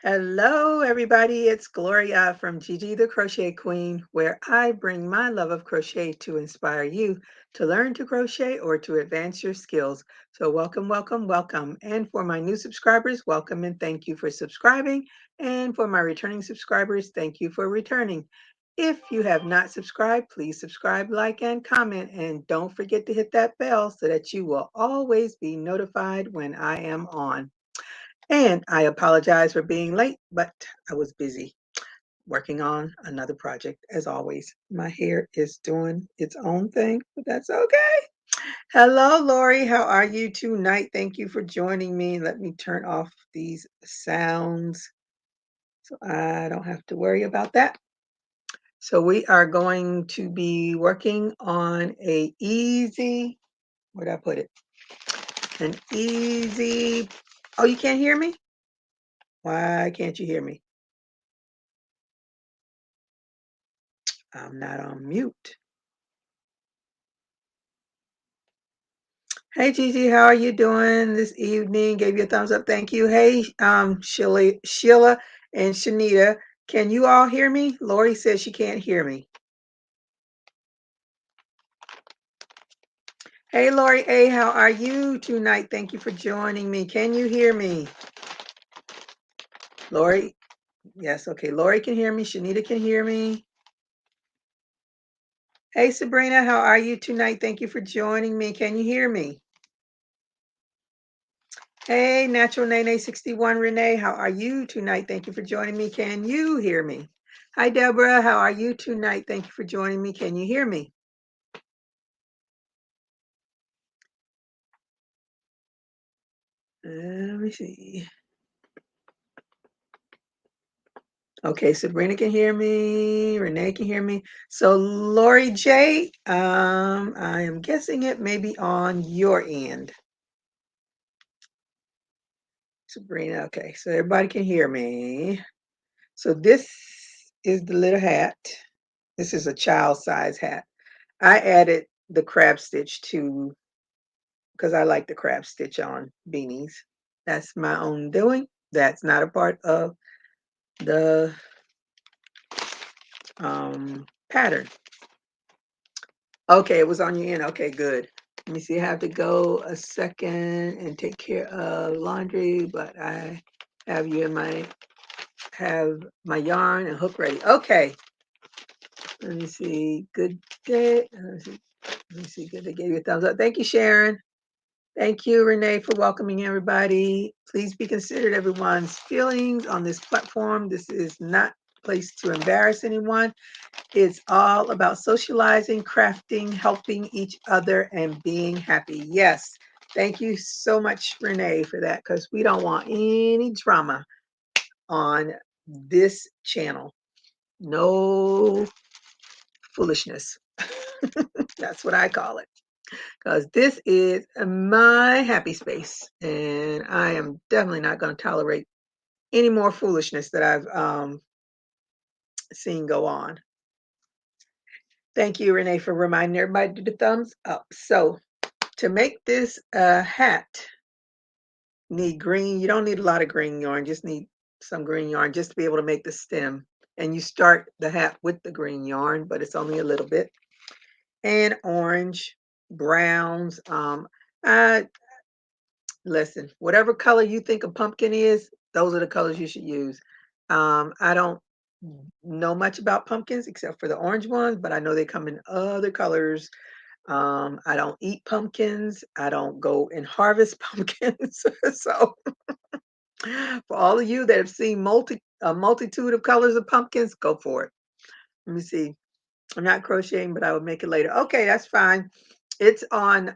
Hello, everybody. It's Gloria from Gigi the Crochet Queen, where I bring my love of crochet to inspire you to learn to crochet or to advance your skills. So, welcome, welcome, welcome. And for my new subscribers, welcome and thank you for subscribing. And for my returning subscribers, thank you for returning. If you have not subscribed, please subscribe, like, and comment. And don't forget to hit that bell so that you will always be notified when I am on. And I apologize for being late, but I was busy working on another project as always. My hair is doing its own thing, but that's okay. Hello, Lori. How are you tonight? Thank you for joining me. Let me turn off these sounds so I don't have to worry about that. So we are going to be working on where'd I put it? An easy, oh, you can't hear me? Why can't you hear me? I'm not on mute. Hey Gigi, how are you doing this evening? Gave you a thumbs up. Thank you. Hey, Sheila and Shanita, can you all hear me? Lori says she can't hear me. Hey Lori A, how are you tonight? Thank you for joining me. Can you hear me? Lori, yes, okay. Lori can hear me. Shanita can hear me. Hey Sabrina, how are you tonight? Thank you for joining me. Can you hear me? Hey, Natural Nene 61 Renee, how are you tonight? Thank you for joining me. Can you hear me? Hi, Deborah. How are you tonight? Thank you for joining me. Can you hear me? Let me see. Okay, Sabrina can hear me. Renee can hear me. So, Lori J, I am guessing it may be on your end. Sabrina, okay, so everybody can hear me. So this is the little hat. This is a child size hat. I added the crab stitch to because I like the crab stitch on beanies. That's my own doing. That's not a part of the pattern. Okay, it was on your end. Okay, good. Let me see. I have to go a second and take care of laundry, but I have my yarn and hook ready. Okay. Let me see. Good day. Let me see. Good. They gave you a thumbs up. Thank you, Sharon. Thank you, Renee, for welcoming everybody. Please be considerate everyone's feelings on this platform. This is not a place to embarrass anyone. It's all about socializing, crafting, helping each other, and being happy. Yes, thank you so much, Renee, for that, because we don't want any drama on this channel. No foolishness. That's what I call it. Because this is my happy space, and I am definitely not going to tolerate any more foolishness that I've seen go on. Thank you, Renee, for reminding everybody to do the thumbs up. So to make this hat, need green. You don't need a lot of green yarn, just need some green yarn just to be able to make the stem. And you start the hat with the green yarn, but it's only a little bit. And orange, browns. Listen, whatever color you think a pumpkin is, those are the colors you should use. I don't know much about pumpkins except for the orange ones, but I know they come in other colors. I don't eat pumpkins. I don't go and harvest pumpkins. So for all of you that have seen a multitude of colors of pumpkins, go for it. Let me see. I'm not crocheting, but I will make it later. Okay, that's fine. It's on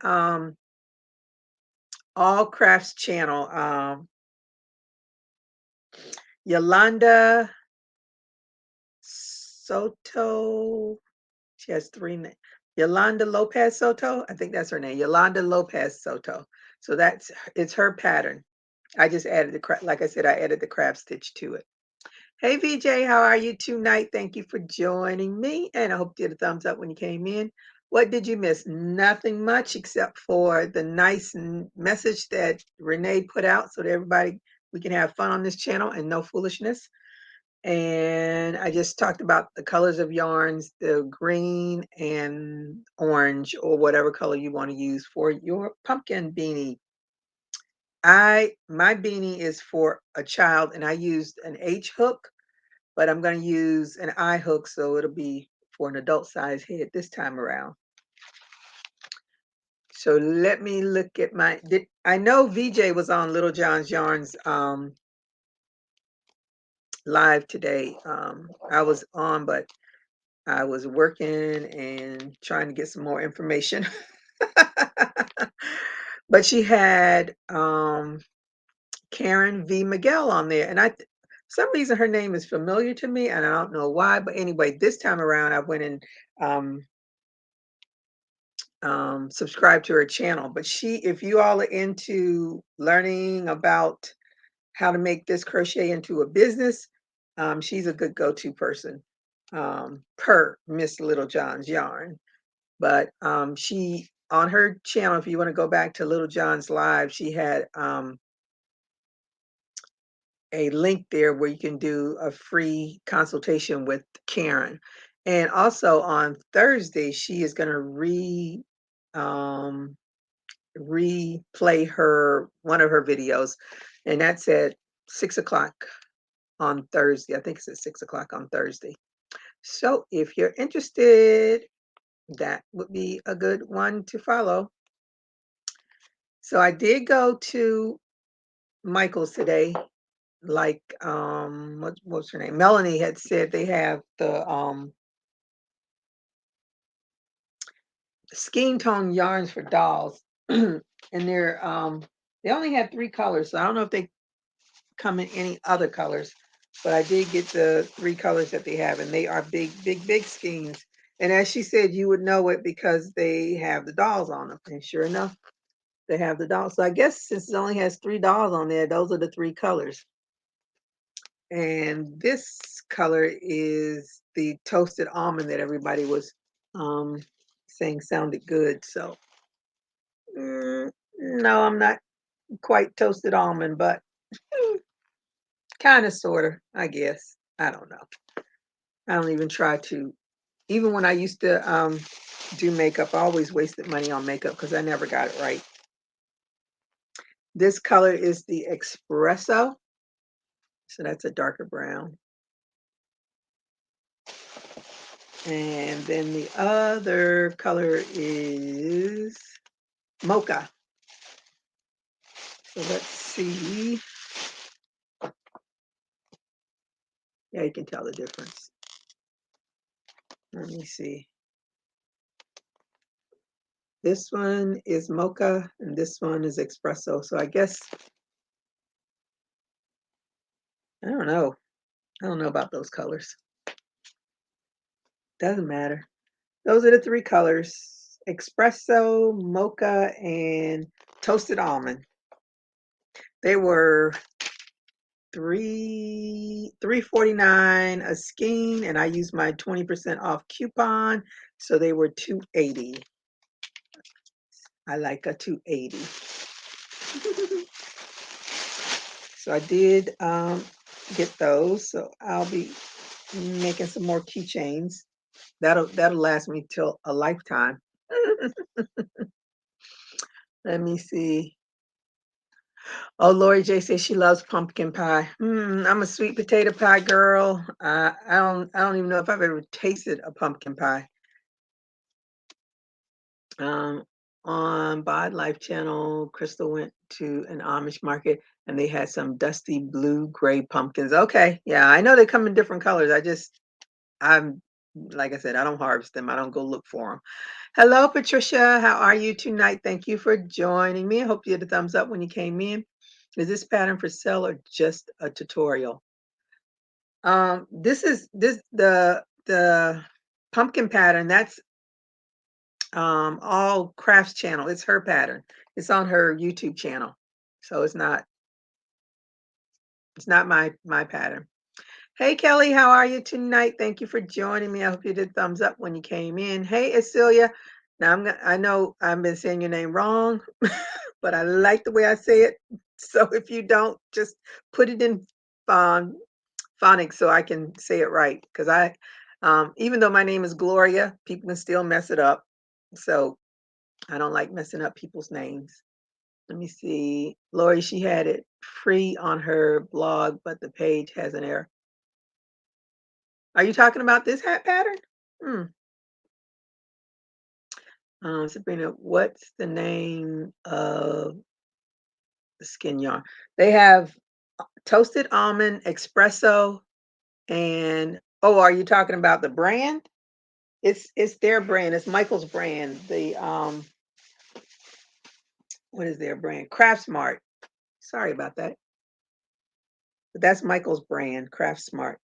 All Crafts channel. Yolanda Soto. She has three names. Yolanda Lopez Soto. I think that's her name. Yolanda Lopez Soto. So it's her pattern. I just added like I said, I added the crab stitch to it. Hey VJ, how are you tonight? Thank you for joining me. And I hope you did a thumbs up when you came in. What did you miss? Nothing much except for the nice message that Renee put out so that everybody we can have fun on this channel and no foolishness. And I just talked about the colors of yarns, the green and orange, or whatever color you want to use for your pumpkin beanie. My beanie is for a child, and I used an H hook, but I'm going to use an I hook, so it'll be for an adult size head this time around. So let me look at my, I know VJ was on Little John's Yarns live today. I was on, but I was working and trying to get some more information. But she had Karen V. Miguel on there, and for some reason her name is familiar to me, and I don't know why. But anyway, this time around, I went and subscribed to her channel. But if you all are into learning about how to make this crochet into a business, she's a good go-to person per Miss Little John's Yarn. But she, on her channel, if you want to go back to Little John's Live, she had a link there where you can do a free consultation with Karen. And also on Thursday, she is going to replay one of her videos, and that's at 6 o'clock on Thursday. I think it's at 6 o'clock on Thursday. So if you're interested, that would be a good one to follow. So I did go to Michael's today. Like what's her name? Melanie had said they have the skin tone yarns for dolls. And they only had 3 colors, so I don't know if they come in any other colors, but I did get the 3 colors that they have, and they are big, big, big skeins. And as she said, you would know it because they have the dolls on them. And sure enough, they have the dolls. So I guess since it only has 3 dolls on there, those are the 3 colors. And this color is the toasted almond that everybody was saying sounded good. So no, I'm not quite toasted almond, but kind of, sort of, I guess. I don't know. I don't even try to. Even when I used to do makeup, I always wasted money on makeup because I never got it right. This color is the espresso. So that's a darker brown. And then the other color is mocha. So let's see. Yeah, you can tell the difference. Let me see. This one is mocha and this one is espresso. So I guess, I don't know. I don't know about those colors. Doesn't matter. Those are the 3 colors: espresso, mocha, and toasted almond. They were $3.49 a skein, and I used my 20% off coupon, so they were $2.80. I like a $2.80. So I did get those. So I'll be making some more keychains. That'll last me till a lifetime. Let me see. Oh, Lori J says she loves pumpkin pie. I'm a sweet potato pie girl. I don't even know if I've ever tasted a pumpkin pie. On Bod Life channel, Crystal went to an Amish market and they had some dusty blue gray pumpkins. Okay, yeah, I know they come in different colors. I'm like I said, I don't harvest them. I don't go look for them. Hello, Patricia. How are you tonight? Thank you for joining me. I hope you had a thumbs up when you came in. Is this pattern for sale or just a tutorial? This is the pumpkin pattern. That's all crafts channel. It's her pattern. It's on her YouTube channel. So it's not my pattern. Hey Kelly, how are you tonight? Thank you for joining me. I hope you did thumbs up when you came in. Hey Acelia. Now I know I've been saying your name wrong, but I like the way I say it. So if you don't, just put it in phonics so I can say it right. Because even though my name is Gloria, people can still mess it up. So I don't like messing up people's names. Let me see. Lori, she had it free on her blog, but the page has an error. Are you talking about this hat pattern? Hmm. Sabrina, what's the name of the skin yarn? They have toasted almond, espresso, and oh, are you talking about the brand? It's their brand. It's Michael's brand. The what is their brand? Craft Smart. Sorry about that. But that's Michael's brand, Craft Smart.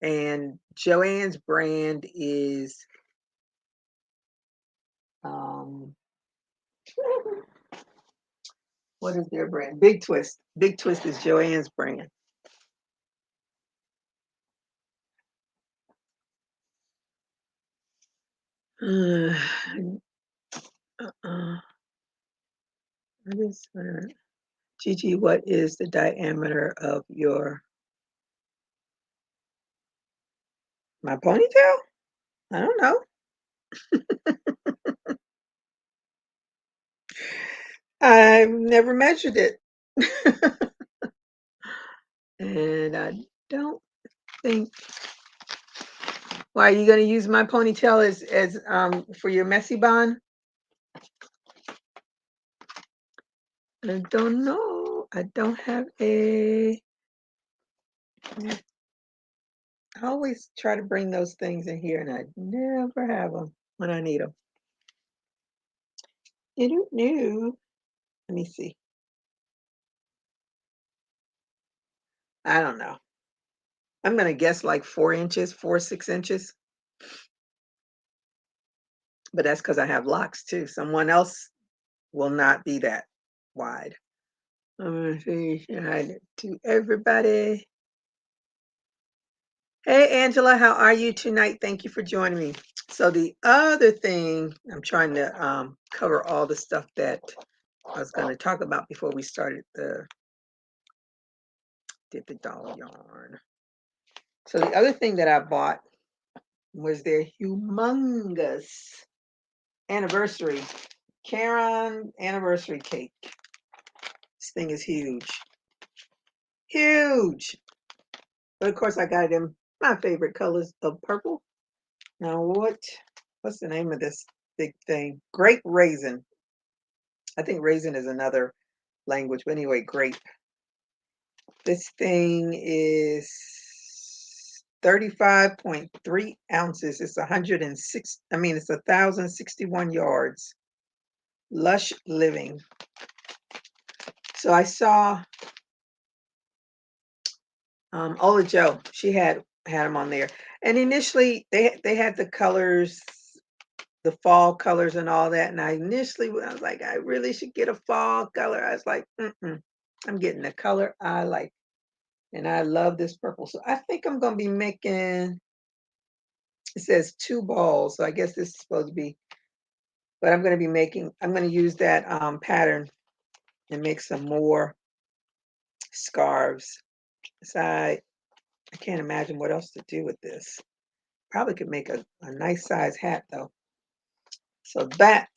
And Joanne's brand is um what is their brand? Big Twist. Big Twist is Joanne's brand. Uh, what is Gigi, what is the diameter of my ponytail? I don't know. I've never measured it. And I don't think why are you gonna use my ponytail as for your messy bun? I don't know. I don't have I always try to bring those things in here and I never have them when I need them. You don't know. Let me see. I don't know. I'm gonna guess like 4 inches, 6 inches. But that's because I have locks too. Someone else will not be that wide. I'm gonna say hi to everybody. Hey Angela, how are you tonight? Thank you for joining me. So the other thing, I'm trying to cover all the stuff that I was going to talk about before we started did the doll yarn. So the other thing that I bought was their humongous anniversary Karen anniversary cake. This thing is huge, huge. But of course, I got it in my favorite colors of purple. Now, what's the name of this big thing? Grape raisin. I think raisin is another language, but anyway, grape. This thing is 35.3 ounces. It's 106. I mean, it's 1,061 yards. Lush Living. So I saw Ola Joe. She had them on there, and initially they had the colors, the fall colors and all that. And I was like, I really should get a fall color. I was like, I'm getting the color I like. And I love this purple. So I think I'm going to be making, it says 2 balls. So I guess this is supposed to be, but I'm going to use that pattern and make some more scarves. So I can't imagine what else to do with this. Probably could make a nice size hat though. So that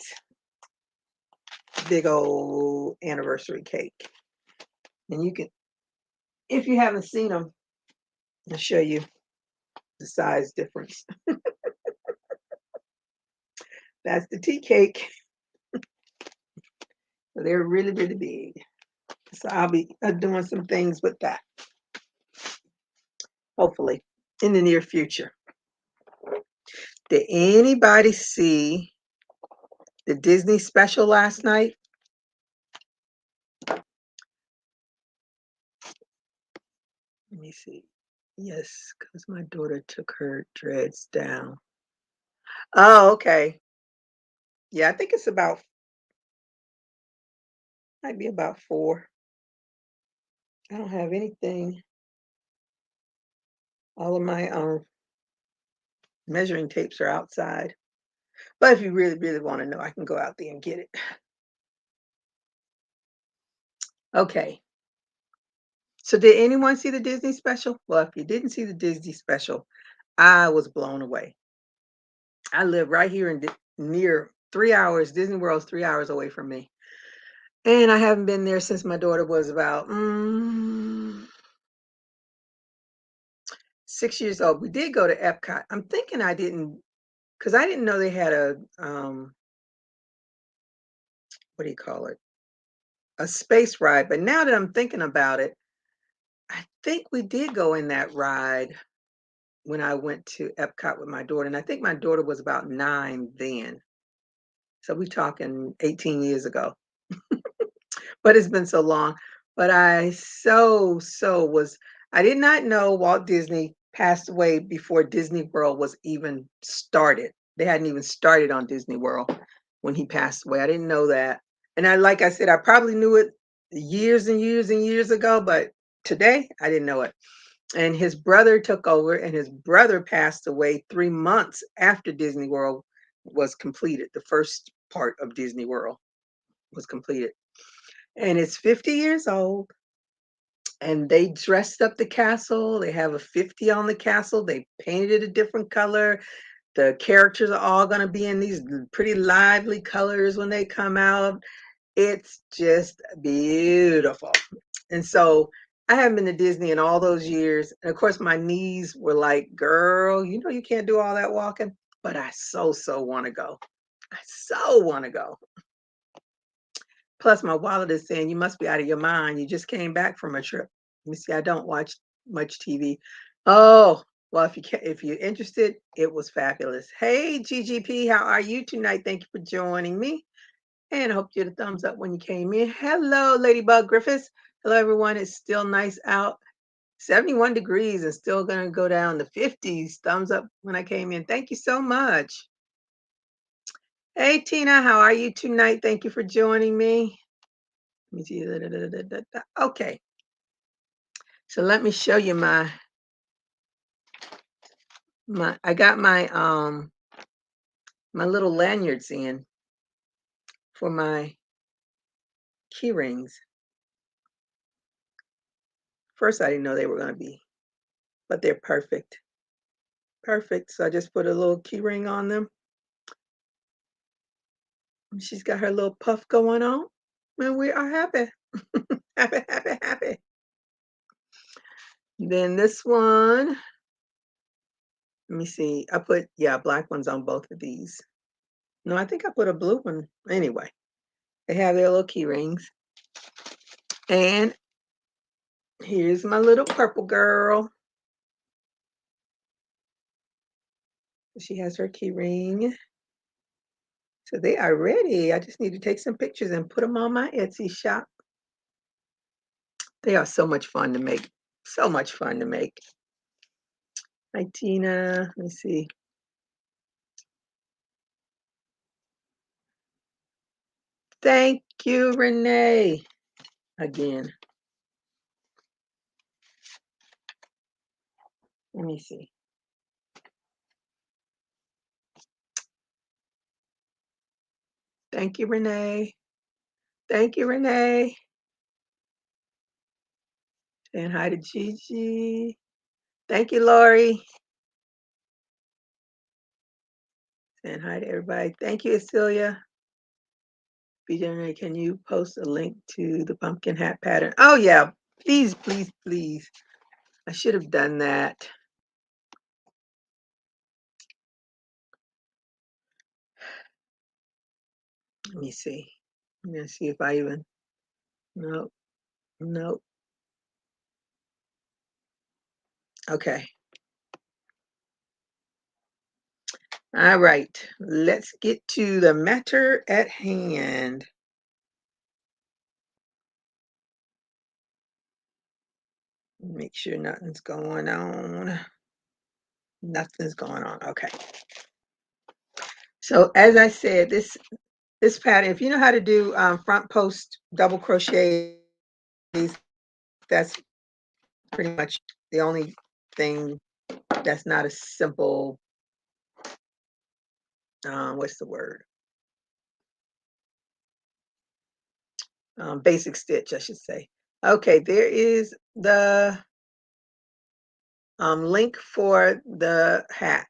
big old anniversary cake. And you can, if you haven't seen them, I'll show you the size difference. That's the tea cake. So they're really, really big. So I'll be doing some things with that, hopefully, in the near future. Did anybody see the Disney special last night? Let me see. Yes, because my daughter took her dreads down. Oh, okay. Yeah, I think it's might be about 4. I don't have anything. All of my measuring tapes are outside. But if you really, really want to know, I can go out there and get it. Okay. So did anyone see the Disney special? Well, if you didn't see the Disney special, I was blown away. I live right here in near 3 hours. Disney World's 3 hours away from me. And I haven't been there since my daughter was about 6 years old. We did go to Epcot. I'm thinking I didn't, because I didn't know they had a what do you call it? A space ride. But now that I'm thinking about it, I think we did go in that ride when I went to Epcot with my daughter. And I think my daughter was about 9 then. So we talking 18 years ago. But it's been so long. But I did not know Walt Disney passed away before Disney World was even started. They hadn't even started on Disney World when he passed away. I didn't know that. And like I said, I probably knew it years and years and years ago, but today I didn't know it. And his brother took over, and his brother passed away 3 months after Disney World was completed. The first part of Disney World was completed. And it's 50 years old. And they dressed up the castle. They have a 50 on the castle. They painted it a different color. The characters are all going to be in these pretty lively colors when they come out. It's just beautiful. And so I haven't been to Disney in all those years. And of course, my knees were like, girl, you know, you can't do all that walking. But I so want to go. I so want to go. Plus, my wallet is saying, you must be out of your mind. You just came back from a trip. Let me see, I don't watch much TV. Oh, well, if you're interested, it was fabulous. Hey, GGP, how are you tonight? Thank you for joining me. And I hope you had a thumbs up when you came in. Hello, Ladybug Griffiths. Hello, everyone. It's still nice out. 71 degrees and still going to go down to 50s. Thumbs up when I came in. Thank you so much. Hey, Tina, how are you tonight? Thank you for joining me. Let me see. Okay. So let me show you I got my little lanyards in for my key rings. First, I didn't know they were going to be, but they're perfect. Perfect. So I just put a little key ring on them. She's got her little puff going on, and we are happy. Happy, happy, happy. Then this one, let me see. I put, black ones on both of these. No, I think I put a blue one. Anyway, they have their little key rings. And here's my little purple girl. She has her key ring. So they are ready. I just need to take some pictures and put them on my Etsy shop. They are so much fun to make. So much fun to make. Hi, Tina. Let me see. Thank you, Renee. Again. Let me see. Thank you, Renee. Thank you, Renee. Saying hi to Gigi. Thank you, Lori. Saying hi to everybody. Thank you, Cecilia. BJ, can you post a link to the pumpkin hat pattern? Oh, yeah. Please, please, please. I should have done that. Let me see. I'm going to see if I even. Nope. Nope. Okay. All right. Let's get to the matter at hand. Make sure nothing's going on. Nothing's going on. Okay. So as I said, this pattern, if you know how to do front post double crochet, that's pretty much the only thing that's not a simple, what's the word? Basic stitch, I should say. Okay, there is the link for the hat.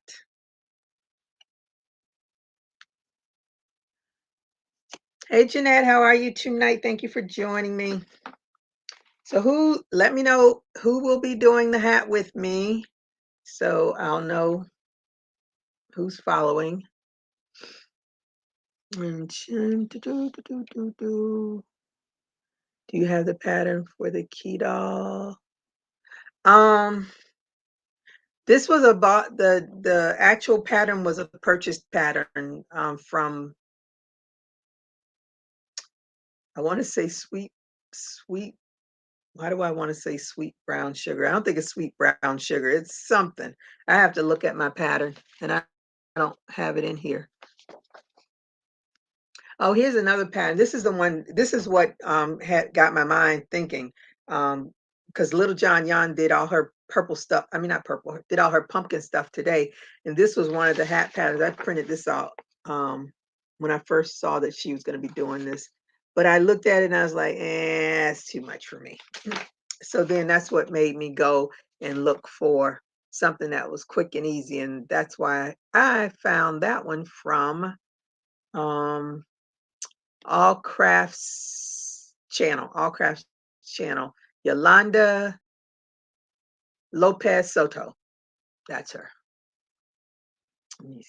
Hey, Jeanette, how are you tonight? Thank you for joining me. So let me know who will be doing the hat with me so I'll know who's following. Do you have the pattern for the key doll? This was about the actual pattern was a purchased pattern from, I want to say sweet. Why do I want to say sweet brown sugar? I don't think it's sweet brown sugar. It's something. I have to look at my pattern, and I don't have it in here. Oh, here's another pattern. This is the one. This is what had got my mind thinking. Because Little John Yon did all her purple stuff. I mean, not purple. Did all her pumpkin stuff today, and this was one of the hat patterns. I printed this out when I first saw that she was going to be doing this. But I looked at it and I was like, it's too much for me. So then that's what made me go and look for something that was quick and easy, and that's why I found that one from um All Crafts channel, Yolanda Lopez Soto. That's her. Let me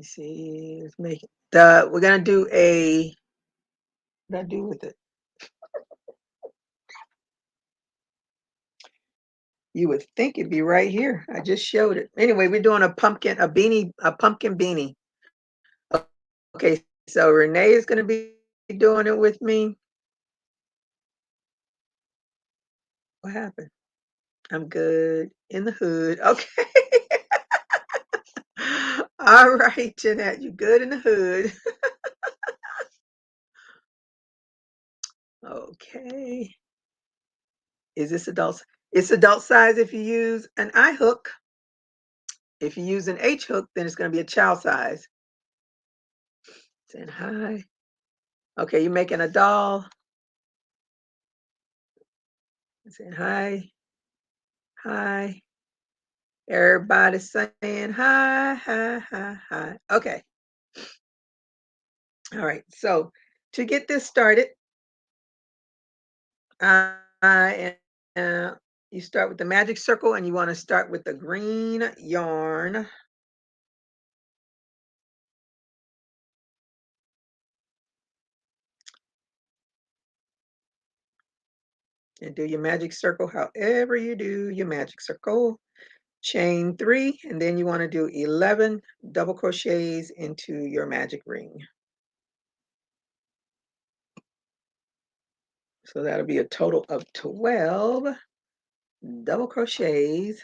see. Let's make it. We're gonna do a, what did I do with it? You would think it'd be right here. I just showed it. Anyway, we're doing a pumpkin beanie. Okay, so Renee is gonna be doing it with me. What happened? I'm good in the hood. Okay. All right, Jeanette, you good in the hood. Okay. Is this adult? It's adult size if you use an I hook. If you use an H hook, then it's going to be a child size. Saying hi. Okay, you're making a doll. Saying hi. Hi. Everybody's saying hi, hi, hi, hi. Okay. All right. So to get this started, I you start with the magic circle, and you want to start with the green yarn. And do your magic circle however you do your magic circle. Chain 3, and then you want to do 11 double crochets into your magic ring. So that'll be a total of 12 double crochets.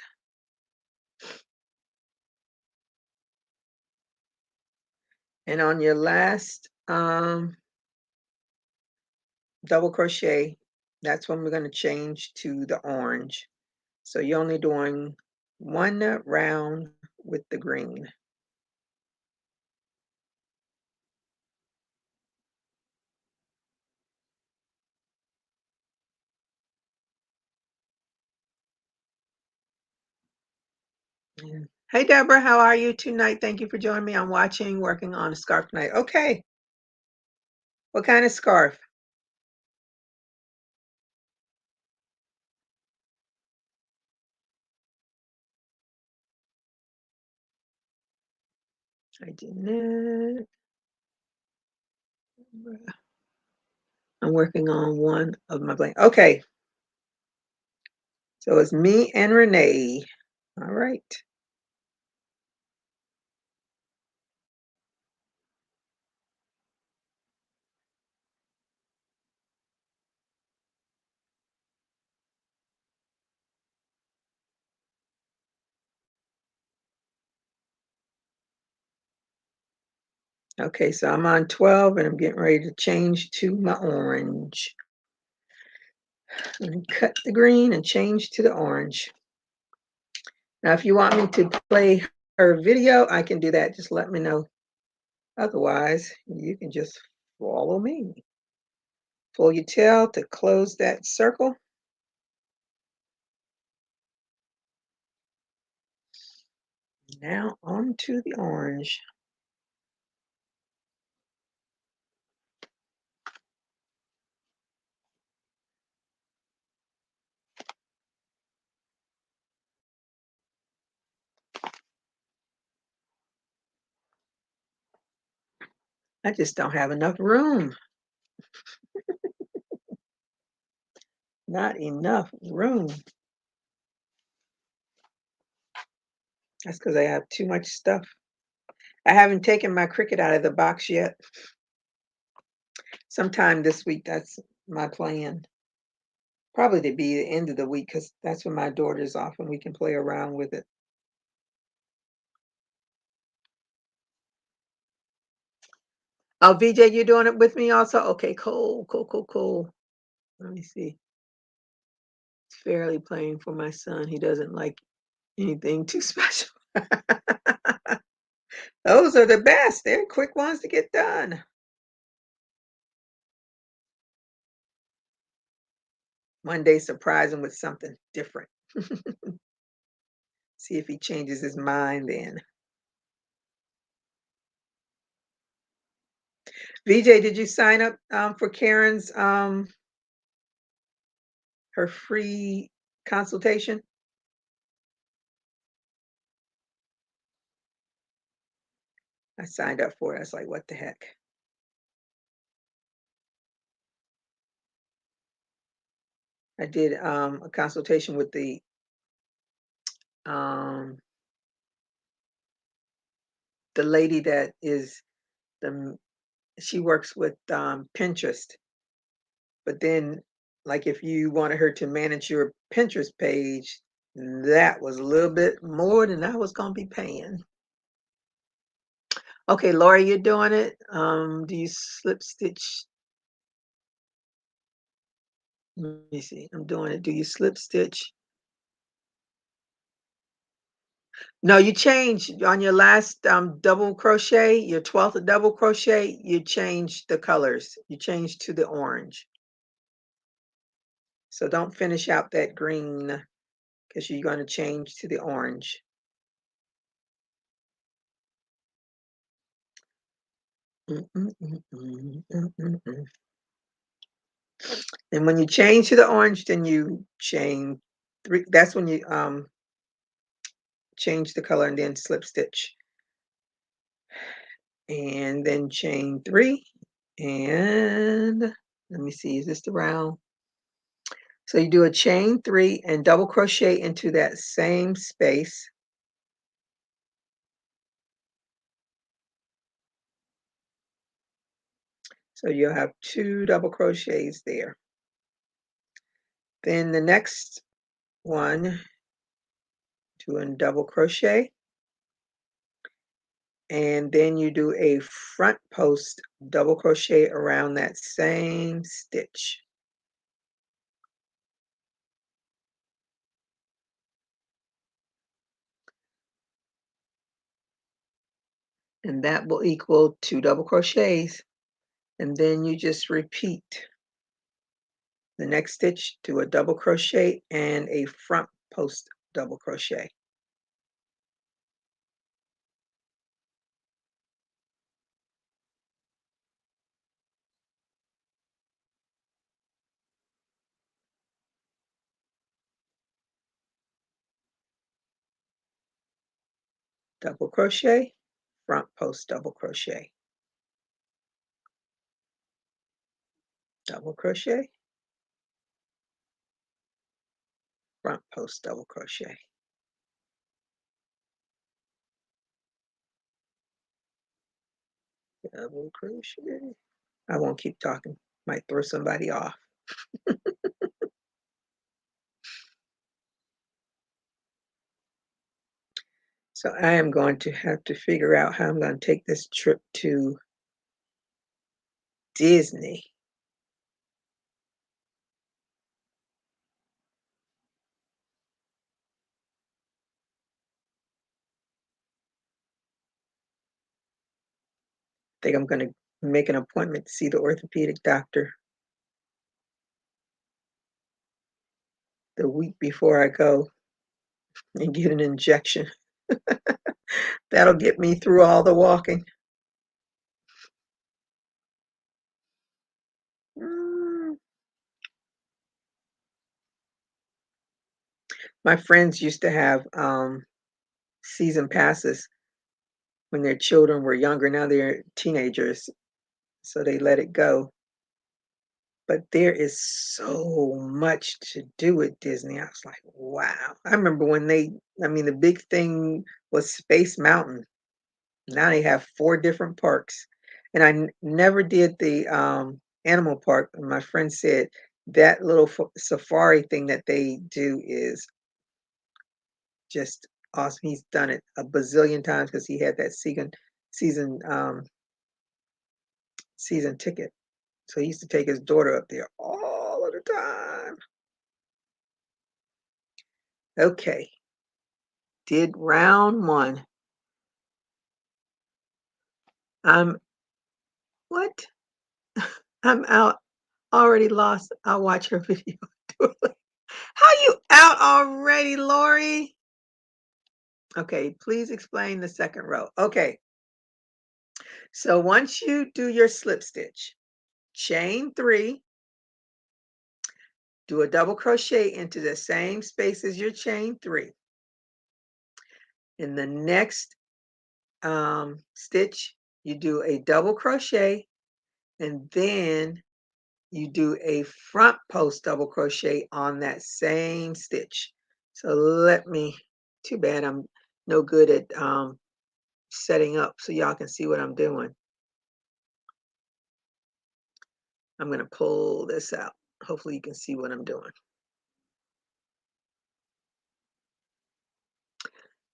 And on your last double crochet, that's when we're going to change to the orange. So you're only doing one round with the green. Yeah. Hey, Deborah, how are you tonight? Thank you for joining me. I'm working on a scarf tonight. Okay. What kind of scarf? I did not. I'm working on one of my blank. Okay. So it's me and Renee. All right. Okay, so I'm on 12 and I'm getting ready to change to my orange. And cut the green and change to the orange. Now, if you want me to play her video, I can do that. Just let me know. Otherwise, you can just follow me. Pull your tail to close that circle. Now on to the orange. I just don't have enough room. Not enough room. That's because I have too much stuff. I haven't taken my Cricut out of the box yet. Sometime this week, that's my plan. Probably to be the end of the week because that's when my daughter's off and we can play around with it. Oh, VJ, you're doing it with me also? Okay, cool, cool, cool, cool. Let me see. It's fairly plain for my son. He doesn't like anything too special. Those are the best. They're quick ones to get done. One day surprise him with something different. See if he changes his mind then. VJ, did you sign up for Karen's her free consultation? I signed up for it. I was like, what the heck? I did a consultation with um, the lady that is she works with Pinterest. But then, like, if you wanted her to manage your Pinterest page, that was a little bit more than I was going to be paying. Okay, Laura, you're doing it. Do you slip stitch? Let me see. I'm doing it. Do you slip stitch? No, you changed on your last double crochet, your 12th double crochet, you changed the colors. You changed to the orange. So don't finish out that green because you're going to change to the orange. And when you change to the orange, then you chain 3. That's when you change the color and then slip stitch. And then chain 3. And let me see, is this the round? So you do a chain 3 and double crochet into that same space. So you'll have 2 double crochets there. Then the next one, do a double crochet. And then you do a front post double crochet around that same stitch. And that will equal 2 double crochets. And then you just repeat the next stitch, do a double crochet and a front post double crochet. Double crochet, front post double crochet, double crochet, front post double crochet. Double crochet. I won't keep talking. Might throw somebody off. So I am going to have to figure out how I'm going to take this trip to Disney. I think I'm going to make an appointment to see the orthopedic doctor. the week before I go and get an injection. That'll get me through all the walking. My friends used to have season passes when their children were younger. Now they're teenagers, so they let it go. But there is so much to do at Disney. I was like, wow. I remember when the big thing was Space Mountain. Now they have 4 different parks. And I never did the animal park. And my friend said that little safari thing that they do is just awesome. He's done it a bazillion times because he had that season season ticket. So he used to take his daughter up there all of the time. Okay. Did round 1. What? I'm out. Already lost. I'll watch her video. How you out already, Lori? Okay, please explain the second row. Okay. So once you do your slip stitch, chain 3, do a double crochet into the same space as your chain 3. In the next stitch, you do a double crochet, and then you do a front post double crochet on that same stitch. So too bad I'm no good at setting up so y'all can see what I'm doing. I'm going to pull this out. Hopefully you can see what I'm doing.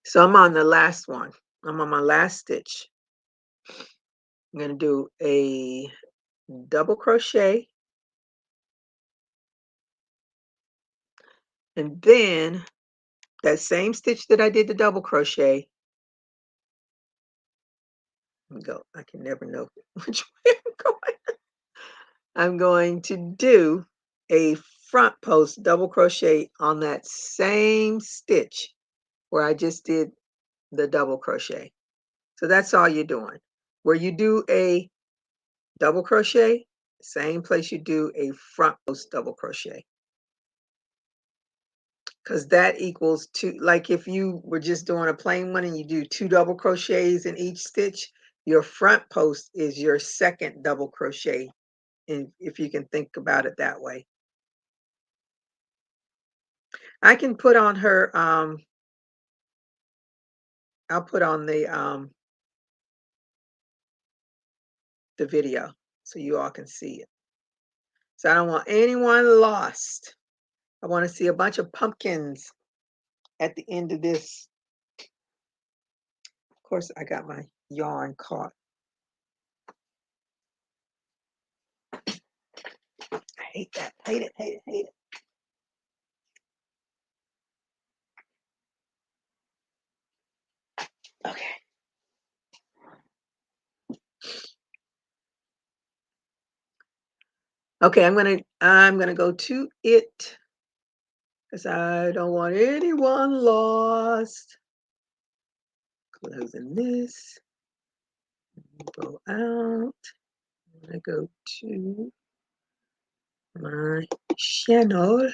So I'm on the last one. I'm on my last stitch. I'm going to do a double crochet, and then that same stitch that I did the double crochet, let me go. I can never know which way I'm going. I'm going to do a front post double crochet on that same stitch where I just did the double crochet. So that's all you're doing. Where you do a double crochet, same place you do a front post double crochet. Because that equals 2, like if you were just doing a plain one and you do 2 double crochets in each stitch, your front post is your second double crochet, and if you can think about it that way. I can put on her I'll put on the video so you all can see it. So I don't want anyone lost. I want to see a bunch of pumpkins at the end of this. Of course, I got my yarn caught. I hate that. Hate it, hate it, hate it. Okay. Okay, I'm gonna go to it because I don't want anyone lost. Closing this. Go out. I'm gonna go to my channel.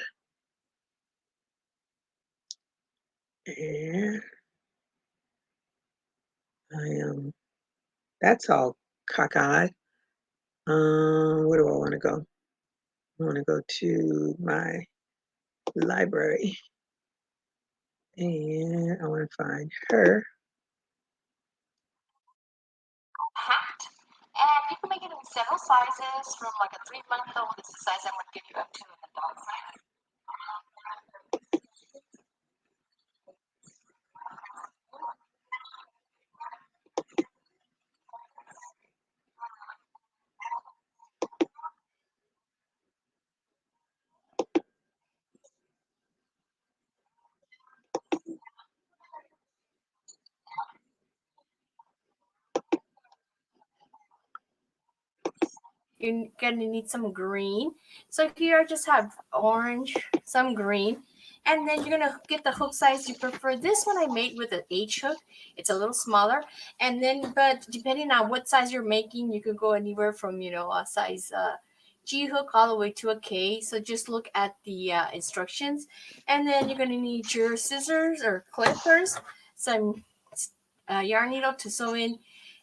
And that's all cockeyed. Where do I want to go? I want to go to my library. And I want to find her. Hat, and you can make it in several sizes from like a 3-month-old. This is the size I'm going to give you up to an adult size. You're going to need some green. So here I just have orange, some green, And then you're gonna get the hook size you prefer. This one I made with an H hook. It's a little smaller. And then, but depending on what size you're making, you can go anywhere from, you know, a size G hook all the way to a K. So just look at the instructions. And then you're gonna need your scissors or clippers, some yarn needle to sew in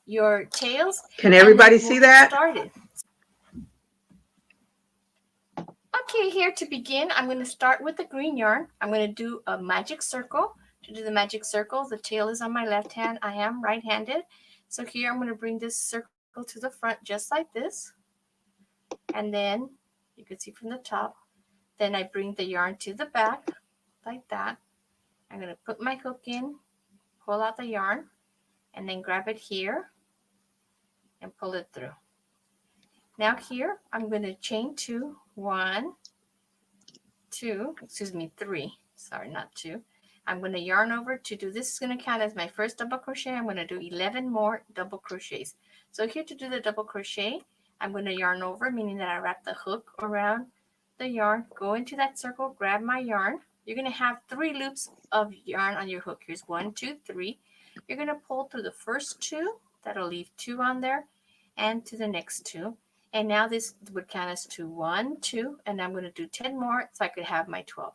your tails. Can everybody and then see we'll get that? started. Okay, here to begin, I'm going to start with the green yarn. I'm going to do a magic circle. To do the magic circle, the tail is on my left hand. I am right-handed. So here I'm going to bring this circle to the front just like this. And then you can see from the top. Then I bring the yarn to the back like that. I'm going to put my hook in, pull out the yarn, and then grab it here and pull it through. Now here I'm going to chain 2, 1, 2, excuse me, 3, sorry, not 2. I'm going to yarn over to do this. Is going to count as my first double crochet. I'm going to do 11 more double crochets. So here to do the double crochet, I'm going to yarn over, meaning that I wrap the hook around the yarn, go into that circle, grab my yarn. You're going to have 3 loops of yarn on your hook. Here's 1, 2, 3. You're going to pull through the first 2. That'll leave 2 on there, and to the next 2. And now this would count as 2, 1, 2, and I'm going to do 10 more so I could have my 12.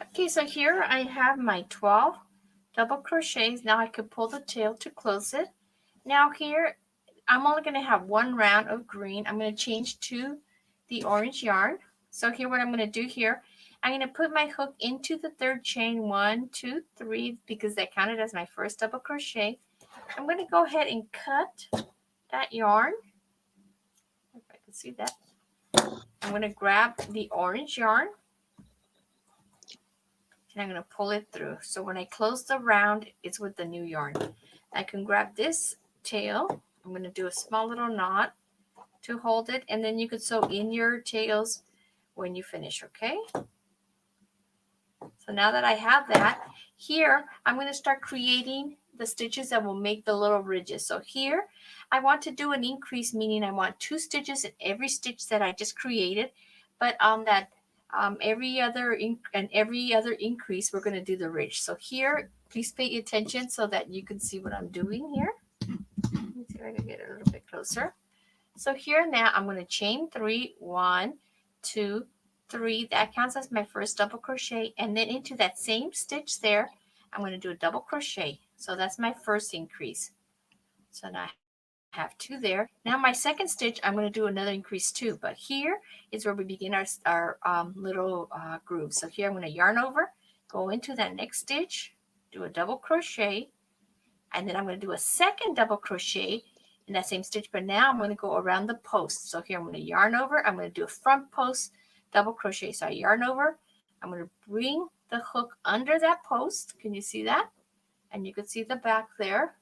Okay, so here I have my 12 double crochets. Now I could pull the tail to close it. Now here, I'm only going to have 1 round of green. I'm going to change to the orange yarn. So here what I'm going to do here, I'm going to put my hook into the 3rd chain, 1, 2, 3, because that counted as my first double crochet. I'm going to go ahead and cut that yarn. If I can see that. I'm going to grab the orange yarn. And I'm going to pull it through. So when I close the round, it's with the new yarn. I can grab this tail. I'm going to do a small little knot to hold it, and then you can sew in your tails when you finish, okay? So now that I have that, here I'm going to start creating the stitches that will make the little ridges. So here I want to do an increase, meaning I want 2 stitches in every stitch that I just created, but on that every other increase, we're going to do the ridge. So here, please pay attention so that you can see what I'm doing here. Let me see if I can get it a little bit closer. So here now, I'm going to chain 3, 1, 2, 3. That counts as my first double crochet. And then into that same stitch there, I'm going to do a double crochet. So that's my first increase. So now I have 2 there. Now my second stitch, I'm going to do another increase too, but here is where we begin our little groove. So here I'm going to yarn over, go into that next stitch, do a double crochet, and then I'm going to do a second double crochet in that same stitch, but now I'm going to go around the post. So here I'm going to yarn over, I'm going to do a front post double crochet. So I yarn over, I'm going to bring the hook under that post. Can you see that? And you can see the back there.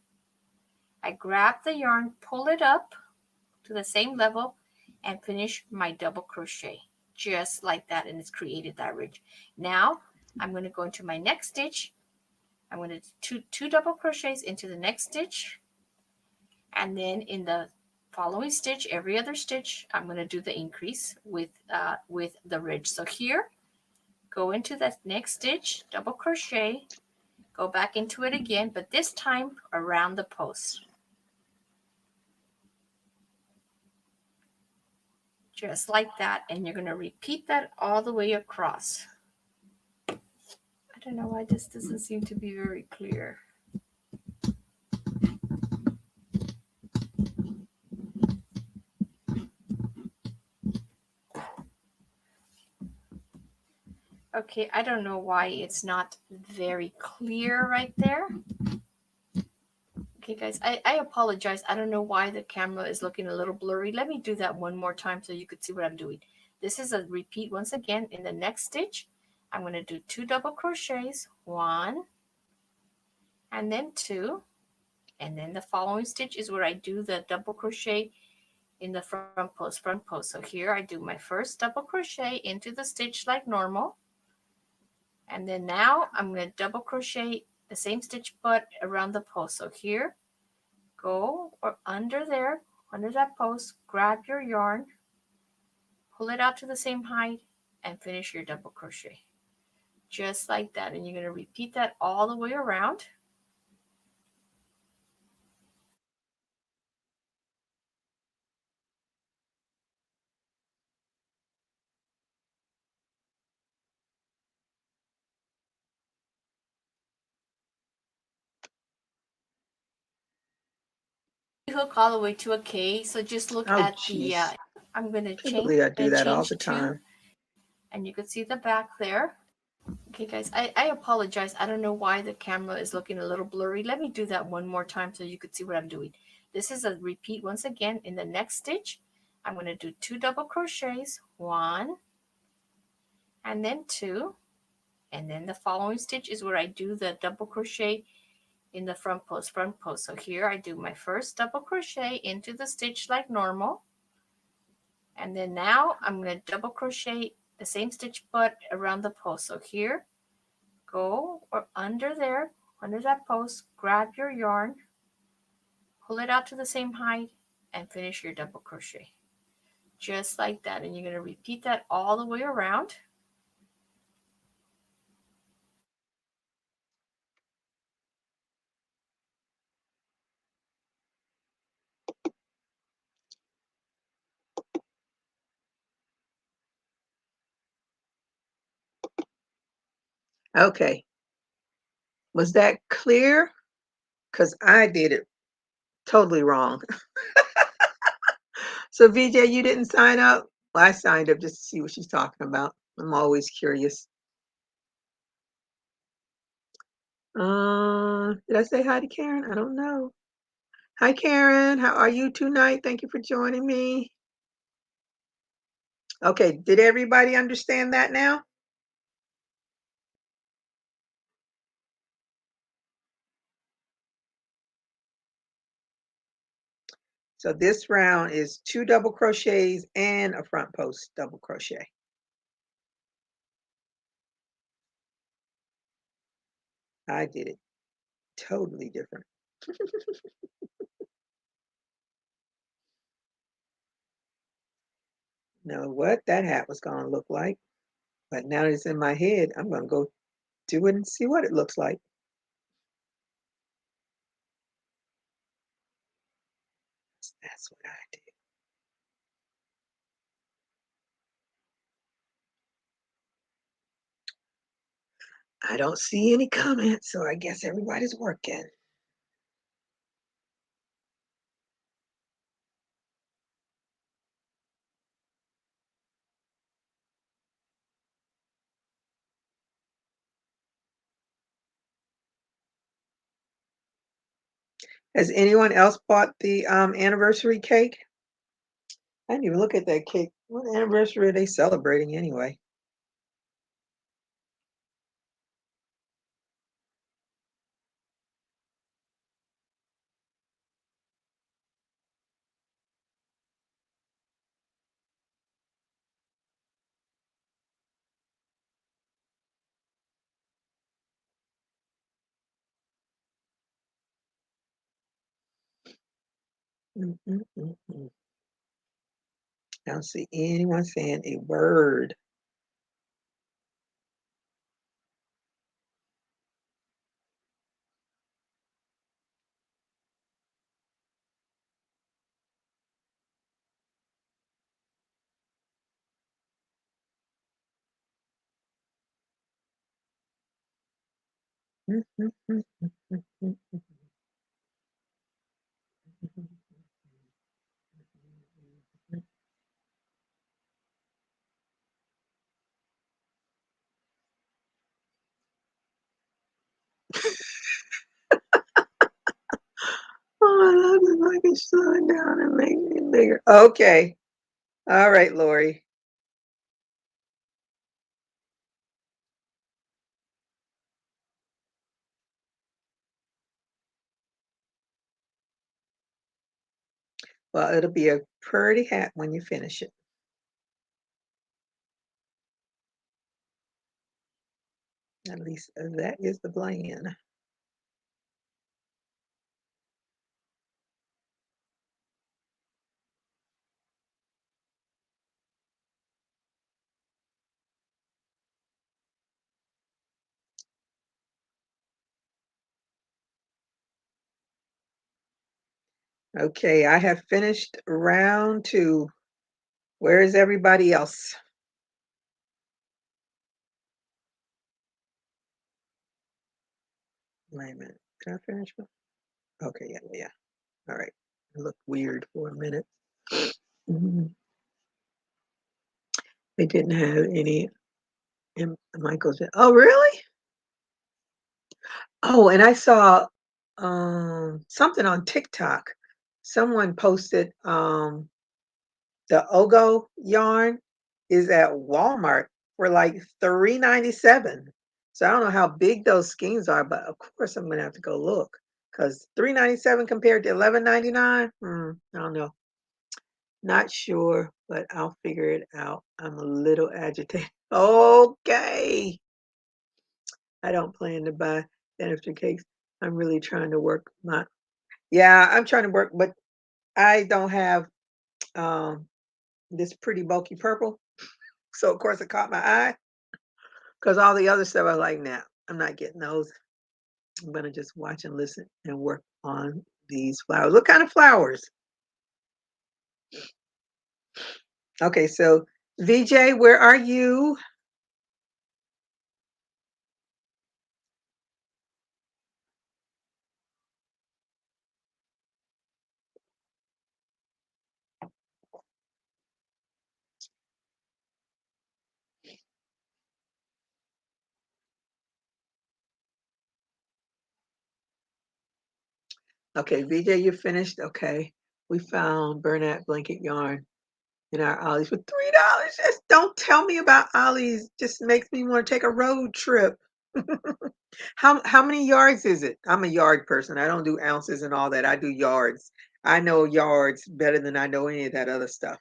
I grab the yarn, pull it up to the same level, and finish my double crochet just like that, and it's created that ridge. Now I'm going to go into my next stitch. I'm going to do 2 double crochets into the next stitch, and then in the following stitch, every other stitch, I'm going to do the increase with the ridge. So here, go into that next stitch, double crochet, go back into it again, but this time around the post. Just like that, and you're going to repeat that all the way across. I don't know why this doesn't seem to be very clear. Okay, I don't know why it's not very clear right there. Okay, guys, I apologize. I don't know why the camera is looking a little blurry. Let me do that one more time so you could see what I'm doing. This is a repeat once again. In the next stitch, I'm going to do 2 double crochets, 1, and then 2. And then the following stitch is where I do the double crochet in the front post. So here I do my first double crochet into the stitch like normal. And then now I'm going to double crochet the same stitch but around the post. So here, go or under there, under that post, grab your yarn, pull it out to the same height, and finish your double crochet. Just like that. And you're going to repeat that all the way around. Hook all the way to a K. So just look at the, I'm going to change, I do that all the time. And you can see the back there. Okay, guys, I apologize. I don't know why the camera is looking a little blurry. Let me do that one more time so you could see what I'm doing. This is a repeat once again. In the next stitch, I'm going to do 2 double crochets, 1, and then 2. And then the following stitch is where I do the double crochet in the front post. So here I do my first double crochet into the stitch like normal. And then now I'm going to double crochet the same stitch but around the post. So here, go or under there, under that post, grab your yarn, pull it out to the same height, and finish your double crochet. Just like that. And you're going to repeat that all the way around. Okay. Was that clear? Because I did it totally wrong. So VJ, you didn't sign up? Well, I signed up just to see what she's talking about. I'm always curious. Did I say hi to Karen? I don't know. Hi, Karen. How are you tonight? Thank you for joining me. Okay, did everybody understand that now? So this round is 2 double crochets and a front post double crochet. I did it totally different. Know what that hat was going to look like, but now that it's in my head, I'm going to go do it and see what it looks like. That's what I did. I don't see any comments, so I guess everybody's working. Has anyone else bought the anniversary cake? I didn't even look at that cake. What anniversary are they celebrating anyway? I don't see anyone saying a word. Oh, I love it. I can slow it down and make it bigger. Okay. All right, Lori. Well, it'll be a pretty hat when you finish it. At least that is the plan. Okay, I have finished round 2. Where is everybody else? Wait a minute. Did I finish one? Okay, yeah. All right. It looked weird for a minute. Mhm. They didn't have any Michael's. Oh, really? Oh, and I saw something on TikTok. Someone posted the Ogo yarn is at Walmart for like $3.97. So I don't know how big those skeins are, but of course I'm gonna have to go look because $3.97 compared to $11.99. I don't know. Not sure, but I'll figure it out. I'm a little agitated. Okay. I don't plan to buy benefit cakes. I'm really trying to work my yeah, I'm trying to work, but I don't have um this pretty bulky purple. So of course it caught my eye because all the other stuff I was like, nah, I'm not getting those. I'm gonna just watch and listen and work on these flowers. What kind of flowers? Okay, so VJ, where are you? Okay, VJ, you finished. Okay. We found Bernat blanket yarn in our Ollie's for $3. Just don't tell me about Ollie's. Just makes me want to take a road trip. How many yards is it? I'm a yard person. I don't do ounces and all that. I do yards. I know yards better than I know any of that other stuff.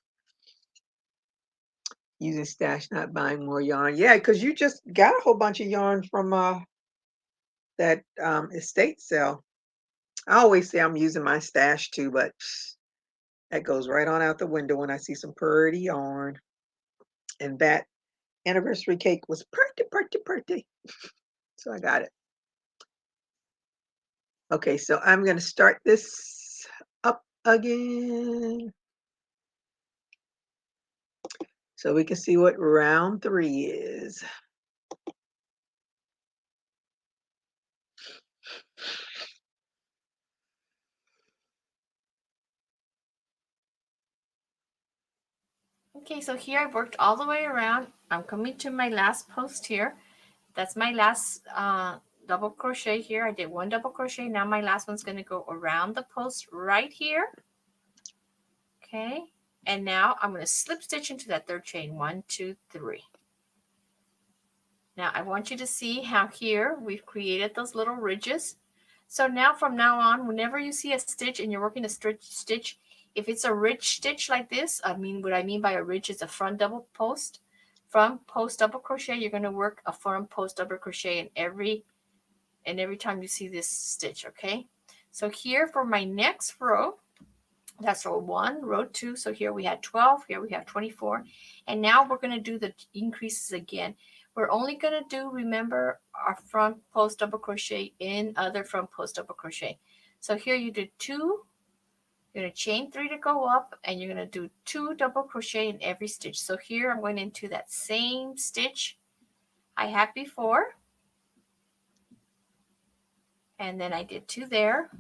Using stash, not buying more yarn. Yeah, because you just got a whole bunch of yarn from that estate sale. I always say I'm using my stash too, but that goes right on out the window when I see some pretty yarn. And that anniversary cake was pretty. So I got it. Okay, so I'm going to start this up again so we can see what round 3 is. Okay, so here I've worked all the way around. I'm coming to my last post here. That's my last double crochet here. I did 1 double crochet. Now my last one's going to go around the post right here. Okay, and now I'm going to slip stitch into that 3rd chain. 1, 2, 3. Now I want you to see how here we've created those little ridges. So now from now on, whenever you see a stitch and you're working a stitch, if it's a ridge stitch like this, what I mean by a ridge is a front double post. Front post double crochet, you're going to work a front post double crochet in every time you see this stitch, okay? So here for my next row, that's row 1, row 2. So here we had 12, here we have 24. And now we're going to do the increases again. We're only going to do, remember, our front post double crochet in other front post double crochet. So here you did 2, you're going to chain 3 to go up, and you're going to do 2 double crochet in every stitch. So here I'm going into that same stitch I had before. And then I did 2 there,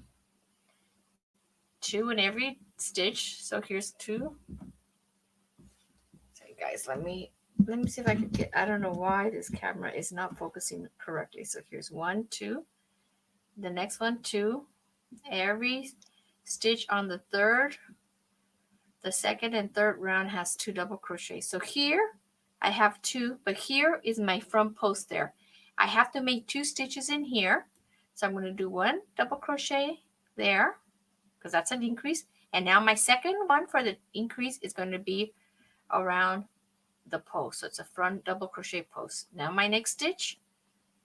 2 in every stitch. So here's 2. Sorry guys, let me see if I can get, I don't know why this camera is not focusing correctly. So here's 1, 2, the next one 2, every stitch on the 3rd, the 2nd and 3rd round has 2 double crochets. So here I have 2, but here is my front post there. I have to make 2 stitches in here. So I'm going to do 1 double crochet there because that's an increase. And now my second one for the increase is going to be around the post. So it's a front double crochet post. Now my next stitch,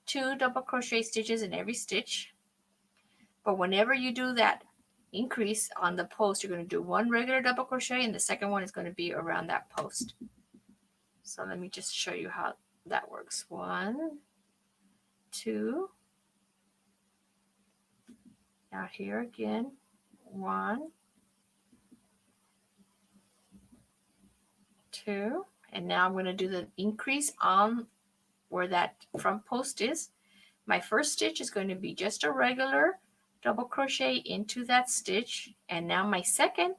2 double crochet stitches in every stitch. But whenever you do that increase on the post, you're going to do 1 regular double crochet, and the second one is going to be around that post. So let me just show you how that works. 1, 2. Now here again, 1, 2, and now I'm going to do the increase on where that front post is. My first stitch is going to be just a regular double crochet into that stitch, and now my second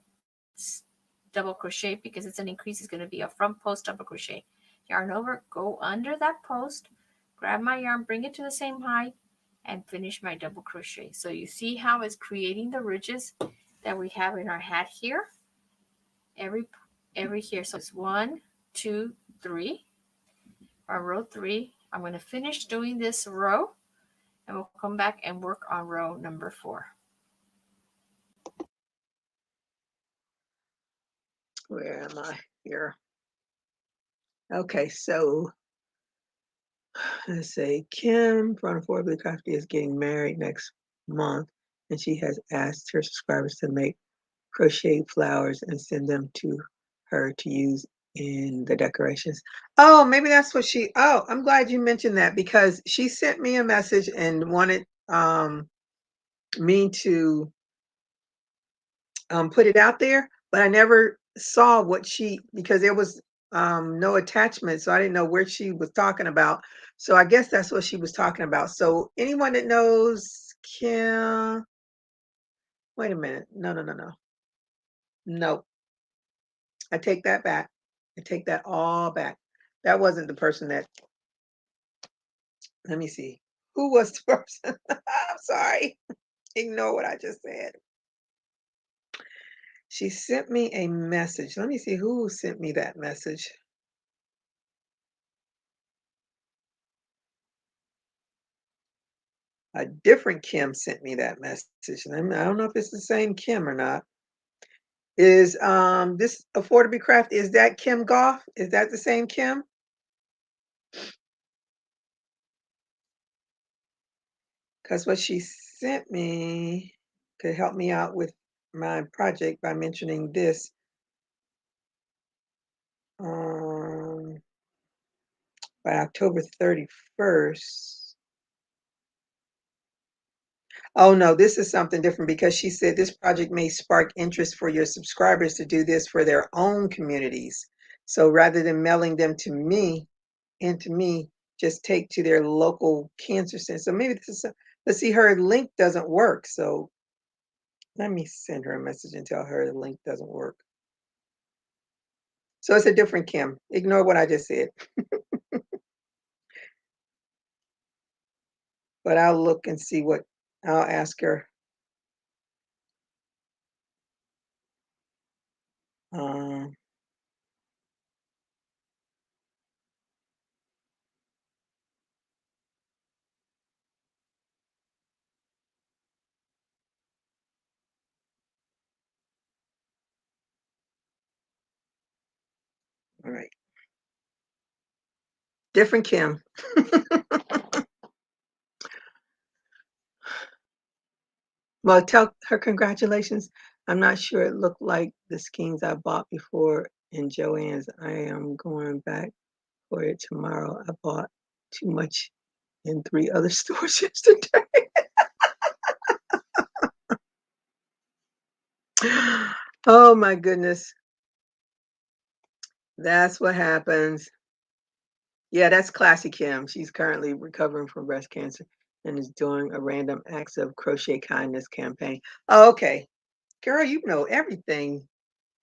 double crochet, because it's an increase, is going to be a front post double crochet. Yarn over, go under that post, grab my yarn, bring it to the same height, and finish my double crochet. So you see how it's creating the ridges that we have in our hat here. Every here. So it's 1, 2, 3. On row 3, I'm going to finish doing this row, and we'll come back and work on row number 4. Where am I here? Okay, so let's say Kim from Affordably Crafty is getting married next month, and she has asked her subscribers to make crochet flowers and send them to her to use in the decorations. Oh, maybe that's what she, oh, I'm glad you mentioned that, because she sent me a message and wanted me to put it out there, but I never saw what she, because there was no attachment, so I didn't know where she was talking about. So I guess that's what she was talking about. So anyone that knows Kim, wait a minute. No. I take that back. I take that all back. That wasn't the person that, let me see. Who was the person? I'm sorry. Ignore what I just said. She sent me a message. Let me see who sent me that message. A different Kim sent me that message. And I don't know if it's the same Kim or not. Is this Affordably Craft, is that Kim Goff? Is that the same Kim? Because what she sent me could help me out with my project by mentioning this. By October 31st. Oh no, this is something different, because she said this project may spark interest for your subscribers to do this for their own communities. So rather than mailing them to me, just take to their local cancer center. So maybe this is, let's see, her link doesn't work. So let me send her a message and tell her the link doesn't work. So it's a different Kim. Ignore what I just said. But I'll look and see what, I'll ask her. All right. Different Kim. Well, tell her congratulations. I'm not sure it looked like the skeins I bought before in Joann's. I am going back for it tomorrow. I bought too much in 3 other stores yesterday. Oh my goodness. That's what happens. Yeah, that's Classy Kim. She's currently recovering from breast cancer and is doing a random acts of crochet kindness campaign. Oh, okay. Girl, you know everything.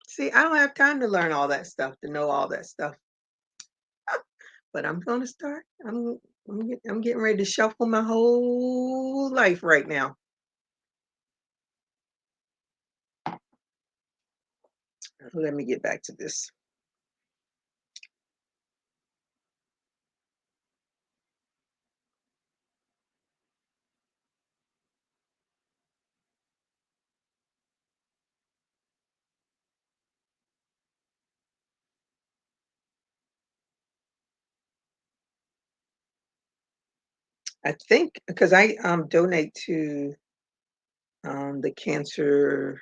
See, I don't have time to learn all that stuff, to know all that stuff. But I'm gonna start. I'm getting ready to shuffle my whole life right now. Let me get back to this. I think because I donate to the Cancer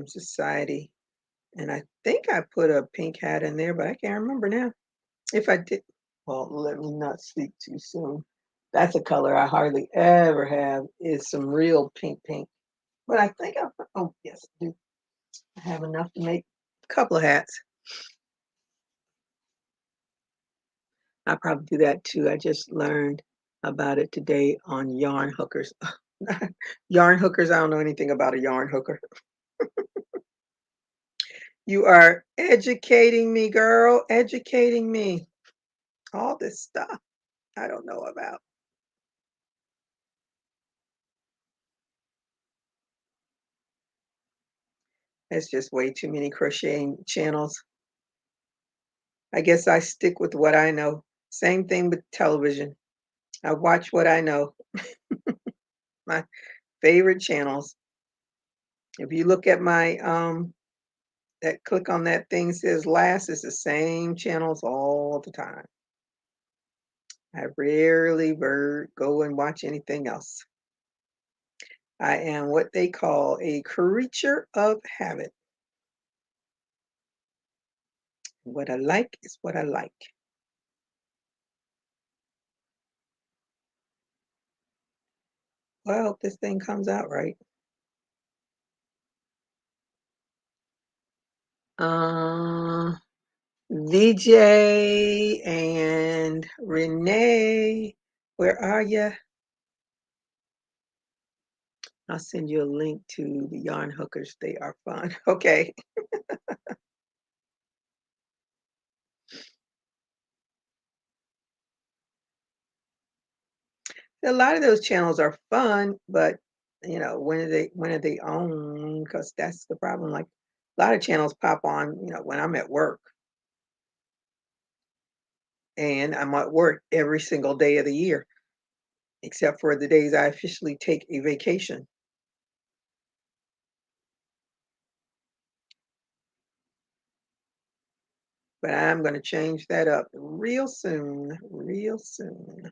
Society, and I think I put a pink hat in there, but I can't remember now. If I did, well, let me not speak too soon. That's a color I hardly ever have, is some real pink pink. But I think oh yes, I do. I have enough to make a couple of hats. I probably do that too. I just learned about it today on yarn hookers. Yarn hookers, I don't know anything about a yarn hooker. You are educating me, girl, educating me. All this stuff I don't know about. It's just way too many crocheting channels. I guess I stick with what I know. Same thing with television. I watch what I know. My favorite channels. If you look at my that click on that thing says last, it's the same channels all the time. I rarely go and watch anything else. I am what they call a creature of habit. What I like is what I like. Well, I hope this thing comes out right. Uh, VJ and Renee, where are you? I'll send you a link to the yarn hookers. They are fun. Okay. A lot of those channels are fun, but when are they on? Because that's the problem. Like a lot of channels pop on, when I'm at work, and I'm at work every single day of the year, except for the days I officially take a vacation. But I'm going to change that up real soon, real soon.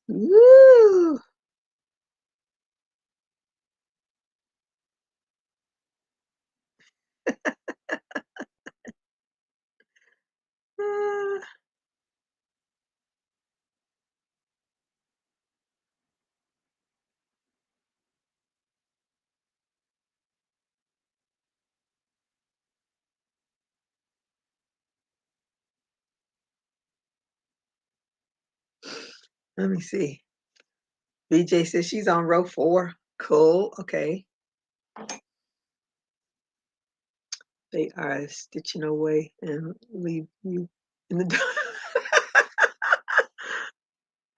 Woo! Ah, let me see. BJ says she's on row 4. Cool. Okay. They are stitching away and leave you in the dark.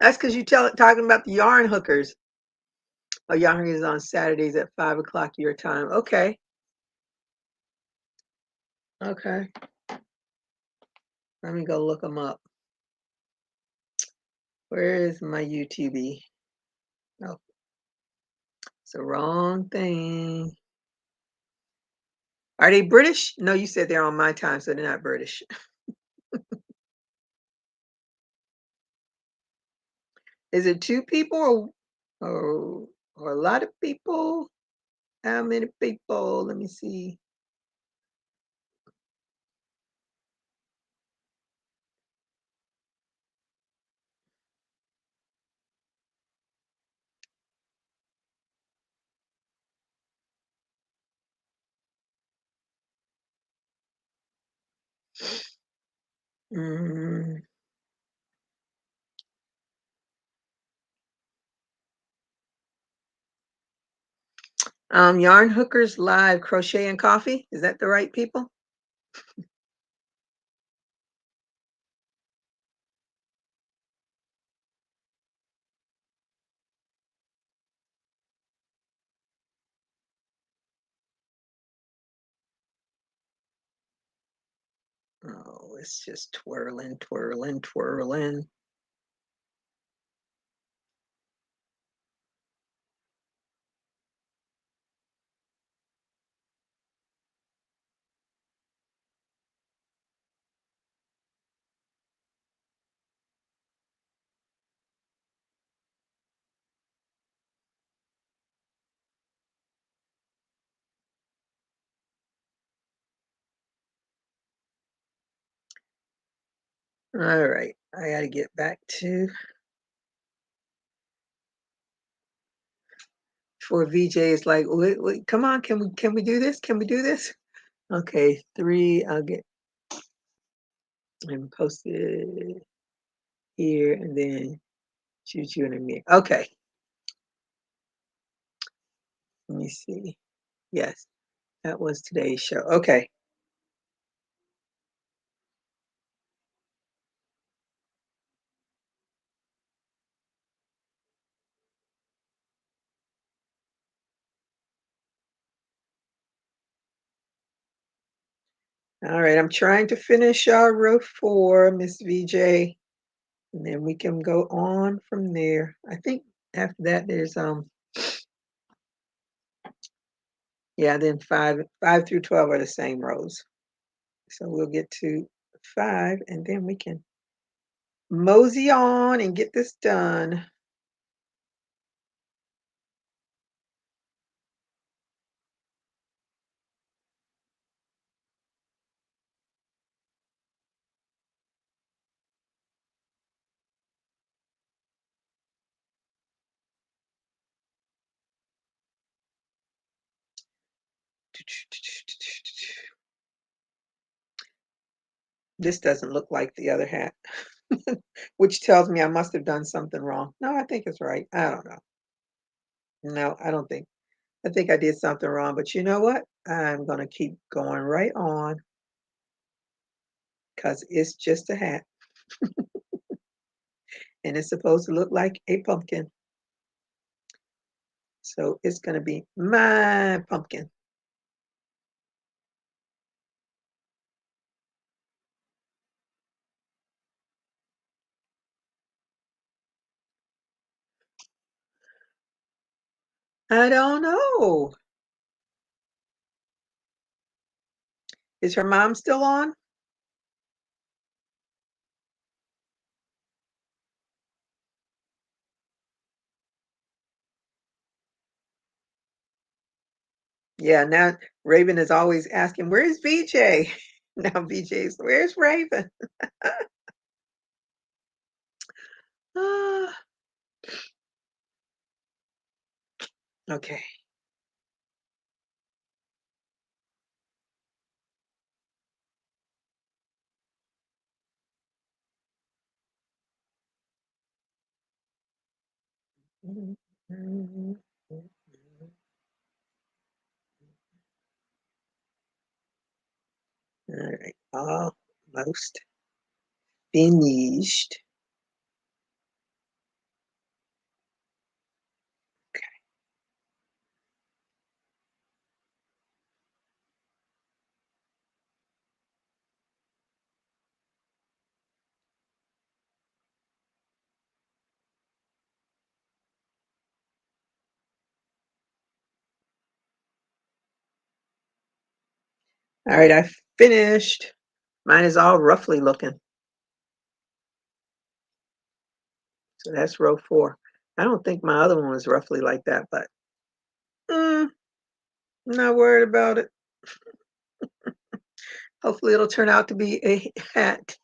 That's because you talking about the yarn hookers. Oh, yarn hookers is on Saturdays at 5 o'clock your time. Okay. Okay. Let me go look them up. Where is my YouTube? Oh, it's the wrong thing. Are they British? No, you said they're on my time, so they're not British. Is it 2 people or a lot of people? How many people? Let me see. Mm, Yarn Hookers Live Crochet and Coffee. Is that the right people? Oh, it's just twirling, twirling, twirling. All right, I got to get back to before VJ is like, wait, wait, come on, can we do this? Can we do this? Okay, 3. I'll get and post it here, and then choose you and me. Okay, let me see. Yes, that was today's show. Okay. All right, I'm trying to finish row 4, Miss VJ, and then we can go on from there. I think after that there's yeah, then 5 through 12 are the same rows. So we'll get to 5 and then we can mosey on and get this done. This doesn't look like the other hat, which tells me I must have done something wrong. No, I think it's right. I don't know. No, I don't think. I think I did something wrong, but you know what? I'm going to keep going right on because it's just a hat and it's supposed to look like a pumpkin. So it's going to be my pumpkin. I don't know. Is her mom still on? Yeah, now Raven is always asking, where's VJ? Now VJ's, where's Raven? Ah, okay. All right, almost finished. All right, I finished. Mine is all roughly looking. So that's row 4. I don't think my other one was roughly like that, but I'm not worried about it. Hopefully it'll turn out to be a hat.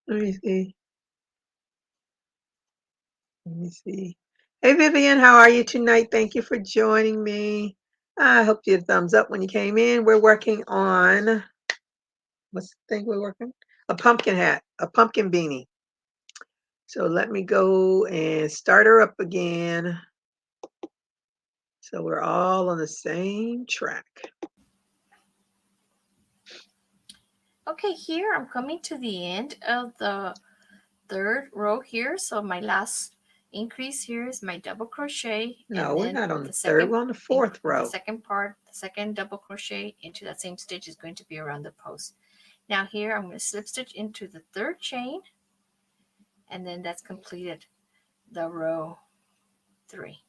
Let me see. Let me see. Hey Vivian, how are you tonight? Thank you for joining me. I hope you had a thumbs up when you came in. We're working on, what's the thing we're working? A pumpkin hat, a pumpkin beanie. So let me go and start her up again. So we're all on the same track. Okay, here I'm coming to the end of the 3rd row here. So my last increase here is my double crochet. No, And we're then not on the the 3rd, second, we're on the 4th the row. second part, the second double crochet into that same stitch is going to be around the post. Now here I'm going to slip stitch into the third chain, and then that's completed the row 3.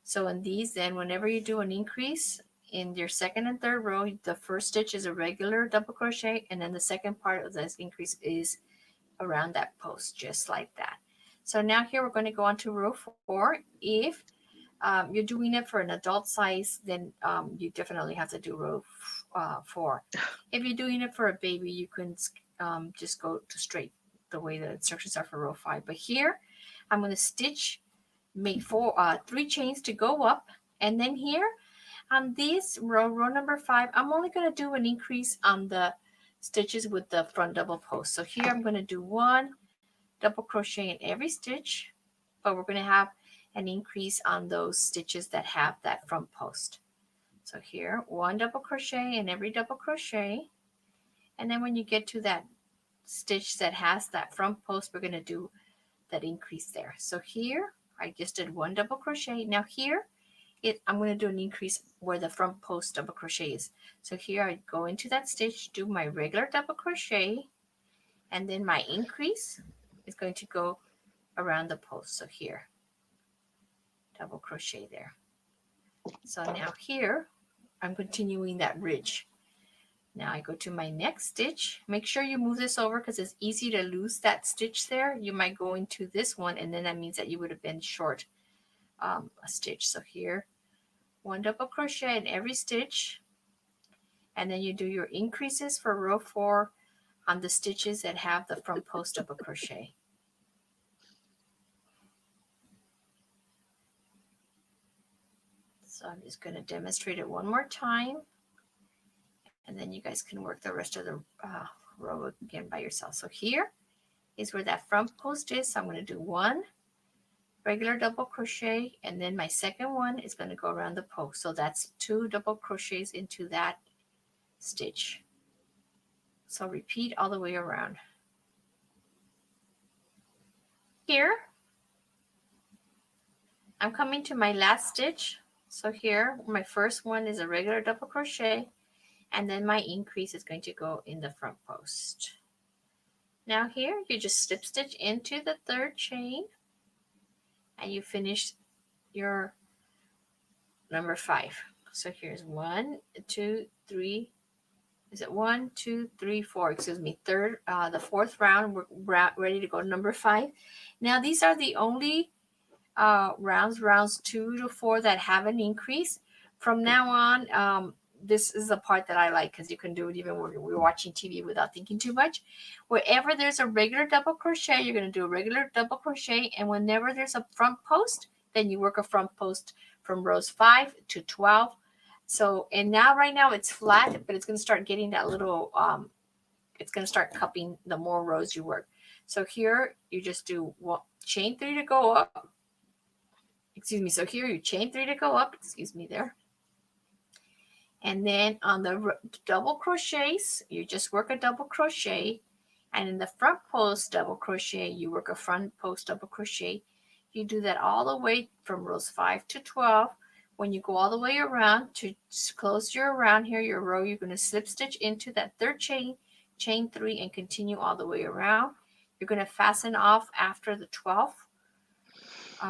So in these, then whenever you do an increase in your second and third row, the first stitch is a regular double crochet, and then the second part of this increase is around that post, just like that. So now here we're going to go on to row 4. If you're doing it for an adult size, then you definitely have to do row 4. If you're doing it for a baby, you can just go to straight the way the instructions are for row 5. But here I'm going to stitch, make 3 chains to go up, and then here on this row number 5, I'm only going to do an increase on the stitches with the front double post. So here I'm going to do 1 double crochet in every stitch, but we're going to have an increase on those stitches that have that front post. So here, 1 double crochet in every double crochet, and then when you get to that stitch that has that front post, we're going to do that increase there. So here I just did 1 double crochet. Now here I'm going to do an increase where the front post double crochet is. So here I go into that stitch, do my regular double crochet, and then my increase is going to go around the post. So here, double crochet there. So now here I'm continuing that ridge. Now I go to my next stitch. Make sure you move this over because it's easy to lose that stitch there. You might go into this one, and then that means that you would have been short a stitch. So here, 1 double crochet in every stitch, and then you do your increases for row 4 on the stitches that have the front post double crochet. So I'm just going to demonstrate it one more time, and then you guys can work the rest of the row again by yourself. So here is where that front post is. So I'm going to do 1 regular double crochet, and then my second one is going to go around the post. So that's 2 double crochets into that stitch. So repeat all the way around. Here I'm coming to my last stitch. So here my first one is a regular double crochet, and then my increase is going to go in the front post. Now here you just slip stitch into the third chain, and you finish your number 5. So here's 1, 2, 3. Is it 1, 2, 3, 4? Excuse me. The fourth round. We're ready to go to number 5. Now these are the only rounds 2 to 4 that have an increase. From now on, this is the part that I like because you can do it even when we're watching TV without thinking too much. Wherever there's a regular double crochet, you're going to do a regular double crochet, and whenever there's a front post, then you work a front post from rows 5 to 12. So, and now right now it's flat, but it's going to start getting that little, it's going to start cupping the more rows you work. So here you just do chain 3 to go up. Excuse me. So here you chain 3 to go up. Excuse me there. And then on the double crochets, you just work a double crochet. And in the front post double crochet, you work a front post double crochet. You do that all the way from rows 5 to 12. When you go all the way around to close your round here, your row, you're going to slip stitch into that third chain, chain 3, and continue all the way around. You're going to fasten off after the 12th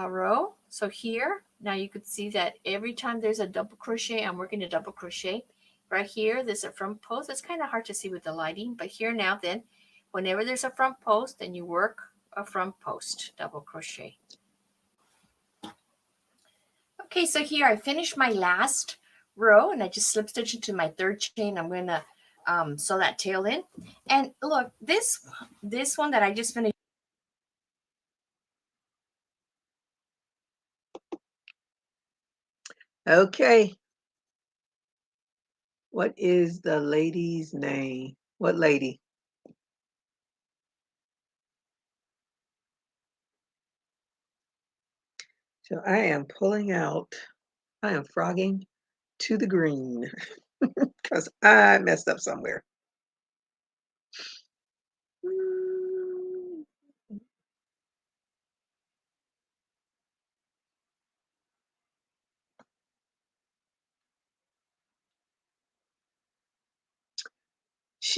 row. So here, now you could see that every time there's a double crochet, I'm working a double crochet. Right here, there's a front post. It's kind of hard to see with the lighting, but here now then, whenever there's a front post, then you work a front post double crochet. Okay, so here I finished my last row, and I just slip stitch into my third chain. I'm going to sew that tail in. And look, this one that I just finished. Okay. What is the lady's name? What lady? So I am pulling out, I am frogging to the green because I messed up somewhere.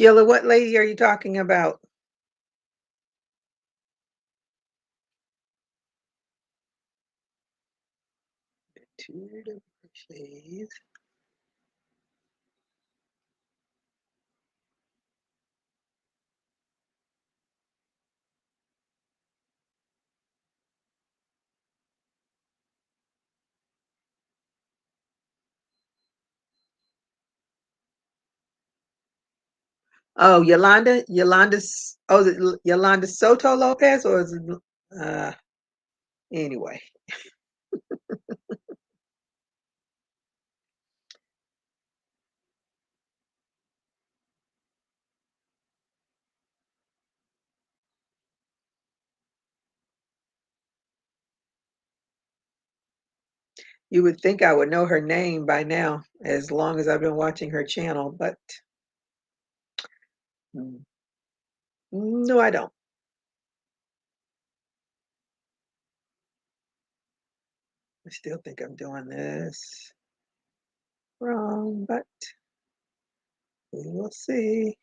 Sheila, what lady are you talking about? Two double crochets. Oh, Yolanda's, oh, is it Yolanda Soto Lopez or is it, uh, anyway, you would think I would know her name by now, as long as I've been watching her channel, but mm, no, I don't. I still think I'm doing this wrong, but we will see.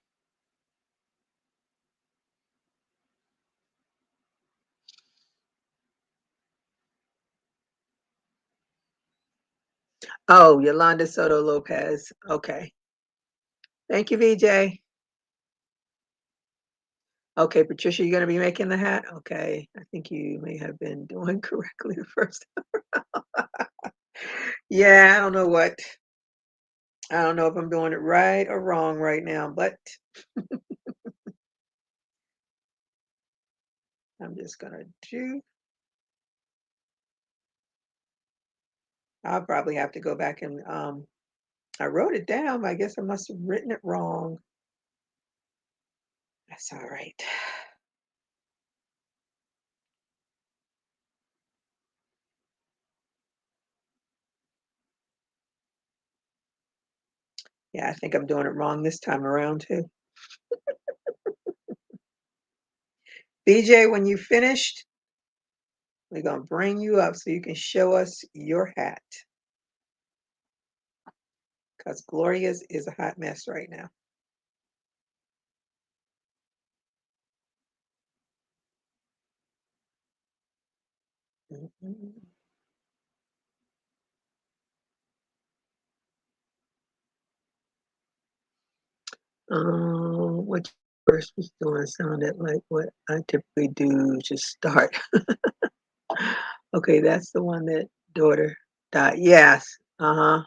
Oh, Yolanda Soto Lopez. Okay. Thank you, VJ. Okay, Patricia, you're going to be making the hat? Okay. I think you may have been doing correctly the first time. Yeah, I don't know what. I don't know if I'm doing it right or wrong right now, but I'm just going to do. I'll probably have to go back and I wrote it down, but I guess I must have written it wrong. That's all right. Yeah, I think I'm doing it wrong this time around too. BJ, when you finished, we're going to bring you up so you can show us your hat. Because Gloria's is a hot mess right now. Mhm. What you first was doing sounded like what I typically do to start. Okay, that's the one that daughter died. Yes. Uh-huh.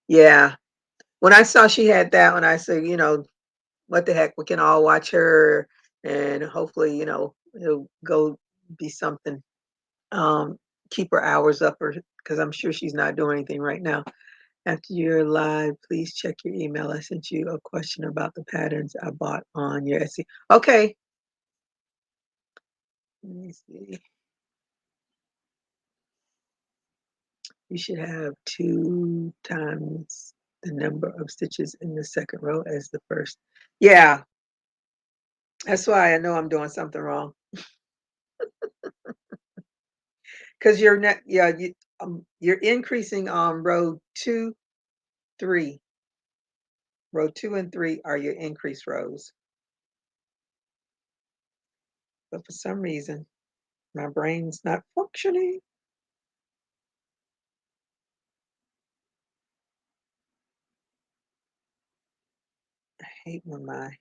Yeah. When I saw she had that one, I said, what the heck, we can all watch her and hopefully, it'll go be something. Um, Keep her hours up or because I'm sure she's not doing anything right now. After you're live, please check your email. I sent you a question about the patterns I bought on your Etsy. Okay. Let me see. You should have 2 times the number of stitches in the second row as the first. Yeah, that's why I know I'm doing something wrong. Because you're not, yeah, you're increasing on row 2, 3. Row 2 and 3 are your increase rows. But for some reason, my brain's not functioning. I hate when my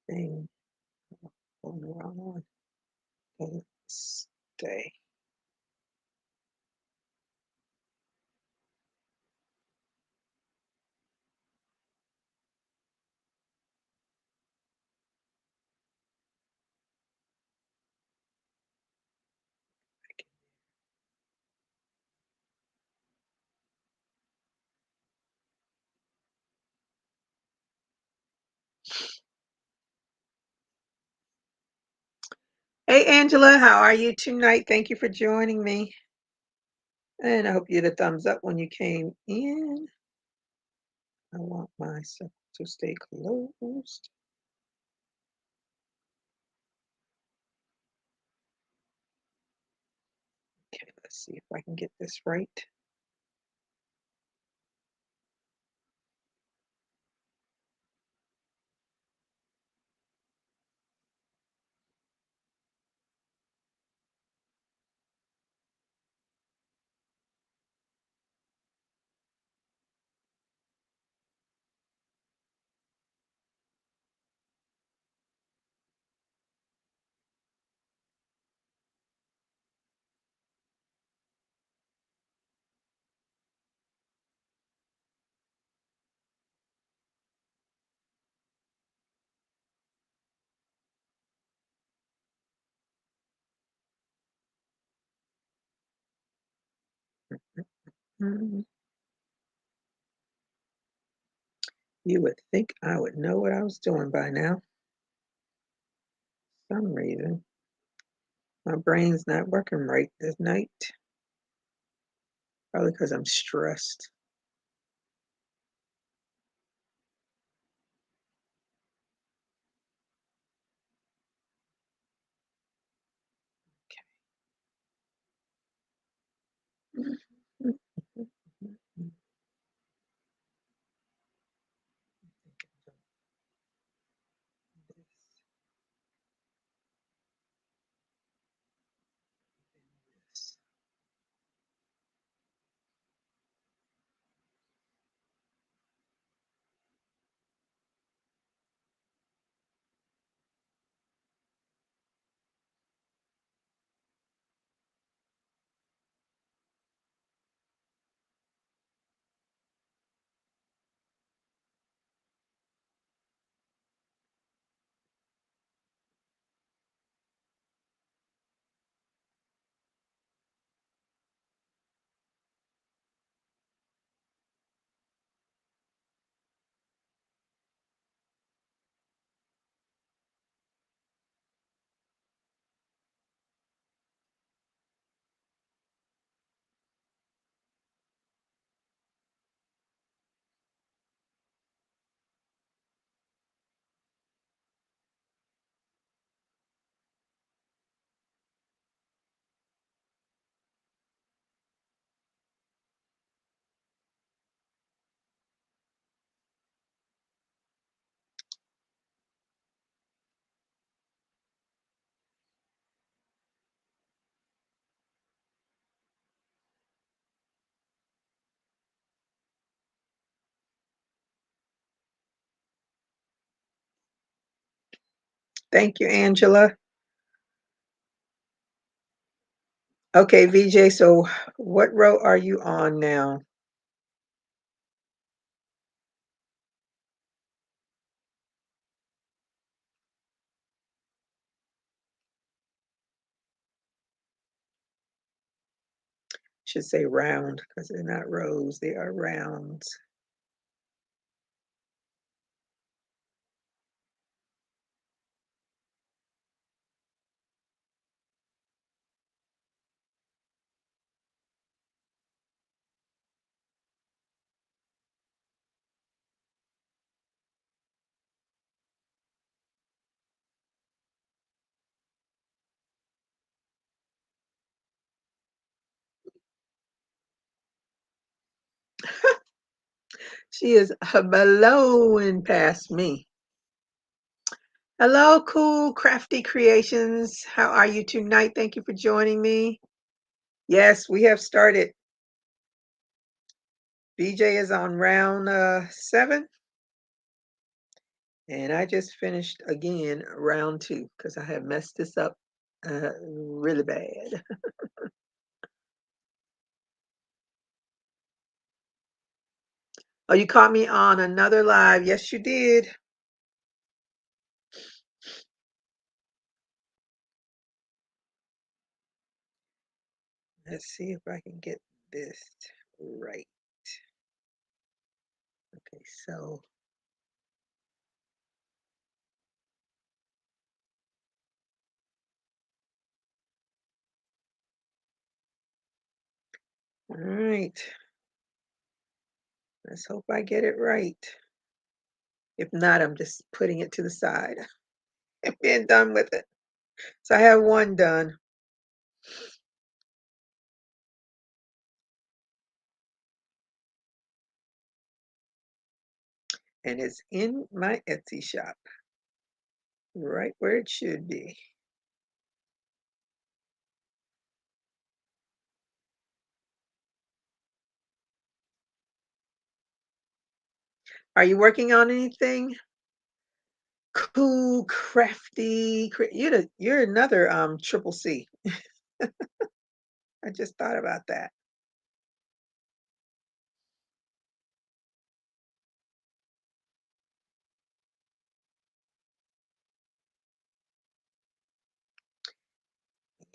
thing, oh, the wrong one, doesn't stay. Hey, Angela, how are you tonight? Thank you for joining me. And I hope you had a thumbs up when you came in. I want myself to stay closed. Okay, let's see if I can get this right. Mm. You would think I would know what I was doing by now. For some reason, my brain's not working right this night. Probably because I'm stressed. Thank you, Angela. Okay, VJ, so what row are you on now? Should say round because they're not rows, they are rounds. She is blowing past me. Hello, cool, crafty creations. How are you tonight? Thank you for joining me. Yes, we have started. BJ is on round 7, and I just finished again round 2 because I have messed this up really bad. Oh, you caught me on another live. Yes, you did. Let's see if I can get this right. Okay, so all right. Let's hope I get it right. If not, I'm just putting it to the side and being done with it. So I have one done. And it's in my Etsy shop, right where it should be. Are you working on anything? Cool, crafty. You're another triple C. I just thought about that.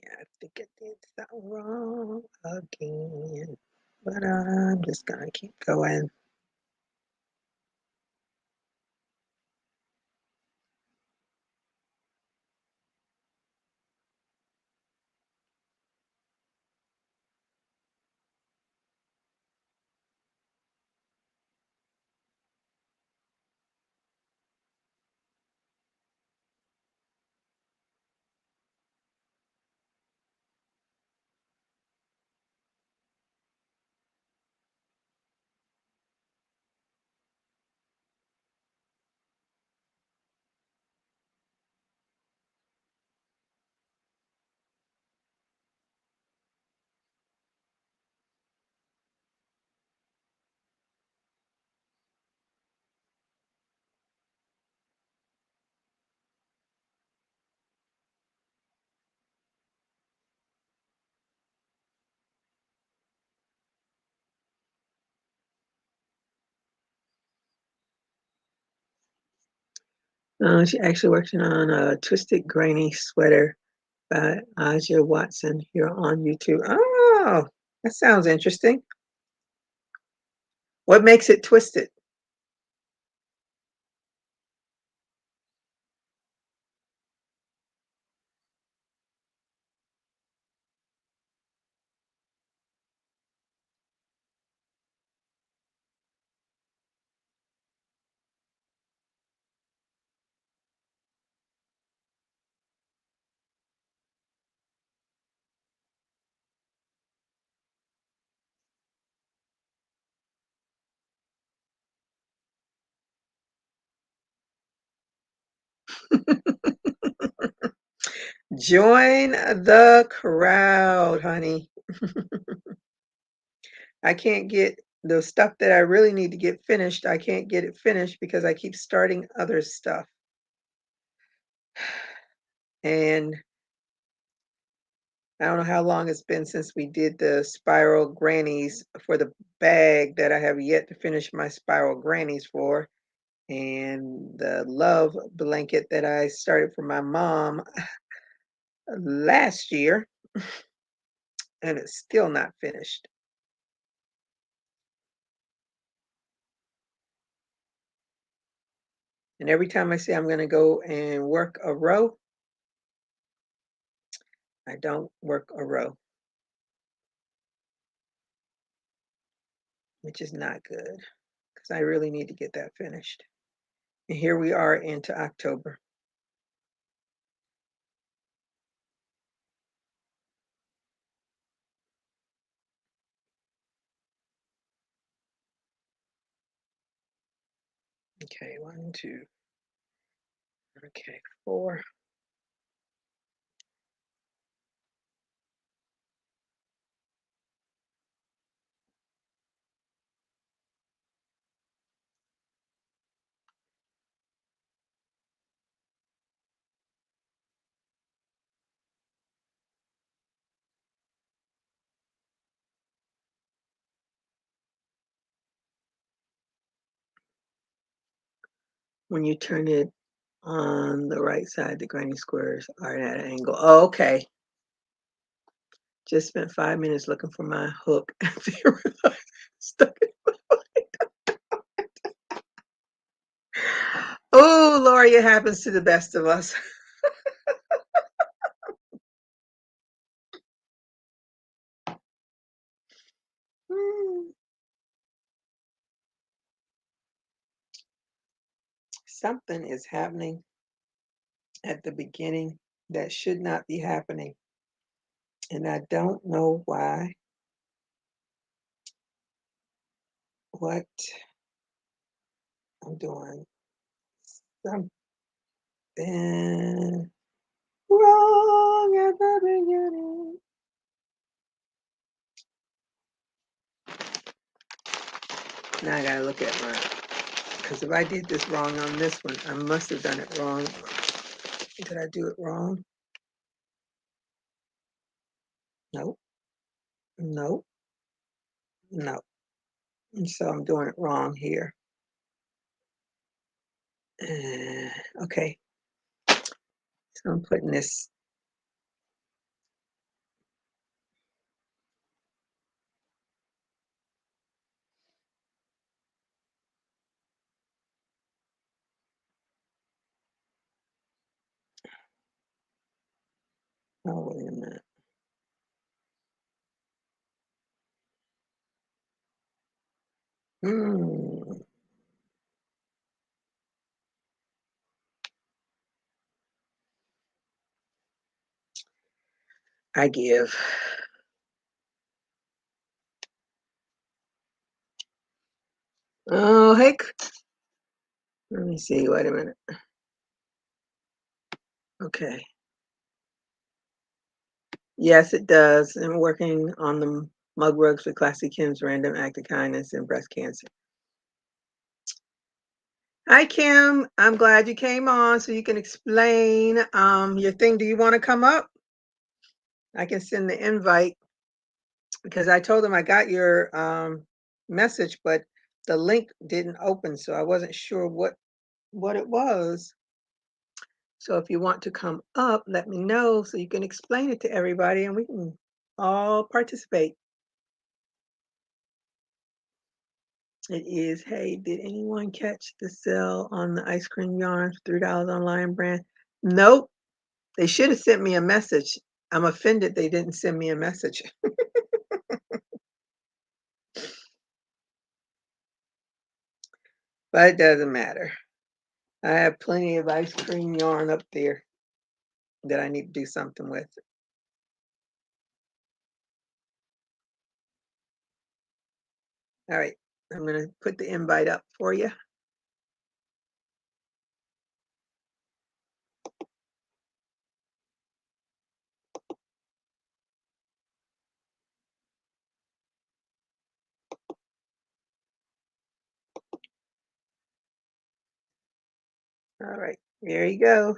Yeah, I think I did that wrong again. but I'm just gonna keep going. She actually working on a twisted granny sweater by Aja Watson here on YouTube. Oh, that sounds interesting. What makes it twisted? Join the crowd, honey. I can't get the stuff that I really need to get finished. I can't get it finished because I keep starting other stuff. And I don't know how long it's been since we did the spiral grannies for the bag that I have yet to finish my spiral grannies for. And the love blanket that I started for my mom last year, and it's still not finished. And every time I say I'm going to go and work a row, I don't work a row, which is not good because I really need to get that finished. And here we are into October. Okay, 1, 2, okay, 4. When you turn it on the right side, the granny squares are at an angle. Oh, okay. Just spent 5 minutes looking for my hook. Stuck it. Oh, Lori, it happens to the best of us. Something is happening at the beginning that should not be happening. And I don't know why. What I'm doing. Something wrong at the beginning. Now I gotta look at my, because if I did this wrong on this one, I must have done it wrong. Did I do it wrong? Nope, nope, nope. And so I'm doing it wrong here. Okay, so I'm putting this. Oh, wait a minute. I give. Oh, heck. Let me see. Wait a minute. Okay. Yes, it does. I'm working on the mug rugs for Classy Kim's Random Act of Kindness and Breast Cancer. Hi, Kim. I'm glad you came on so you can explain your thing. Do you want to come up? I can send the invite because I told them I got your message, but the link didn't open, so I wasn't sure what it was. So if you want to come up, let me know so you can explain it to everybody and we can all participate. It is, hey, did anyone catch the sale on the ice cream yarns, $3 online brand? Nope. They should have sent me a message. I'm offended they didn't send me a message. But it doesn't matter. I have plenty of ice cream yarn up there that I need to do something with. All right, I'm going to put the invite up for you. All right, there you go.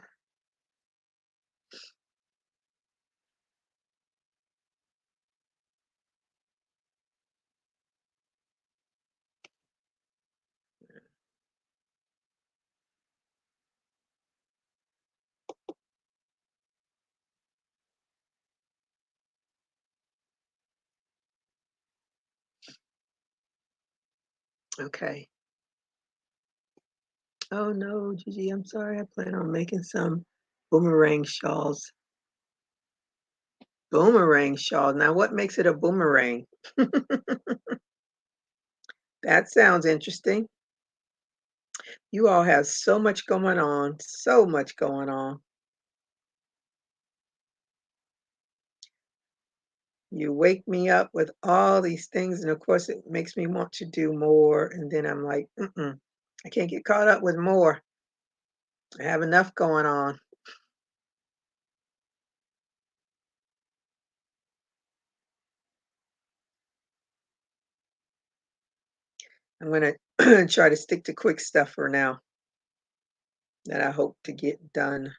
Okay. Oh no, Gigi, I'm sorry. I plan on making some boomerang shawls. Boomerang shawl. Now, what makes it a boomerang? That sounds interesting. You all have so much going on, so much going on. You wake me up with all these things, and of course, it makes me want to do more. And then I'm like, I can't get caught up with more. I have enough going on. I'm going to try to stick to quick stuff for now that I hope to get done.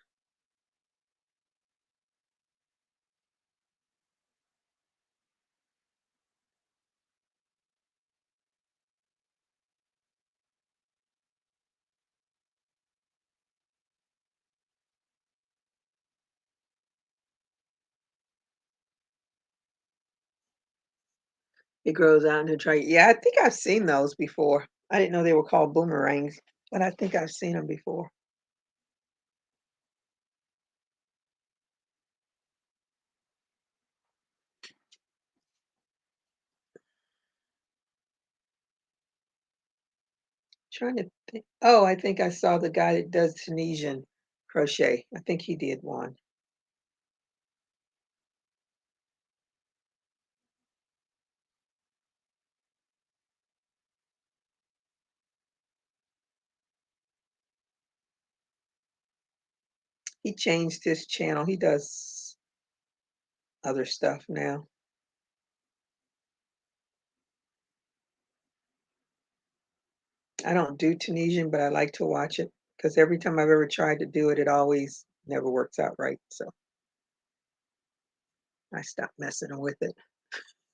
It grows out into try. Yeah, I think I've seen those before. I didn't know they were called boomerangs, but I think I've seen them before. Trying to think. Oh, I think I saw the guy that does Tunisian crochet. I think he did one. He changed his channel. He does other stuff now. I don't do Tunisian, but I like to watch it because every time I've ever tried to do it, it always never works out right. So I stopped messing with it.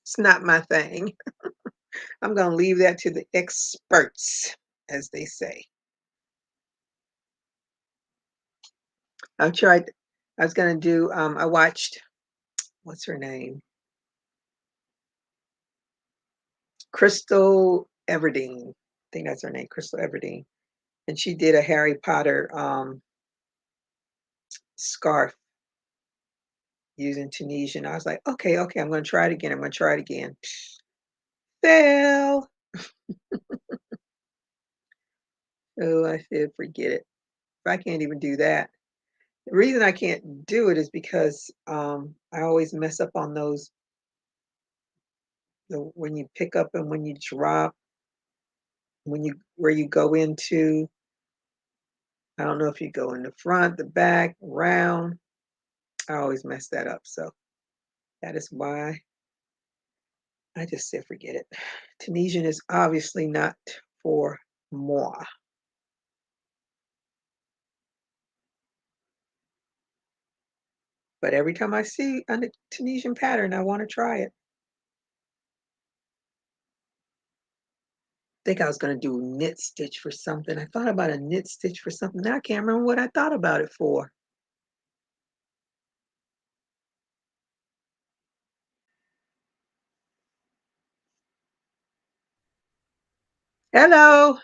It's not my thing. I'm going to leave that to the experts, as they say. I've tried, I was going to do, I watched, what's her name? Crystal Everdeen. I think that's her name, Crystal Everdeen. And she did a Harry Potter scarf. using Tunisian. I was like, okay, I'm going to try it again. I'm going to try it again. Fail. Oh, I said, forget it. If I can't even do that. The reason I can't do it is because I always mess up on those, when you pick up and when you drop, where you go into. I don't know if you go in the front, the back, round. I always mess that up. So that is why I just said forget it. Tunisian is obviously not for moi. But every time I see a Tunisian pattern, I want to try it. I think I was going to do knit stitch for something. I thought about a knit stitch for something. Now I can't remember what I thought about it for. Hello.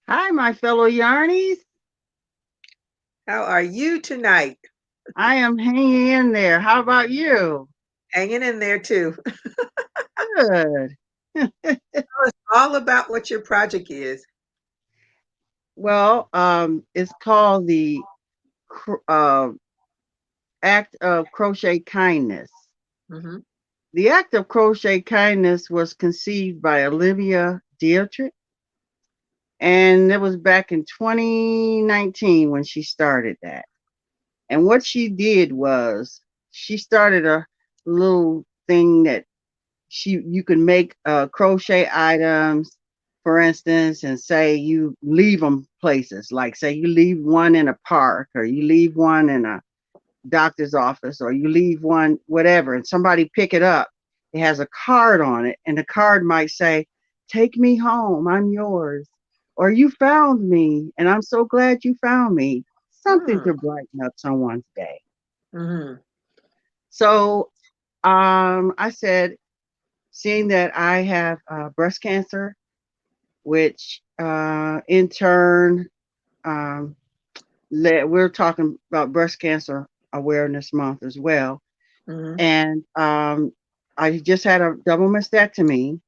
Hi, my fellow yarnies. How are you tonight? I am hanging in there. How about you? Hanging in there too. Good. Tell us all about what your project is. Well, it's called the Act of Crochet Kindness. Mm-hmm. The Act of Crochet Kindness was conceived by Olivia Dietrich, and it was back in 2019 when she started that. And what she did was she started a little thing that you can make crochet items, for instance, and say you leave them places, like say you leave one in a park, or you leave one in a doctor's office, or you leave one whatever, and somebody pick it up. It has a card on it, and the card might say, take me home, I'm yours, or you found me and I'm so glad you found me. Something Mm. to brighten up someone's day. Mm-hmm. So I said, seeing that I have breast cancer, which in turn, um, we're talking about breast cancer awareness month as well. Mm-hmm. And I just had a double mastectomy,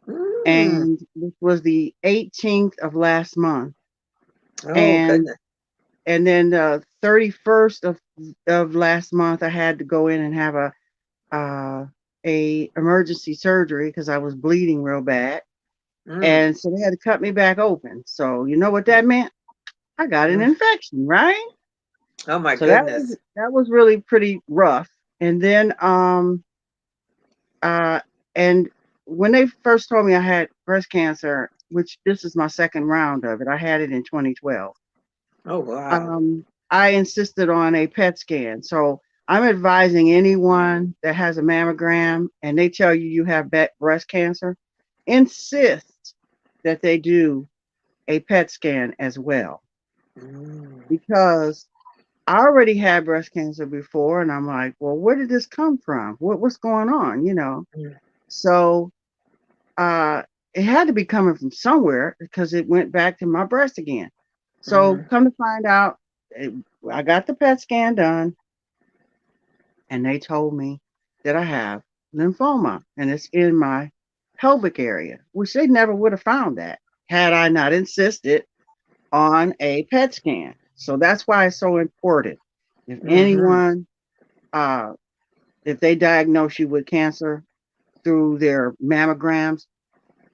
Mm. and this was the 18th of last month. Oh And goodness. then the 31st of last month, I had to go in and have uh, a emergency surgery because I was bleeding real bad. Mm. And so they had to cut me back open. So you know what that meant? I got an Mm. infection, right? Oh my So goodness. that was really pretty rough. And then uh and when they first told me I had breast cancer, which this is my second round of it, I had it in 2012. Oh wow. I insisted on a PET scan. So I'm advising anyone that has a mammogram and they tell you you have breast cancer, insist that they do a PET scan as well, Mm. because I already had breast cancer before, and I'm like, well, where did this come from? What's going on? Mm. So uh, it had to be coming from somewhere because it went back to my breast again. So Mm. come to find out, I got the PET scan done, and they told me that I have lymphoma, and it's in my pelvic area, which they never would have found that had I not insisted on a PET scan. So that's why it's so important. If Mm-hmm. anyone, uh, if they diagnose you with cancer through their mammograms,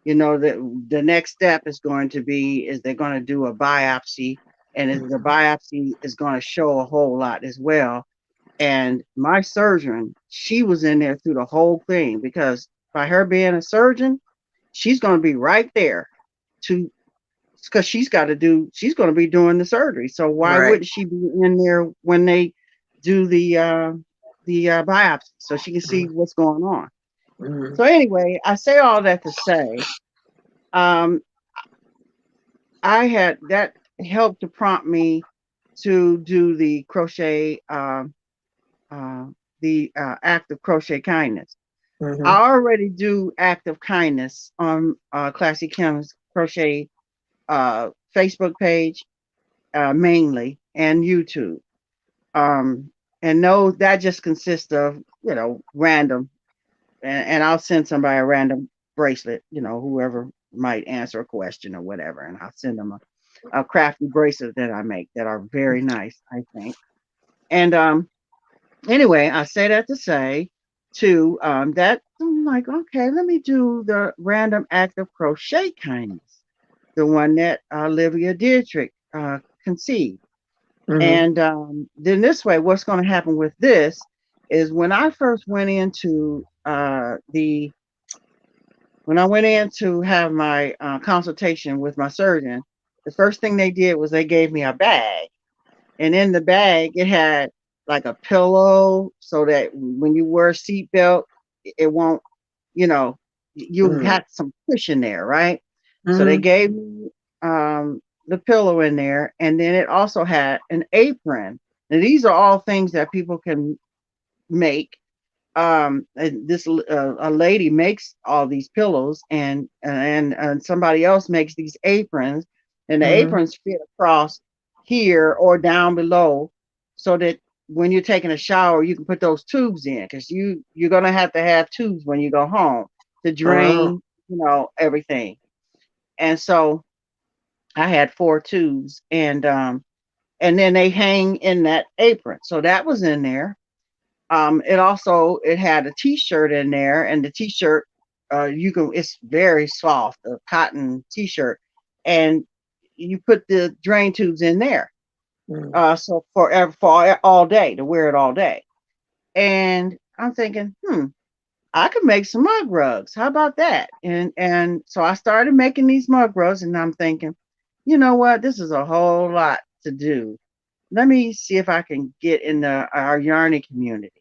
that the next step is going to be is they're going to do a biopsy, and the Mm-hmm. biopsy is going to show a whole lot as well. And my surgeon, she was in there through the whole thing, because by her being a surgeon, she's going to be right there to, because she's going to be doing the surgery. So why Right. wouldn't she be in there when they do the biopsy, so she can see what's going on? Mm-hmm. So anyway, I say all that to say, um, I had that helped to prompt me to do the crochet, uh, act of crochet kindness. Mm-hmm. I already do act of kindness on Classy Kim's crochet Facebook page, mainly, and YouTube. Um, and no, that just consists of, random, and I'll send somebody a random bracelet, whoever might answer a question or whatever, and I'll send them a crafty bracelet that I make that are very nice, I think. And anyway, I say that to say to that I'm like, okay, let me do the random act of crochet kindness, the one that Olivia Dietrich conceived. Mm-hmm. And then this way, what's going to happen with this is when I first went into the when I went in to have my consultation with my surgeon, the first thing they did was they gave me a bag, and in the bag it had like a pillow so that when you wear a seatbelt, it won't, you know, you Mm-hmm. had some cushion there, right? So they Mm-hmm. gave me the pillow in there, and then it also had an apron. Now these are all things that people can make. And a lady makes all these pillows, and somebody else makes these aprons, and the Mm-hmm. aprons fit across here or down below, so that when you're taking a shower you can put those tubes in, because you're going to have tubes when you go home to Oh. drain, everything. And so I had four tubes, and then they hang in that apron, so that was in there. It had a t-shirt in there, and the t-shirt, it's very soft, a cotton t-shirt, and you put the drain tubes in there. Mm-hmm. So for all day, to wear it all day. And I'm thinking, I could make some mug rugs. How about that? And so I started making these mug rugs, and I'm thinking, you know what? This is a whole lot to do. Let me see if I can get in our yarny community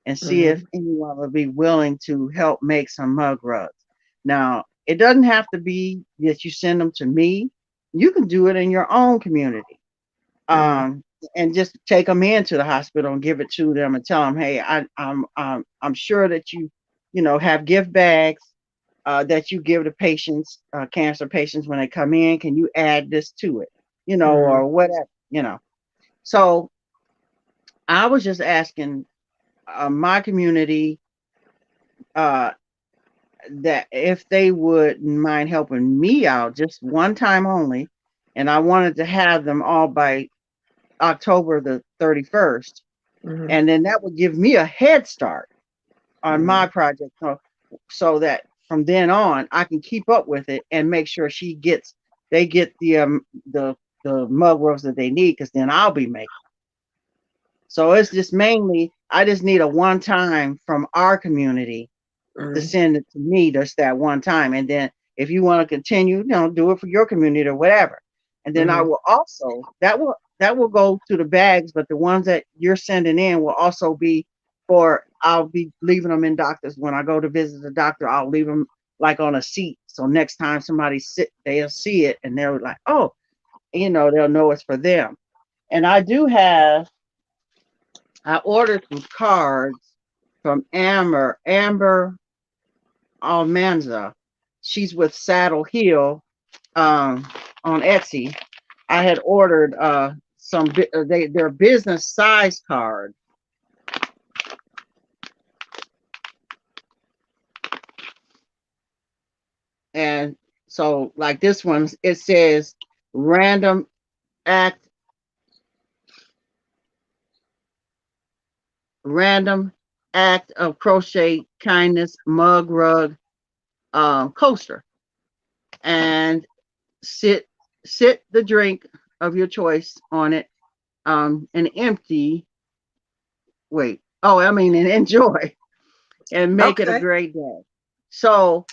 and see if Mm-hmm. anyone would be willing to help make some mug rugs. Now, it doesn't have to be that you send them to me. You can do it in your own community. Mm-hmm. Um, and just take them into the hospital and give it to them and tell them, hey, I'm sure that you have gift bags that you give to patients, cancer patients when they come in. Can you add this to it, Mm-hmm. or whatever. So I was just asking my community uh, that if they would mind helping me out just one time only, and I wanted to have them all by October the 31st, Mm-hmm. and then that would give me a head start on Mm-hmm. my project, so that from then on I can keep up with it and make sure they get the mug rolls that they need, because then I'll be making. So it's just mainly I just need a one time from our community to Mm-hmm. send it to me just that one time. And then if you want to continue, do it for your community or whatever. And then I Mm-hmm. will also that will go to the bags, but the ones that you're sending in will also be I'll be leaving them in doctors. When I go to visit the doctor, I'll leave them like on a seat. So next time somebody they'll see it and they're like, oh, they'll know it's for them. And I ordered some cards from Amber Almanza. She's with Saddle Hill on Etsy. I had ordered their business size card, and so like this one, it says random act random act of crochet kindness mug rug coaster, and sit sit the drink of your choice on it, and empty wait oh I mean and enjoy, and make it a Okay. great day. So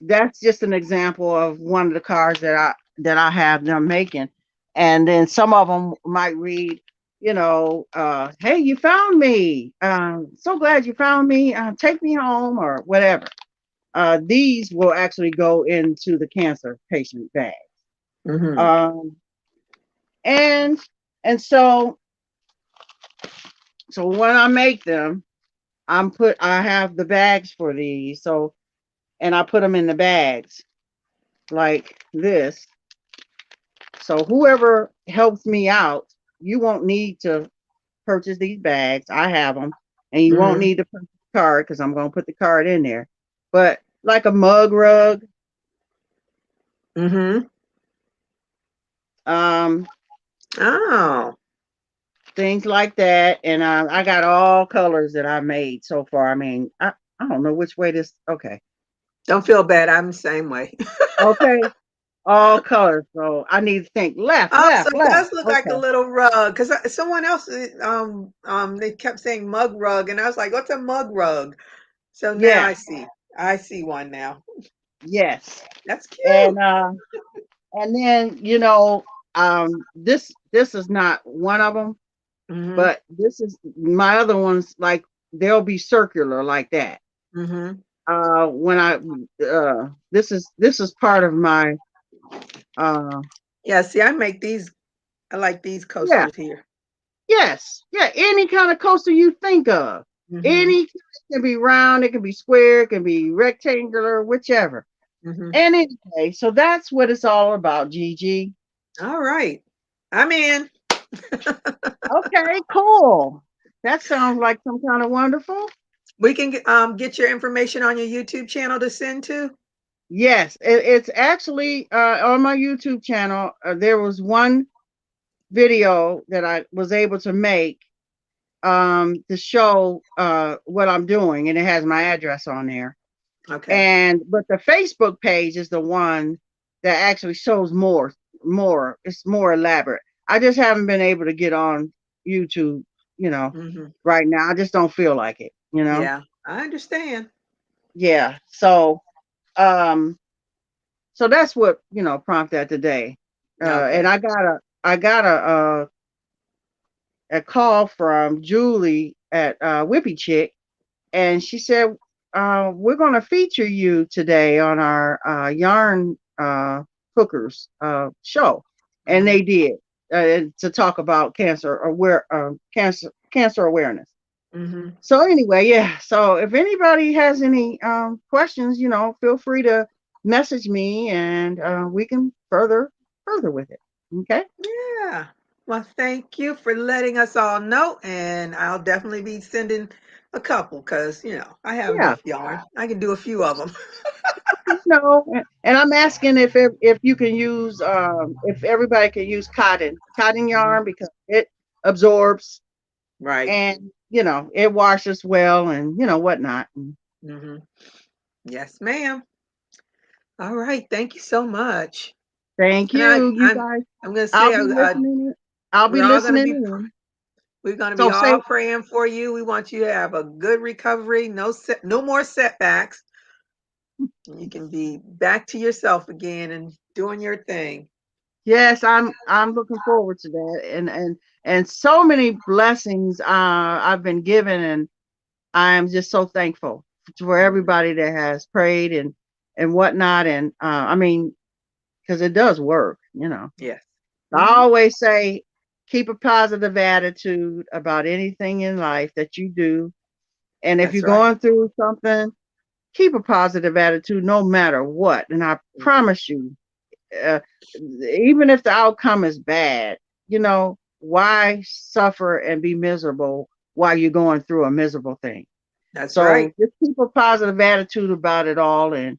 that's just an example of one of the cards that I have them making. And then some of them might read, hey, you found me, so glad you found me, take me home, or whatever. These will actually go into the cancer patient bag. Mm-hmm. um, and and so when I make them, I have the bags for these, so and I put them in the bags like this. So whoever helps me out, you won't need to. purchase these bags. I have them, and you won't Mm-hmm. need to put the card because I'm going to put the card in there. But like a mug rug, Mm-hmm. um, Oh, things like that. And I got all colors that I made so far. I mean, I don't know which way this. Okay, don't feel bad. I'm the same way. okay, all colors. So I need to think left, Oh, so left, it left. does look like a Okay, little rug because someone else, they kept saying mug rug, and I was like, "What's a mug rug?" So now yeah, I see one now. yes. That's And cute. and then this is not one of them, Mm-hmm. but this is my other ones. Like they'll be circular like that. Mm-hmm. When I this is part of my uh Yeah. See, I make these. I like these yeah. coasters here. Yes. Yeah. Any kind of coaster you think of. Mm-hmm. Any, it can be round, it can be square, it can be rectangular, whichever. Mm-hmm. And anyway, so that's what it's all about, Gigi. All right, I'm in. Okay, cool. That sounds like some kind of wonderful. We can get your information on your YouTube channel to send to. Yes, it's actually on my YouTube channel. There was one video that I was able to make to show what I'm doing, and it has my address on there. Okay. And but the Facebook page is the one that actually shows more. It's more elaborate. I just haven't been able to get on YouTube, Mm-hmm. right now. I just don't feel like it. Yeah, I understand. Yeah. Um so that's what, prompted today. And Okay. I got a call from Julie at Whippy Chick, and she said, "We're going to feature you today on our yarn hookers show," and Mm-hmm. they did, to talk about cancer awareness. Mm-hmm. So anyway, yeah. So if anybody has any questions, feel free to message me, and we can further with it. Okay. Yeah. Well, thank you for letting us all know, and I'll definitely be sending a couple because I have Yeah. enough yarn. I can do a few of them. No, and I'm asking if you can use if everybody can use cotton yarn because it absorbs, Right. and it washes well, and whatnot. Mm-hmm. Yes, ma'am. All right. Thank you so much. Thank And you, you I'm guys. I'm gonna I'll say be listening. I'll be we're all gonna listening be in. we're gonna be So all say praying for you. We want you to have a good recovery. No more setbacks. You can be back to yourself again and doing your thing. yes. I'm looking forward to that, and so many blessings I've been given, and I am just so thankful for Mhm. everybody that has prayed and whatnot, and I mean, because it does work. Yes. I Hmm. always say, keep a positive attitude about anything in life that you do. And if you're That's right. going through something, keep a positive attitude no matter what. And I Mhm. promise you, uh, even if the outcome is bad, why suffer and be miserable while you're going through a miserable thing? That's right. So just keep a positive attitude about it all, and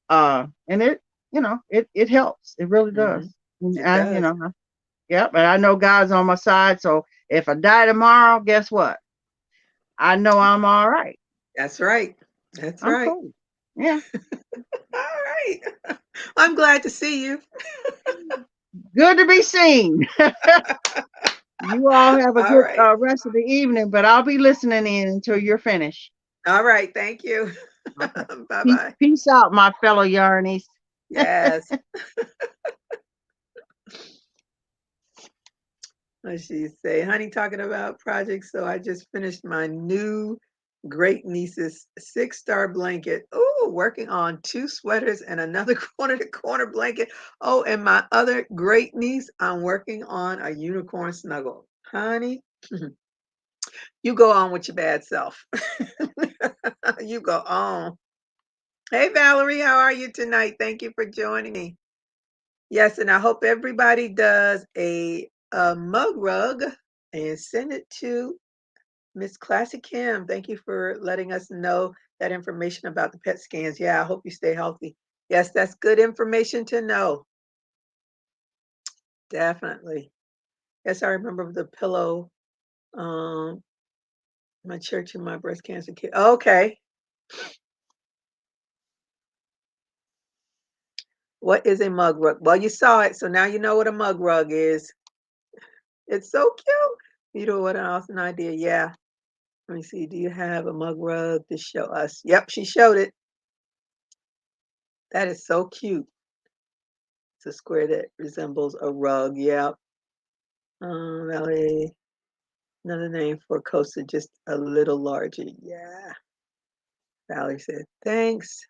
it helps. It really does. Hmm. And It does. yep, and I know God's on my side. So if I die tomorrow, guess what? I know I'm all right. That's right. That's I'm right. cool. Yeah. All right. I'm glad to see you. Good to be seen. You all have a All good right. rest of the evening, but I'll be listening in until you're finished. All right. Thank you. Okay. Bye Peace, bye. peace out, my fellow yarnies. Yes. Let's she say, honey, talking about projects. So I just finished my new great niece's 6-star blanket. Oh, working on 2 sweaters and another corner to corner blanket. Oh, and my other great niece, I'm working on a unicorn snuggle. Honey, you go on with your bad self. You go on. Hey, Valerie, how are you tonight? Thank you for joining me. Yes, and I hope everybody does a mug rug and send it to Miss Classic Kim. Thank you for letting us know that information about the PET scans. Yeah, I hope you stay healthy. Yes, that's good information to know. Definitely. Yes, I remember the pillow. Um, my church and my breast cancer kit. Okay. What is a mug rug? Well, you saw it, so now you know what a mug rug is. It's so cute. You know what else? An idea. Yeah. Let me see. Do you have a mug rug to show us? Yep, she showed it. That is so cute. It's a square that resembles a rug. Yep. Valerie, another name for coaster, just a little larger. Yeah. Valerie said, thanks.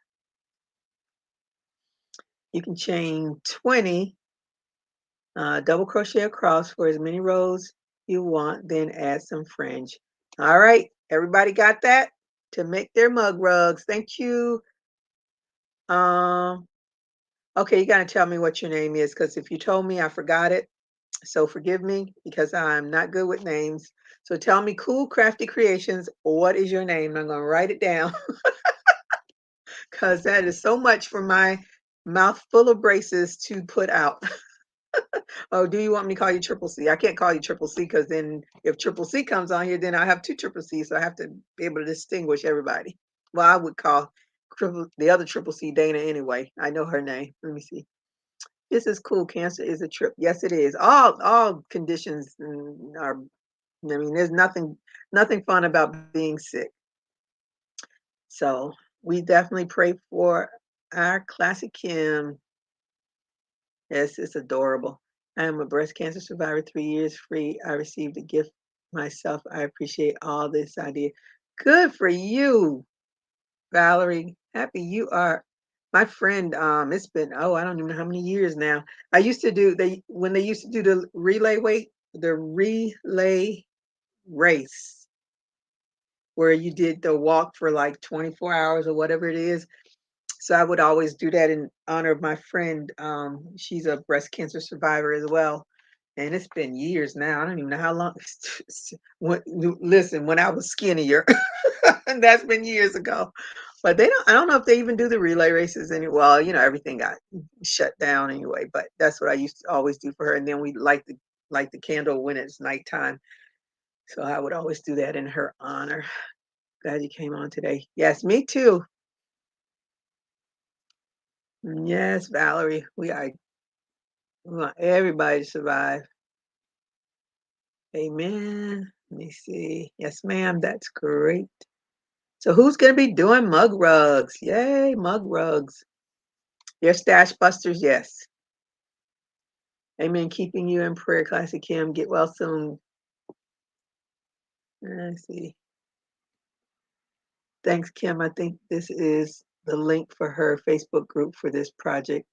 You can chain 20, double crochet across for as many rows you want, then add some fringe. All right. Everybody got that? To make their mug rugs. Thank you. Okay, you gotta tell me what your name is, because if you told me, I forgot it. So forgive me because I'm not good with names. So tell me, Cool Crafty Creations, what is your name? I'm gonna write it down because that is so much for my mouth full of braces to put out. Oh, do you want me to call you Triple C? I can't call you Triple C because then if Triple C comes on here, then I have two Triple C's, so I have to be able to distinguish everybody. Well, I would call the other Triple C Dana anyway. I know her name. Let me see. This is cool. Cancer is a trip. Yes, it is. All conditions are. I mean, there's nothing fun about being sick. So we definitely pray for our Classic Kim. Yes, it's adorable. I am a breast cancer survivor, 3 years free. I received a gift myself. I appreciate all this idea. Good for you, Valerie. Happy you are. My friend, it's been, oh, I don't even know how many years now. I used to do when they used to do the relay race where you did the walk for like 24 hours or whatever it is. So I would always do that in honor of my friend. She's a breast cancer survivor as well. And it's been years now. I don't even know how long. Listen, when I was skinnier, and that's been years ago. But I don't know if they even do the relay races anymore. Well, everything got shut down anyway. But that's what I used to always do for her. And then we light the candle when it's nighttime. So I would always do that in her honor. Glad you came on today. Yes, me too. Yes, Valerie. We want everybody to survive. Amen. Let me see. Yes, ma'am. That's great. So who's going to be doing mug rugs? Yay, mug rugs. Your stash busters, yes. Amen. Keeping you in prayer, Classic Kim. Get well soon. Let's see. Thanks, Kim. I think this is the link for her Facebook group for this project.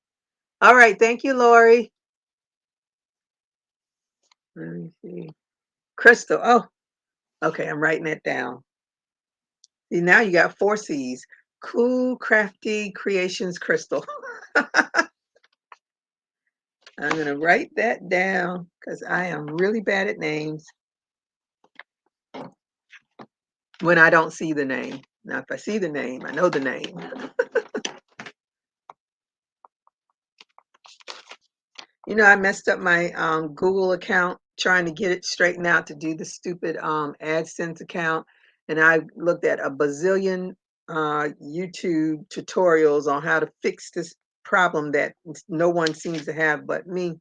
All right. Thank you, Lori. Let me see. Crystal. Oh, okay. I'm writing that down. See, now you got 4 C's. Cool Crafty Creations Crystal. I'm going to write that down because I am really bad at names when I don't see the name. Now, if I see the name, I know the name. I messed up my Google account trying to get it straightened out to do the stupid AdSense account. And I looked at a bazillion YouTube tutorials on how to fix this problem that no one seems to have but me.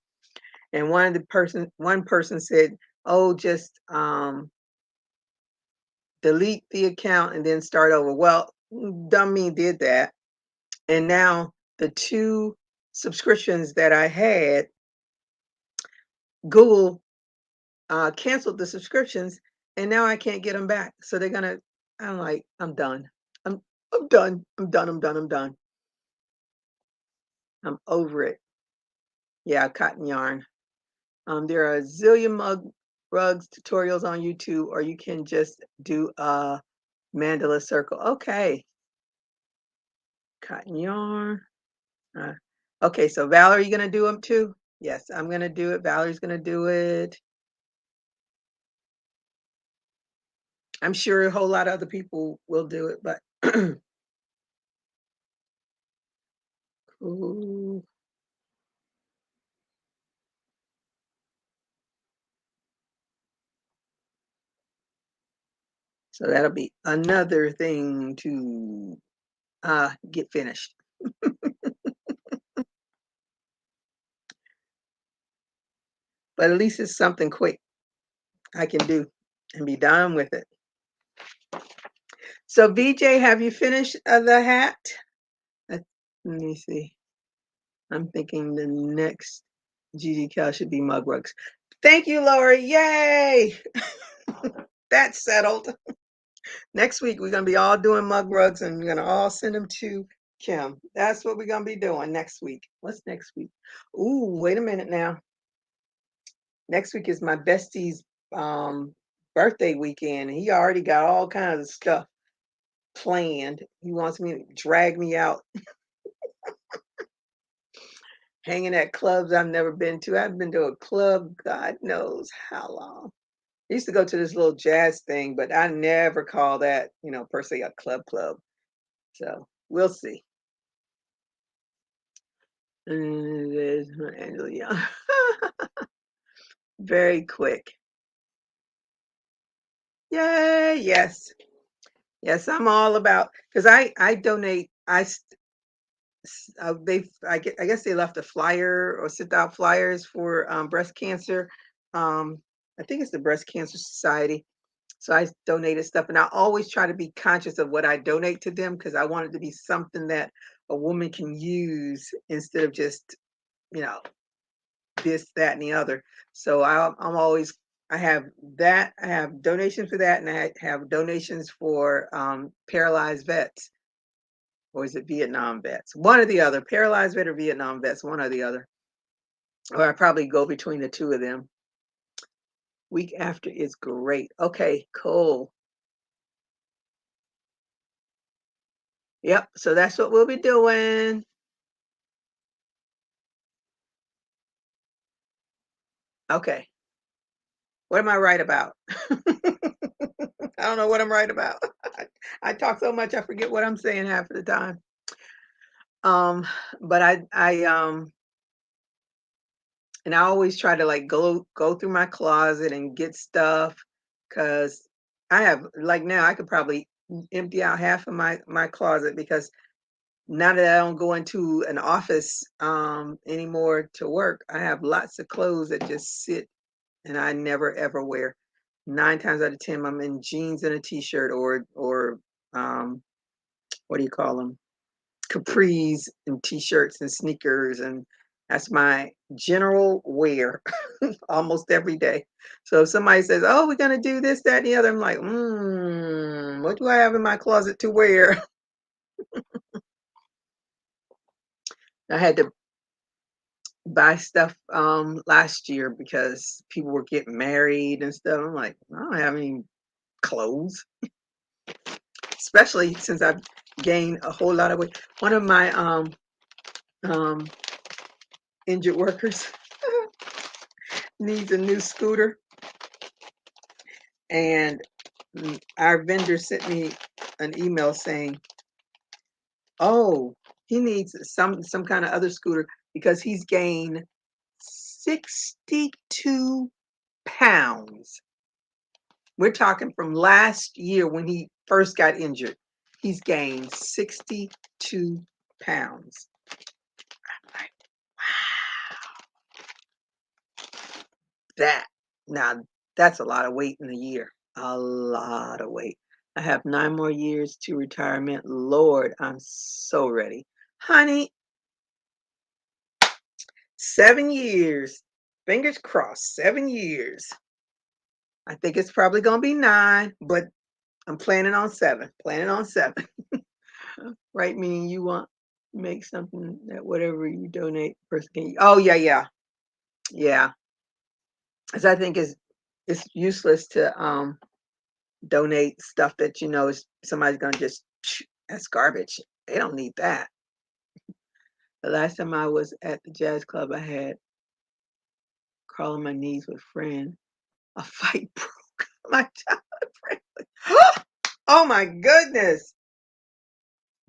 And one person said, "Oh, just delete the account and then start over." Well, dumb me did that, and now the 2 subscriptions that I had, Google canceled the subscriptions, and now I can't get them back. So they're gonna. I'm like, I'm done. I'm done. I'm done. I'm done. I'm done. I'm over it. Yeah, cotton yarn. There are a zillion mug rugs tutorials on YouTube, or you can just do a mandala circle. Okay. Cotton yarn. Okay, so Valerie, you gonna do them too? Yes, I'm gonna do it. Valerie's gonna do it. I'm sure a whole lot of other people will do it, but cool. So that'll be another thing to get finished. But at least it's something quick I can do and be done with it. So VJ, have you finished the hat? Let me see. I'm thinking the next GG Cal should be mug rugs. Thank you, Lori. Yay! That's settled. Next week we're gonna be all doing mug rugs and we're gonna all send them to Kim. That's what we're gonna be doing next week. What's next week? Ooh, wait a minute now. Next week is my bestie's birthday weekend. He already got all kinds of stuff planned. He wants me to drag me out hanging at clubs I've never been to. I haven't been to a club, God knows how long. I used to go to this little jazz thing, but I never call that, per se a club. So we'll see. And there's Angela Young. Very quick. Yay, yes. Yes, I'm all about because I donate. I guess they left a flyer or sent out flyers for breast cancer. I think it's the Breast Cancer Society. So I donated stuff, and I always try to be conscious of what I donate to them because I want it to be something that a woman can use instead of just, you know, this, that, and the other. So I'm always, I have that, I have donations for that, and I have donations for paralyzed vets, or is it Vietnam vets? One or the other, paralyzed vet or Vietnam vets, one or the other. Or I probably go between the two of them. Week after is great. Okay, cool. Yep, so that's what we'll be doing. Okay. What am I right about? I don't know what I'm right about. I talk so much I forget what I'm saying half of the time. But and I always try to like go through my closet and get stuff because I have like now I could probably empty out half of my closet because now that I don't go into an office anymore to work, I have lots of clothes that just sit and I never ever wear. 9 times out of 10, I'm in jeans and a t-shirt or what do you call them? Capris and t-shirts and sneakers, and that's my general wear almost every day. So if somebody says, "Oh, we're gonna do this, that, and the other," I'm like, what do I have in my closet to wear? I had to buy stuff last year because people were getting married and stuff. I'm like, I don't have any clothes, especially since I've gained a whole lot of weight. One of my um injured workers needs a new scooter, and our vendor sent me an email saying, "Oh, he needs some kind of other scooter because he's gained 62 pounds." We're talking from last year when he first got injured. He's gained 62 pounds. I'm like, that now that's a lot of weight in a year. A lot of weight. I have 9 more years to retirement. Lord, I'm so ready. Honey, 7 years. Fingers crossed, 7 years. I think it's probably gonna be 9, but I'm planning on 7. Planning on 7. Right, meaning you want make something that whatever you donate, person can. Oh yeah. Because I think it's useless to donate stuff that you know is somebody's gonna just that's garbage. They don't need that. The last time I was at the jazz club, I had crawling my knees with friend. A fight broke. My child friendly. Oh my goodness.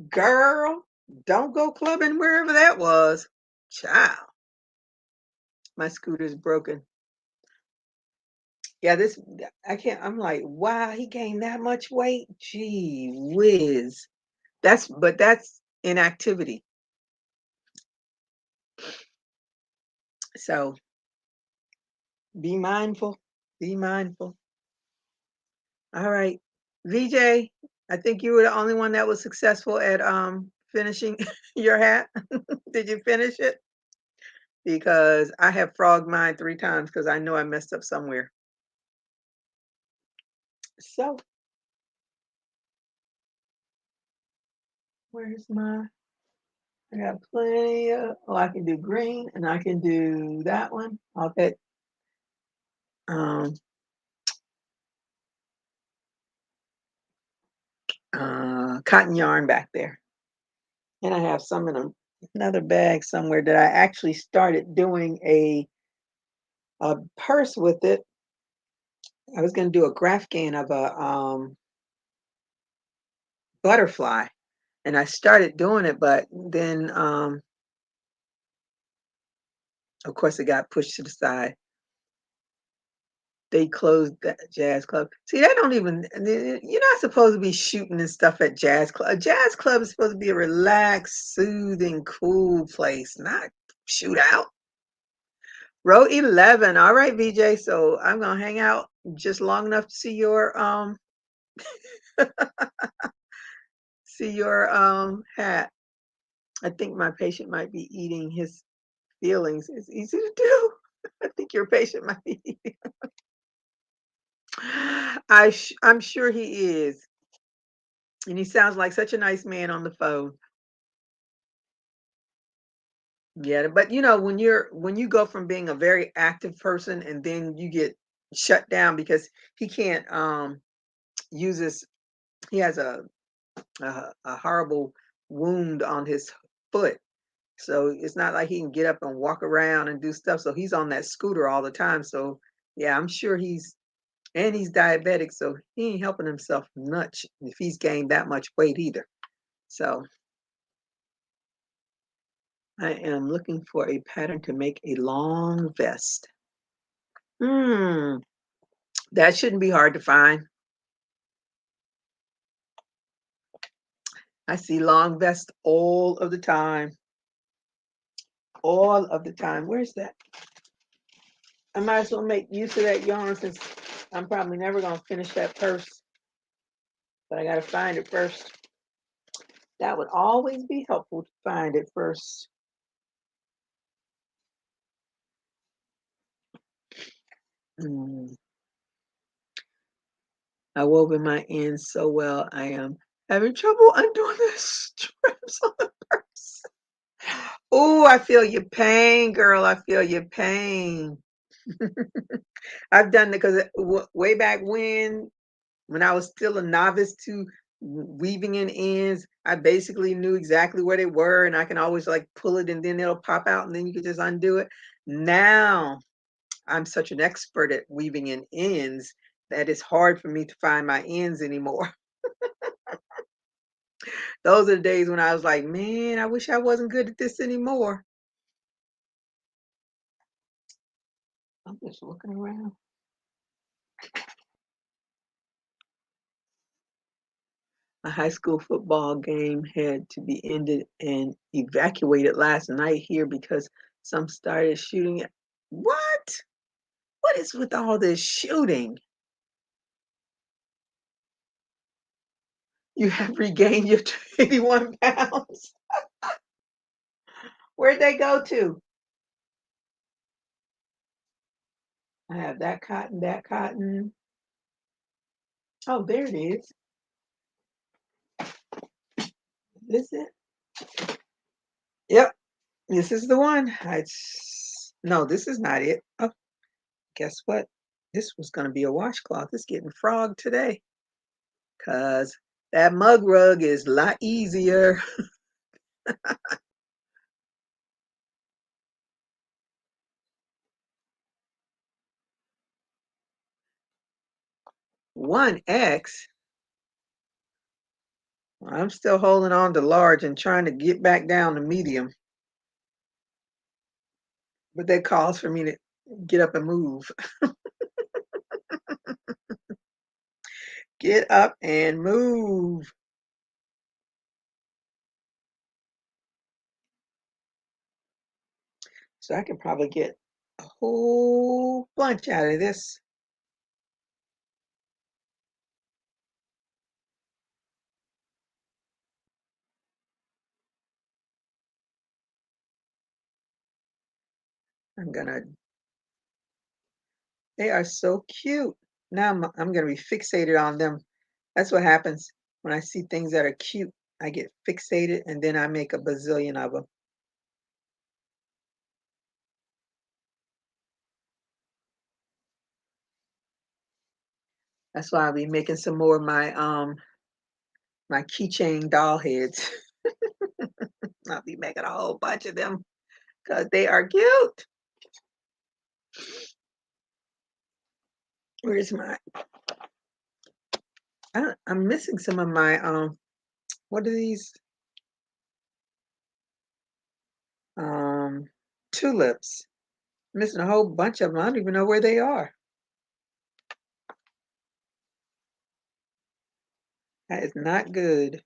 Girl, don't go clubbing wherever that was. Child. My scooter's broken. Yeah, this I can't. I'm like, wow, he gained that much weight. Gee whiz. That's inactivity. So be mindful. Be mindful. All right. VJ, I think you were the only one that was successful at finishing your hat. Did you finish it? Because I have frogged mine 3 times because I know I messed up somewhere. So where's my I got plenty of I can do green and I can do that one. I'll get um cotton yarn back there. And I have some in another bag somewhere that I actually started doing a purse with it. I was going to do a graphic of a butterfly, and I started doing it, but then of course it got pushed to the side. They closed that jazz club. See, they don't even, you're not supposed to be shooting and stuff at jazz club. A jazz club is supposed to be a relaxed, soothing, cool place, not shoot out. Row 11. All right, VJ. So I'm gonna hang out just long enough to see your hat. I think my patient might be eating his feelings. It's easy to do. I think your patient might be eating. I'm sure he is. And he sounds like such a nice man on the phone. Yeah, but when you go from being a very active person and then you get shut down because he can't use his he has a horrible wound on his foot. So it's not like he can get up and walk around and do stuff. So he's on that scooter all the time. So yeah, I'm sure he's diabetic, so he ain't helping himself much if he's gained that much weight either. So I am looking for a pattern to make a long vest. Hmm, that shouldn't be hard to find. I see long vests all of the time. All of the time. Where's that? I might as well make use of that yarn since I'm probably never going to finish that purse. But I got to find it first. That would always be helpful to find it first. I wove in my ends so well, I am having trouble undoing the straps on the purse. Oh, I feel your pain, girl. I feel your pain. I've done it because way back when I was still a novice to weaving in ends, I basically knew exactly where they were, and I can always like pull it and then it'll pop out and then you can just undo it. Now I'm such an expert at weaving in ends that it's hard for me to find my ends anymore. Those are the days when I was like, man, I wish I wasn't good at this anymore. I'm just looking around. A high school football game had to be ended and evacuated last night here because some started shooting. What? What is with all this shooting? You have regained your 81 pounds. Where'd they go to? I have that cotton, that cotton. Oh, there it is. Is it? Yep, this is the one. No, this is not it. Oh, guess what? This was going to be a washcloth. It's getting frogged today because that mug rug is a lot easier. 1X. I'm still holding on to large and trying to get back down to medium. But that calls for me to get up and move. Get up and move. So I can probably get a whole bunch out of this. They are so cute. Now I'm gonna be fixated on them. That's what happens when I see things that are cute. I get fixated and then I make a bazillion of them. That's why I'll be making some more of my keychain doll heads. I'll be making a whole bunch of them because they are cute. Where's my I'm missing some of my what are these tulips? Missing a whole bunch of them. I don't even know where they are. That is not good.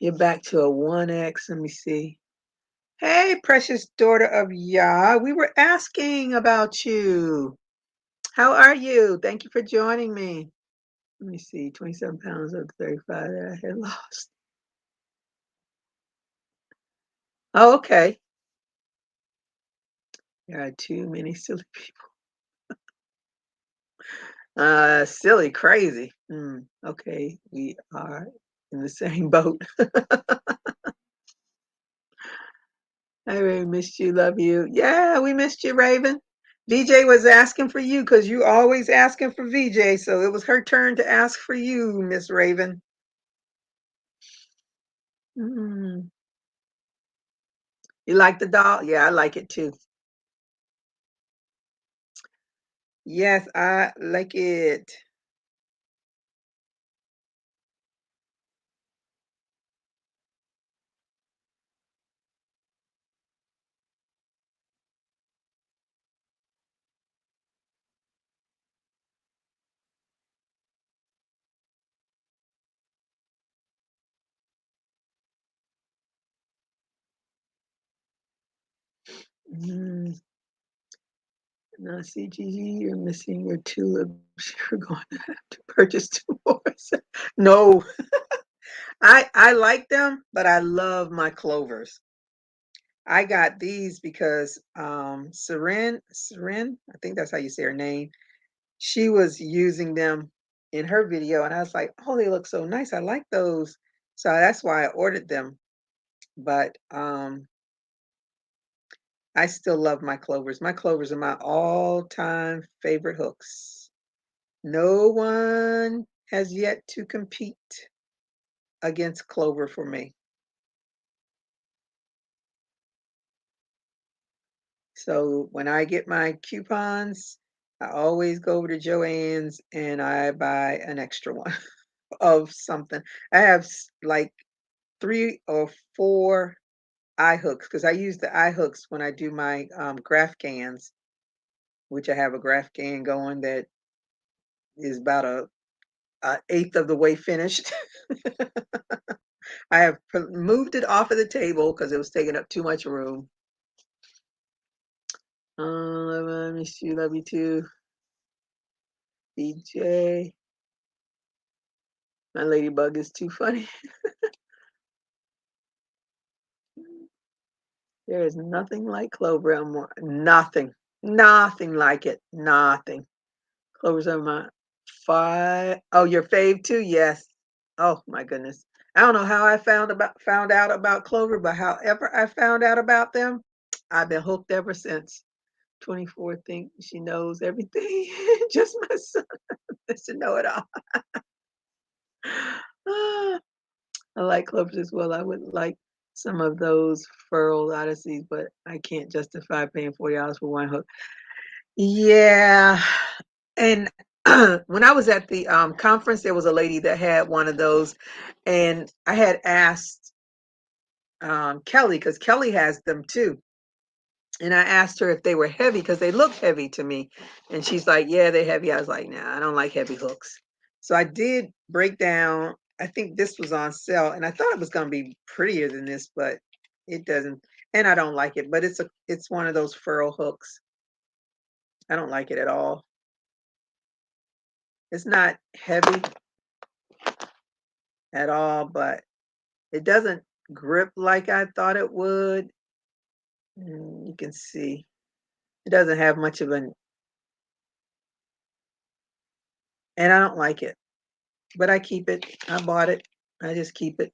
You're back to a 1X. Let me see. Hey, precious daughter of Yah. We were asking about you. How are you? Thank you for joining me. Let me see. 27 pounds of 35 that I had lost. Oh, okay. There are too many silly people. Silly, crazy. Okay, we are in the same boat. I really missed you. Love you. Yeah, we missed you, Raven. VJ was asking for you because you always asking for VJ, so it was her turn to ask for you, Miss Raven. You like the doll? Yeah, I like it too. Yes, I like it. Now, see, Gigi, you're missing your tulips. You're going to have to purchase two more. No, I like them, but I love my clovers. I got these because Seren, I think that's how you say her name. She was using them in her video, and I was like, "Oh, they look so nice. I like those." So that's why I ordered them. But I still love my clovers. My clovers are my all-time favorite hooks. No one has yet to compete against clover for me. So when I get my coupons, I always go over to Joann's and I buy an extra one of something. I have like 3 or 4 eye hooks because I use the eye hooks when I do my graph cans, which I have a graph can going that is about a eighth of the way finished. I have moved it off of the table because it was taking up too much room. I miss you. Love you too. DJ. My ladybug is too funny. There is nothing like clover Elmore. Nothing. Nothing like it. Nothing. Clover's on my 5. Oh, your fave too? Yes. Oh my goodness. I don't know how I found out about Clover, but however I found out about them, I've been hooked ever since. 24 think she knows everything. Just my son to know it all. I like Clovers as well. I would like some of those furled odysseys, but I can't justify paying $40 for one hook. Yeah. And when I was at the conference, there was a lady that had one of those, and I had asked Kelly, because Kelly has them too. And I asked her if they were heavy because they look heavy to me. And she's like, yeah, they're heavy. I was like, nah, I don't like heavy hooks. So I did break down. I think this was on sale, and I thought it was going to be prettier than this, but it doesn't. And I don't like it, but it's one of those furl hooks. I don't like it at all. It's not heavy at all, but it doesn't grip like I thought it would. You can see it doesn't have much of an, and I don't like it, but I keep it. I bought it. I just keep it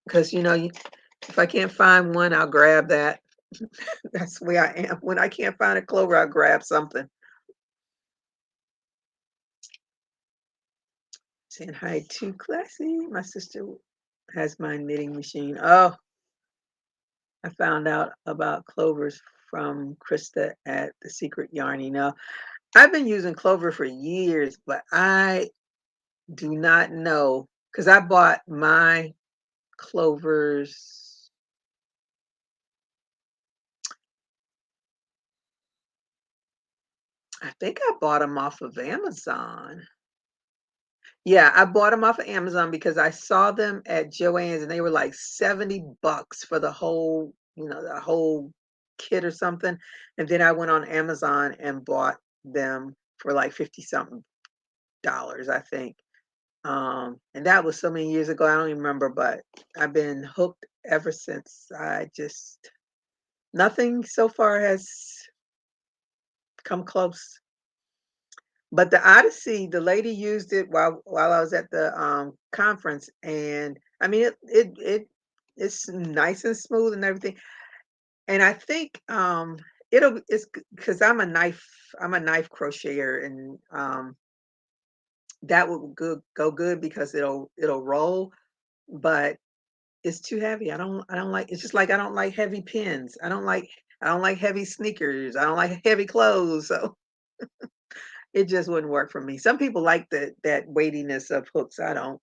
because if I can't find one, I'll grab that. That's the way I am. When I can't find a clover, I'll grab something. Saying hi to Classy. My sister has my knitting machine. Oh, I found out about clovers from Krista at the Secret Yarn. I've been using clover for years, but I do not know because I bought my clovers. I think I bought them off of Amazon. Yeah, I bought them off of Amazon because I saw them at Joann's and they were like $70 for the whole kit or something. And then I went on Amazon and bought them for like 50 something dollars, I think. And that was so many years ago, I don't even remember, but I've been hooked ever since. Nothing so far has come close. But the Odyssey, the lady used it while I was at the conference, and I mean it's nice and smooth and everything. And I think it's because I'm a knife crocheter, and that would go good because it'll roll, but it's too heavy. I don't like, it's just like I don't like heavy pins. I don't like heavy sneakers. I don't like heavy clothes. So it just wouldn't work for me. Some people like that weightiness of hooks. I don't.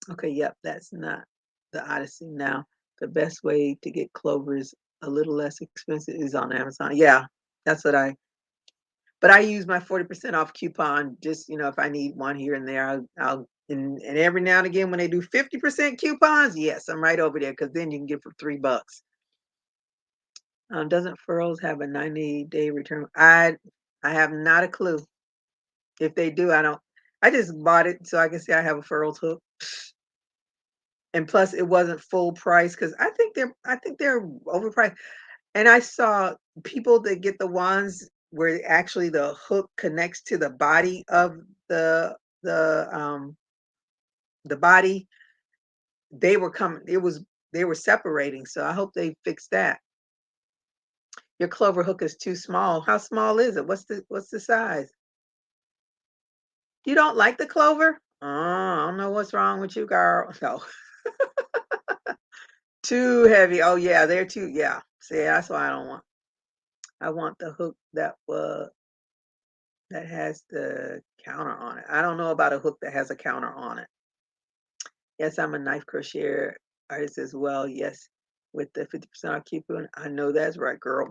Okay, yep, that's not the Odyssey now. The best way to get clovers a little less expensive is on Amazon. Yeah, that's what but I use my 40% off coupon just, if I need one here and there, and every now and again when they do 50% coupons, yes, I'm right over there because then you can get for $3. Doesn't Furls have a 90-day return? I have not a clue. If they do, I don't. I just bought it so I can say I have a Furls hook. And plus it wasn't full price because I think they're overpriced. And I saw people that get the ones where actually the hook connects to the body of the um the body. They were coming. They were separating. So I hope they fix that. Your clover hook is too small. How small is it? What's the size? You don't like the clover? Oh, I don't know what's wrong with you, girl. No, too heavy. Oh yeah, they're too. Yeah, see, that's why I don't want. I want the hook that has the counter on it. I don't know about a hook that has a counter on it. Yes, I'm a knife crocheter artist as well. Yes, with the 50% off coupon. I know that's right, girl.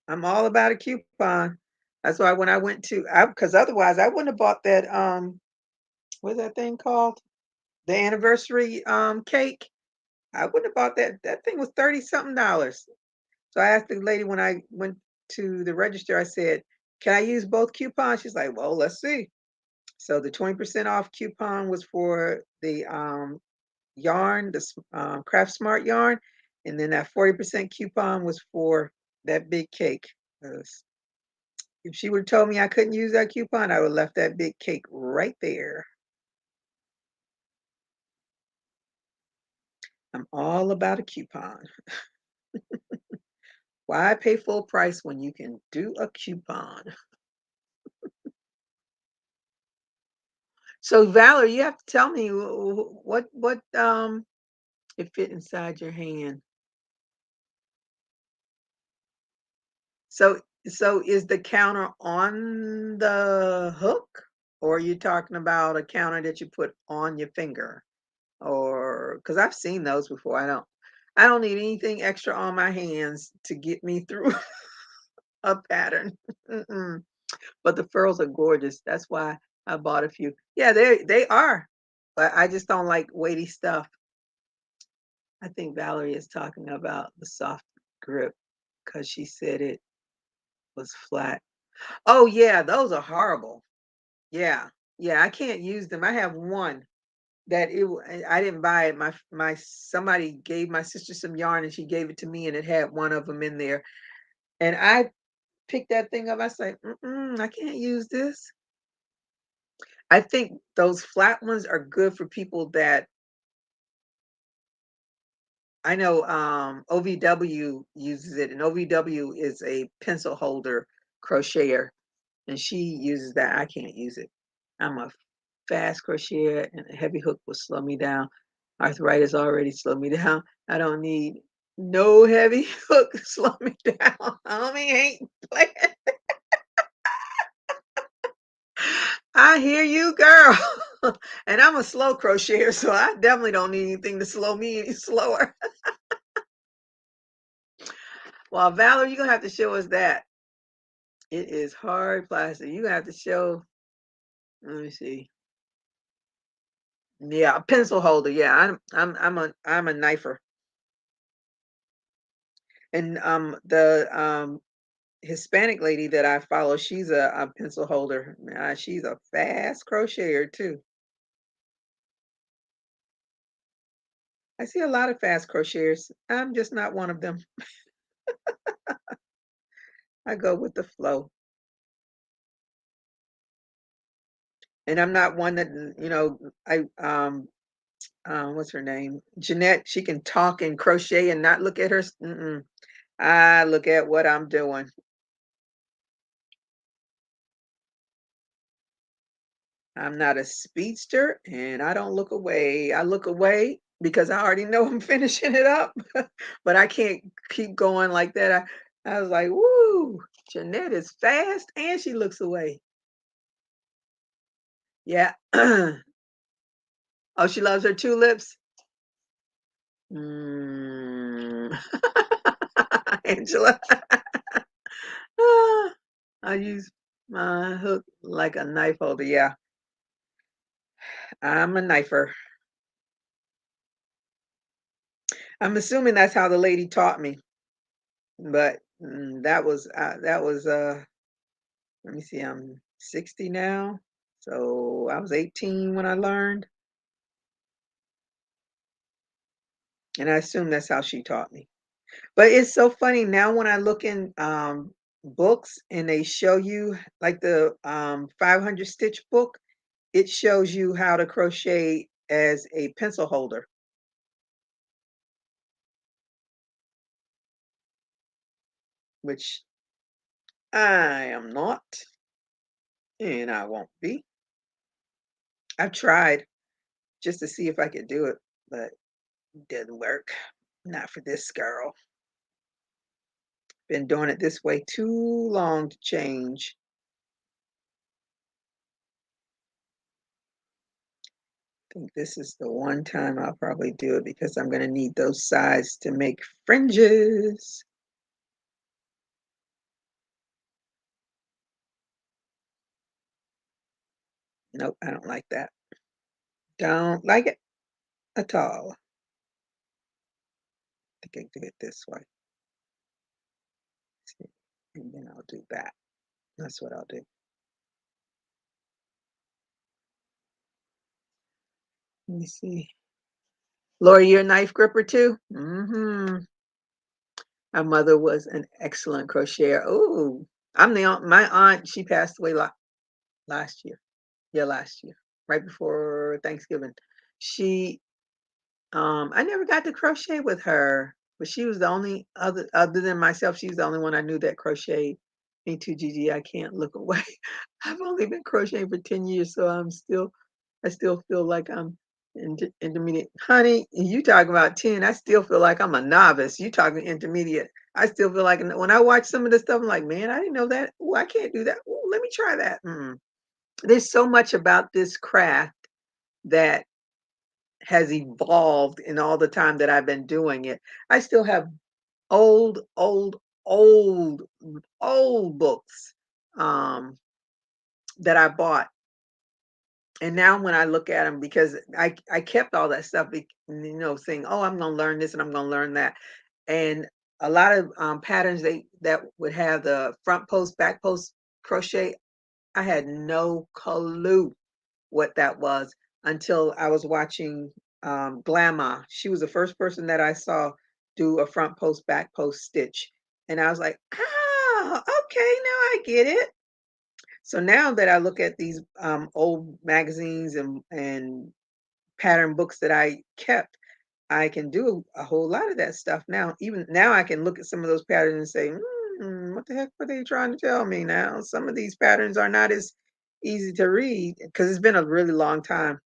I'm all about a coupon. That's why when I went because otherwise I wouldn't have bought that what's that thing called? The anniversary cake. I wouldn't have bought that. That thing was 30 something dollars. So I asked the lady when I went to the register, I said, can I use both coupons? She's like, well, let's see. So the 20% off coupon was for the yarn, the Craft Smart yarn. And then that 40% coupon was for that big cake. If she would have told me I couldn't use that coupon, I would have left that big cake right there. I'm all about a coupon. Why pay full price when you can do a coupon? So Valerie, you have to tell me what It fit inside your hand. So is the counter on the hook, or are you talking about a counter that you put on your finger? Or because I've seen those before. I don't need anything extra on my hands to get me through a pattern. Mm-mm. But the furls are gorgeous. That's why I bought a few. Yeah, they are. But I just don't like weighty stuff. I think Valerie is talking about the soft grip because she said it was flat. Oh yeah, those are horrible. Yeah. Yeah, I can't use them. I have one that I didn't buy it. My somebody gave my sister some yarn and she gave it to me and it had one of them in there. And I picked that thing up. I said, I can't use this. I think those flat ones are good for people that I know OVW uses it, and OVW is a pencil holder crocheter, and she uses that. I can't use it. I'm a fast crocheter, and a heavy hook will slow me down. Arthritis already slowed me down. I don't need no heavy hook to slow me down. Homie ain't playing. I hear you, girl. And I'm a slow crocheter, so I definitely don't need anything to slow me any slower. Well, Valerie, you're gonna have to show us that. It is hard plastic. You're gonna have to show. Let me see. Yeah, a pencil holder. Yeah, I'm a knifer. And the Hispanic lady that I follow, she's a pencil holder. She's a fast crocheter too. I see a lot of fast crocheters. I'm just not one of them. I go with the flow. And I'm not one that, what's her name? Jeanette, she can talk and crochet and not look at her. Mm-mm. I look at what I'm doing. I'm not a speedster and I don't look away. I look away because I already know I'm finishing it up, but I can't keep going like that. I was like, woo, Jeanette is fast and she looks away. Yeah. Oh, she loves her tulips. Mm. Angela. Ah, I use my hook like a knife holder. Yeah, I'm a knifer. I'm assuming that's how the lady taught me, but that was let me see, I'm 60 now. So I was 18 when I learned, and I assume that's how she taught me. But it's so funny now when I look in books and they show you like the 500 stitch book, it shows you how to crochet as a pencil holder, which I am not, and I won't be. I've tried just to see if I could do it, but it didn't work. Not for this girl. Been doing it this way too long to change. I think this is the one time I'll probably do it because I'm going to need those sides to make fringes. Nope, I don't like that. Don't like it at all. I think I do it this way. And then I'll do that. That's what I'll do. Let me see. Lori, you're a knife gripper too? Mm-hmm. My mother was an excellent crocheter. Oh, my aunt, she passed away last year. Yeah, last year, right before Thanksgiving. She I never got to crochet with her, but she was the only other than myself, she's the only one I knew that crocheted. Me too, Gigi. I can't look away. I've only been crocheting for 10 years, so I still feel like I'm Intermediate. Honey, you talking about 10. I still feel like I'm a novice. You talking intermediate. I still feel like when I watch some of this stuff, I'm like, man, I didn't know that. Oh, I can't do that. Oh, let me try that. There's so much about this craft that has evolved in all the time that I've been doing it. I still have old, old, old, old books that I bought. And now when I look at them, because I kept all that stuff, saying, oh, I'm going to learn this and I'm going to learn that. And a lot of patterns that would have the front post, back post crochet, I had no clue what that was until I was watching Grandma. She was the first person that I saw do a front post, back post stitch. And I was like, oh, okay, now I get it. So now that I look at these old magazines and pattern books that I kept, I can do a whole lot of that stuff now. Even now, I can look at some of those patterns and say, what the heck were they trying to tell me now? Some of these patterns are not as easy to read because it's been a really long time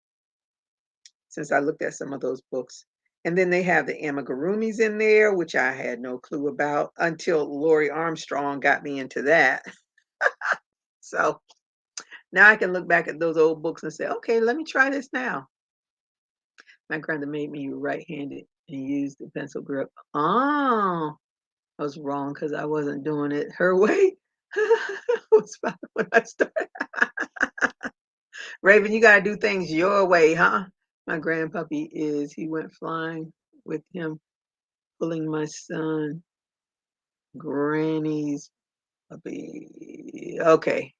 since I looked at some of those books. And then they have the amigurumis in there, which I had no clue about until Lori Armstrong got me into that. So now I can look back at those old books and say, okay, let me try this now. My grandmother made me right-handed and used the pencil grip. Oh, I was wrong because I wasn't doing it her way. It was fine when I started. Raven, you got to do things your way, huh? My grandpuppy he went flying with him, pulling my son, Granny's puppy. Okay.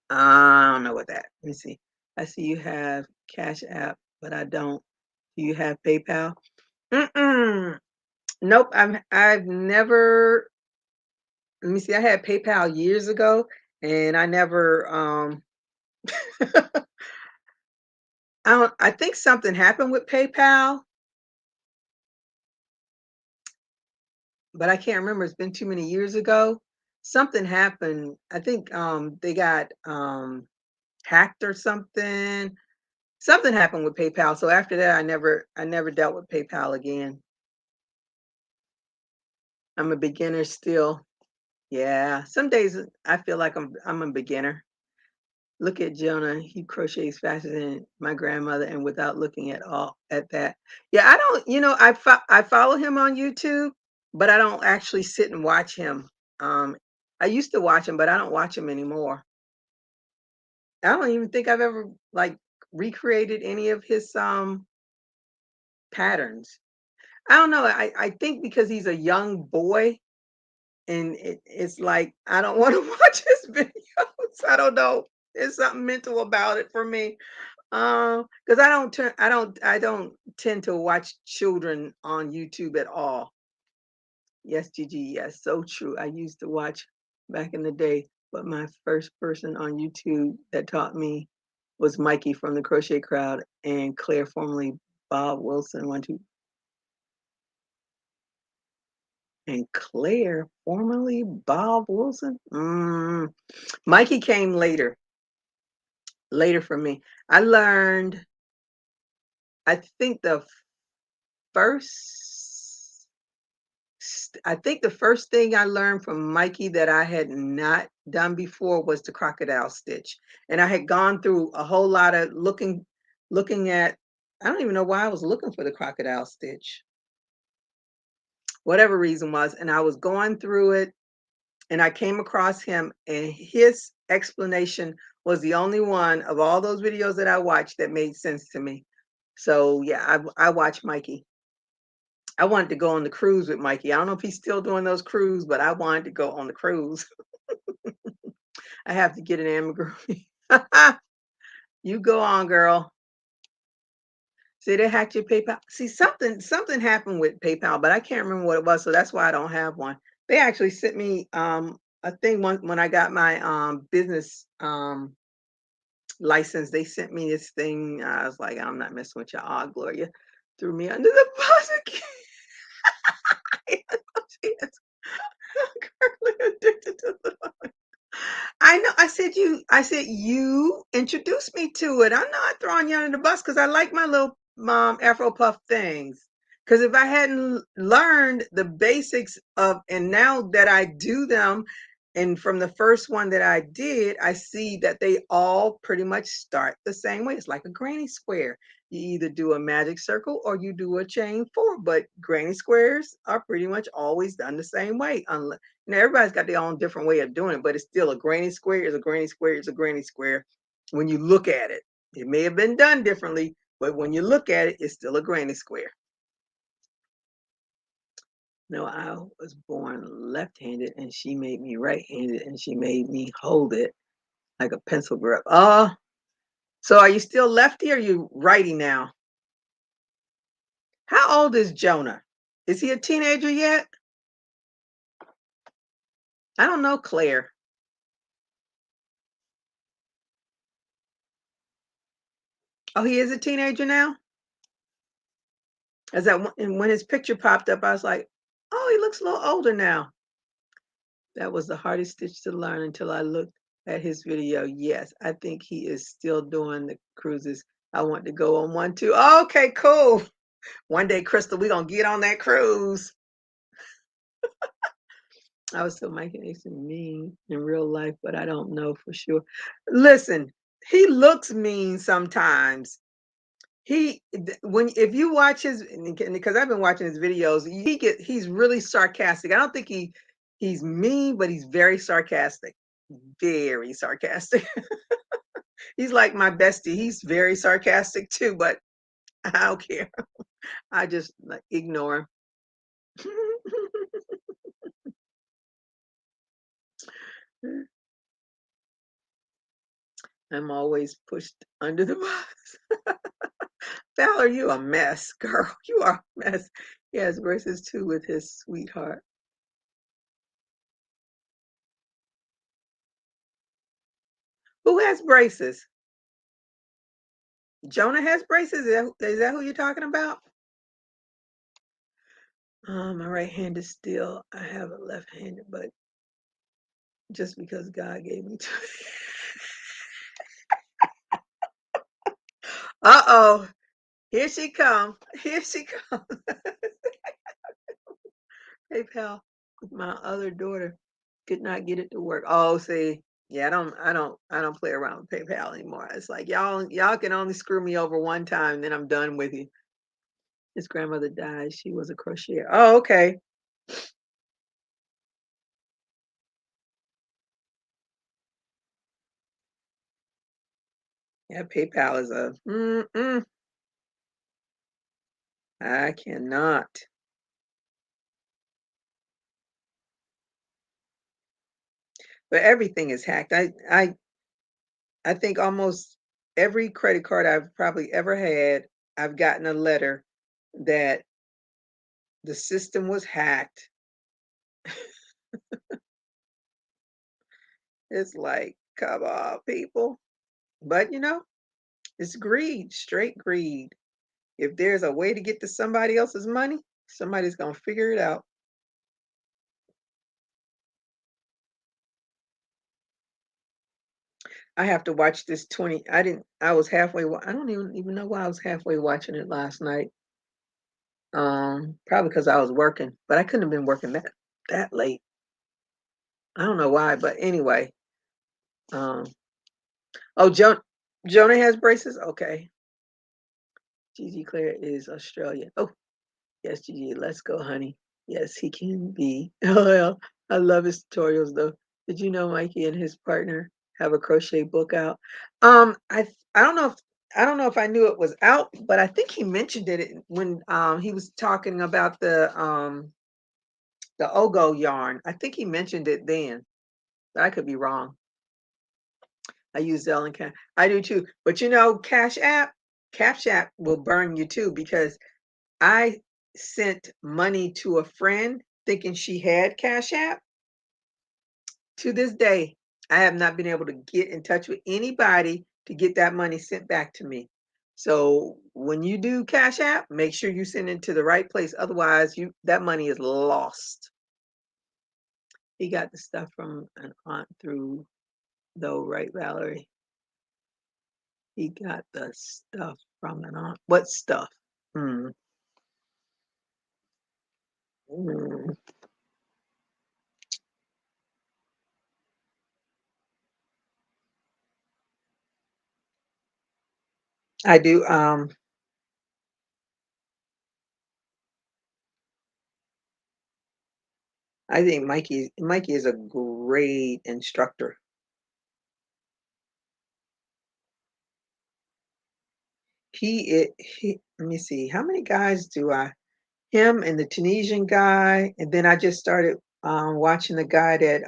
I don't know what that. Let me see. I see you have Cash App, but I don't. Do you have PayPal? Nope. I've never. Let me see. I had PayPal years ago, and I never. I think something happened with PayPal, but I can't remember. It's been too many years ago. Something happened. I think they got hacked or something. Something happened with PayPal. So after that, I never dealt with PayPal again. I'm a beginner still. Yeah. Some days I feel like I'm a beginner. Look at Jonah. He crochets faster than my grandmother and without looking at that. Yeah, I don't, I follow him on YouTube, but I don't actually sit and watch him. I used to watch him, but I don't watch him anymore. I don't even think I've ever like recreated any of his patterns. I don't know. I think because he's a young boy and it's like I don't want to watch his videos. I don't know. There's something mental about it for me. Because I don't tend to watch children on YouTube at all. Yes, Gigi, yes, so true. I used to watch back in the day, but my first person on YouTube that taught me was Mikey from the Crochet Crowd and Claire, formerly Bob Wilson, and Claire, formerly Bob Wilson. Mikey came later for me. I learned, I think first, I think the first thing I learned from Mikey that I had not done before was the crocodile stitch. And I had gone through a whole lot of looking at, I don't even know why I was looking for the crocodile stitch, whatever reason was. And I was going through it and I came across him and his explanation was the only one of all those videos that I watched that made sense to me. So yeah, I watched Mikey. I wanted to go on the cruise with Mikey. I don't know if he's still doing those cruises, but I wanted to go on the cruise. I have to get an amigurumi. You go on, girl. See, they hacked your PayPal. See, something happened with PayPal, but I can't remember what it was, so that's why I don't have one. They actually sent me a thing when I got my business license. They sent me this thing. I was like, I'm not messing with y'all. Gloria threw me under the bus again. She is currently addicted to the I know. I said you introduced me to it. I'm not throwing you under the bus because I like my little Afro puff things. Because if I hadn't learned the basics of, and now that I do them, and from the first one that I did, I see that they all pretty much start the same way. It's like a granny square. You either do a magic circle or you do a chain four, but granny squares are pretty much always done the same way. Unless, everybody's got their own different way of doing it, but it's still a granny square is a granny square is a granny square. When you look at it, it may have been done differently, but when you look at it, it's still a granny square. No, I was born left-handed and she made me right-handed and she made me hold it like a pencil grip. Oh, so are you still lefty or are you righty now? How old is Jonah? Is he a teenager yet? I don't know, Claire. Oh, he is a teenager now? As that when his picture popped up, I was like, oh, he looks a little older now. That was the hardest stitch to learn until I looked at his video. Yes, I think he is still doing the cruises. I want to go on one too. Okay, cool. One day, Crystal, we're going to get on that cruise. I was still making Ace mean in real life, but I don't know for sure. Listen, he looks mean sometimes. If you watch his, because I've been watching his videos, he's really sarcastic. I don't think he's mean, but he's very sarcastic. Very sarcastic. He's like my bestie. He's very sarcastic too, but I don't care. I just ignore him. I'm always pushed under the bus. Val, you a mess, girl. You are a mess. He has braces too with his sweetheart. Who has braces? Jonah has braces? Is that who you're talking about? My right hand is still, I have a left handed, but just because God gave me two. Uh-oh. Here she come. Here she come. Hey, pal. My other daughter could not get it to work. Oh, see, yeah, I don't play around with PayPal anymore. It's like y'all can only screw me over one time, then I'm done with you. His grandmother died. She was a crocheter. Oh, okay. Yeah, PayPal is I cannot. But everything is hacked. I think almost every credit card I've probably ever had, I've gotten a letter that the system was hacked. It's like, come on, people. But it's greed, straight greed. If there's a way to get to somebody else's money, somebody's gonna figure it out. I have to watch this 20. I was halfway. I don't even know why I was halfway watching it last night. Probably because I was working, but I couldn't have been working that late. I don't know why, but anyway. Oh, Jonah has braces. Okay. Gigi Claire is Australian. Oh, yes, Gigi. Let's go, honey. Yes, he can be. Oh, well, I love his tutorials though. Did you know Mikey and his partner have a crochet book out? I don't know if I knew it was out, but I think he mentioned it when he was talking about the Ogo yarn. I think he mentioned it then, but I could be wrong. I use Zelle and Cash. I do too. But Cash App will burn you too because I sent money to a friend thinking she had Cash App. To this day, I have not been able to get in touch with anybody to get that money sent back to me. So when you do Cash App, make sure you send it to the right place. Otherwise, that money is lost. He got the stuff from an aunt through though, right, Valerie? He got the stuff from an aunt. What stuff? Hmm. Hmm. I do. I think Mikey is a great instructor. Let me see, how many guys do I? Him and the Tunisian guy, and then I just started watching the guy that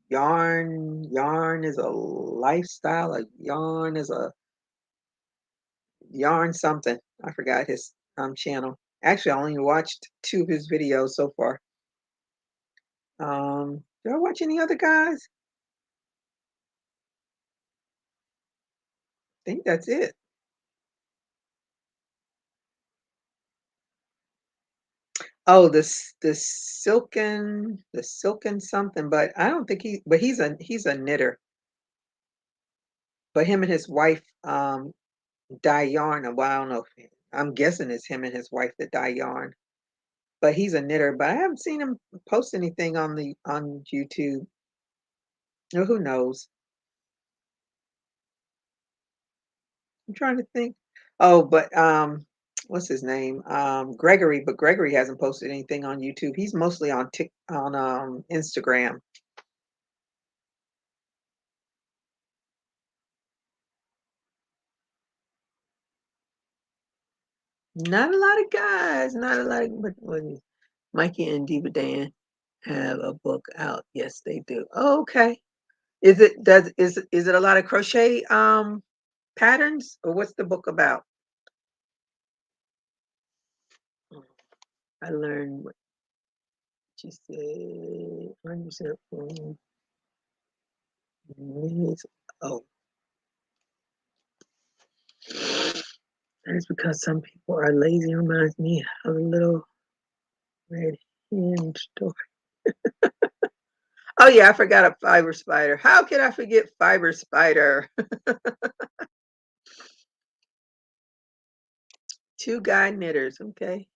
yarn is a lifestyle, a yarn is a yarn something. I forgot his channel. Actually, I only watched 2 of his videos so far. Did I watch any other guys? I think that's it. Oh, the silken something, but I don't think he's a knitter. But him and his wife dye yarn. Well, I don't know if I'm guessing it's him and his wife that dye yarn. But he's a knitter, but I haven't seen him post anything on YouTube. Or who knows? I'm trying to think. Oh, but what's his name? Gregory, but Gregory hasn't posted anything on YouTube. He's mostly on Instagram. Not a lot of guys, not a lot of, but Mikey and Diva Dan have a book out. Yes, they do. Oh, okay. Is it a lot of crochet patterns, or what's the book about? I learned what she said. 100% minutes. Oh, that's because some people are lazy. Reminds me of a little red hen story. Oh yeah, I forgot a fiber spider. How can I forget fiber spider? 2 guy knitters. Okay.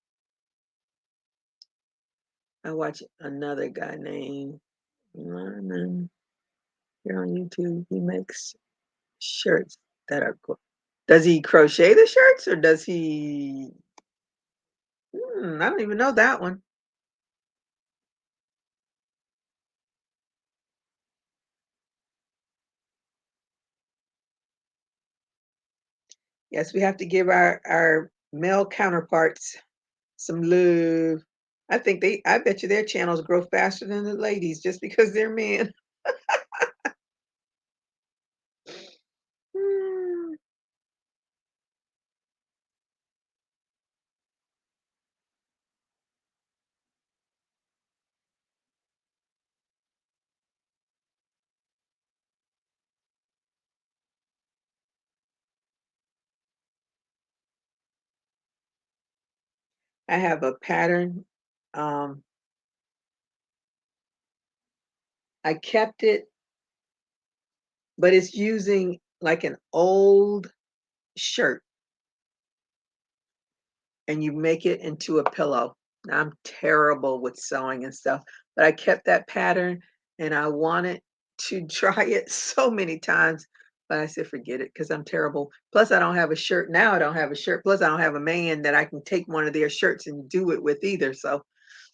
I watch another guy named Lyman here on YouTube. He makes shirts that are cool. Does he crochet the shirts, or does he? I don't even know that one. Yes, we have to give our male counterparts some love. I bet you their channels grow faster than the ladies just because they're men. Hmm. I have a pattern. Um, I kept it, but it's using like an old shirt, and you make it into a pillow. Now, I'm terrible with sewing and stuff, but I kept that pattern, and I wanted to try it so many times, but I said forget it because I'm terrible. Plus, I don't have a shirt now. I don't have a shirt. Plus, I don't have a man that I can take one of their shirts and do it with either. So,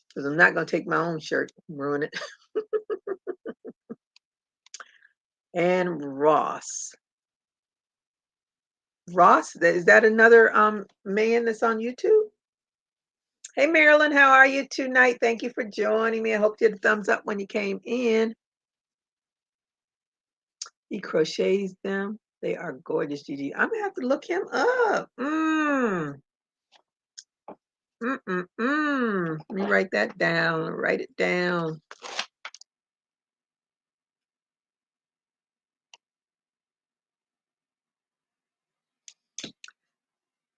because I'm not going to take my own shirt and ruin it. And Ross, is that another man that's on YouTube? Hey Marilyn, how are you tonight? Thank you for joining me. I hope you had a thumbs up when you came in. He crochets them. They are gorgeous, Gigi. I'm gonna have to look him up. Let me write that down. Write it down.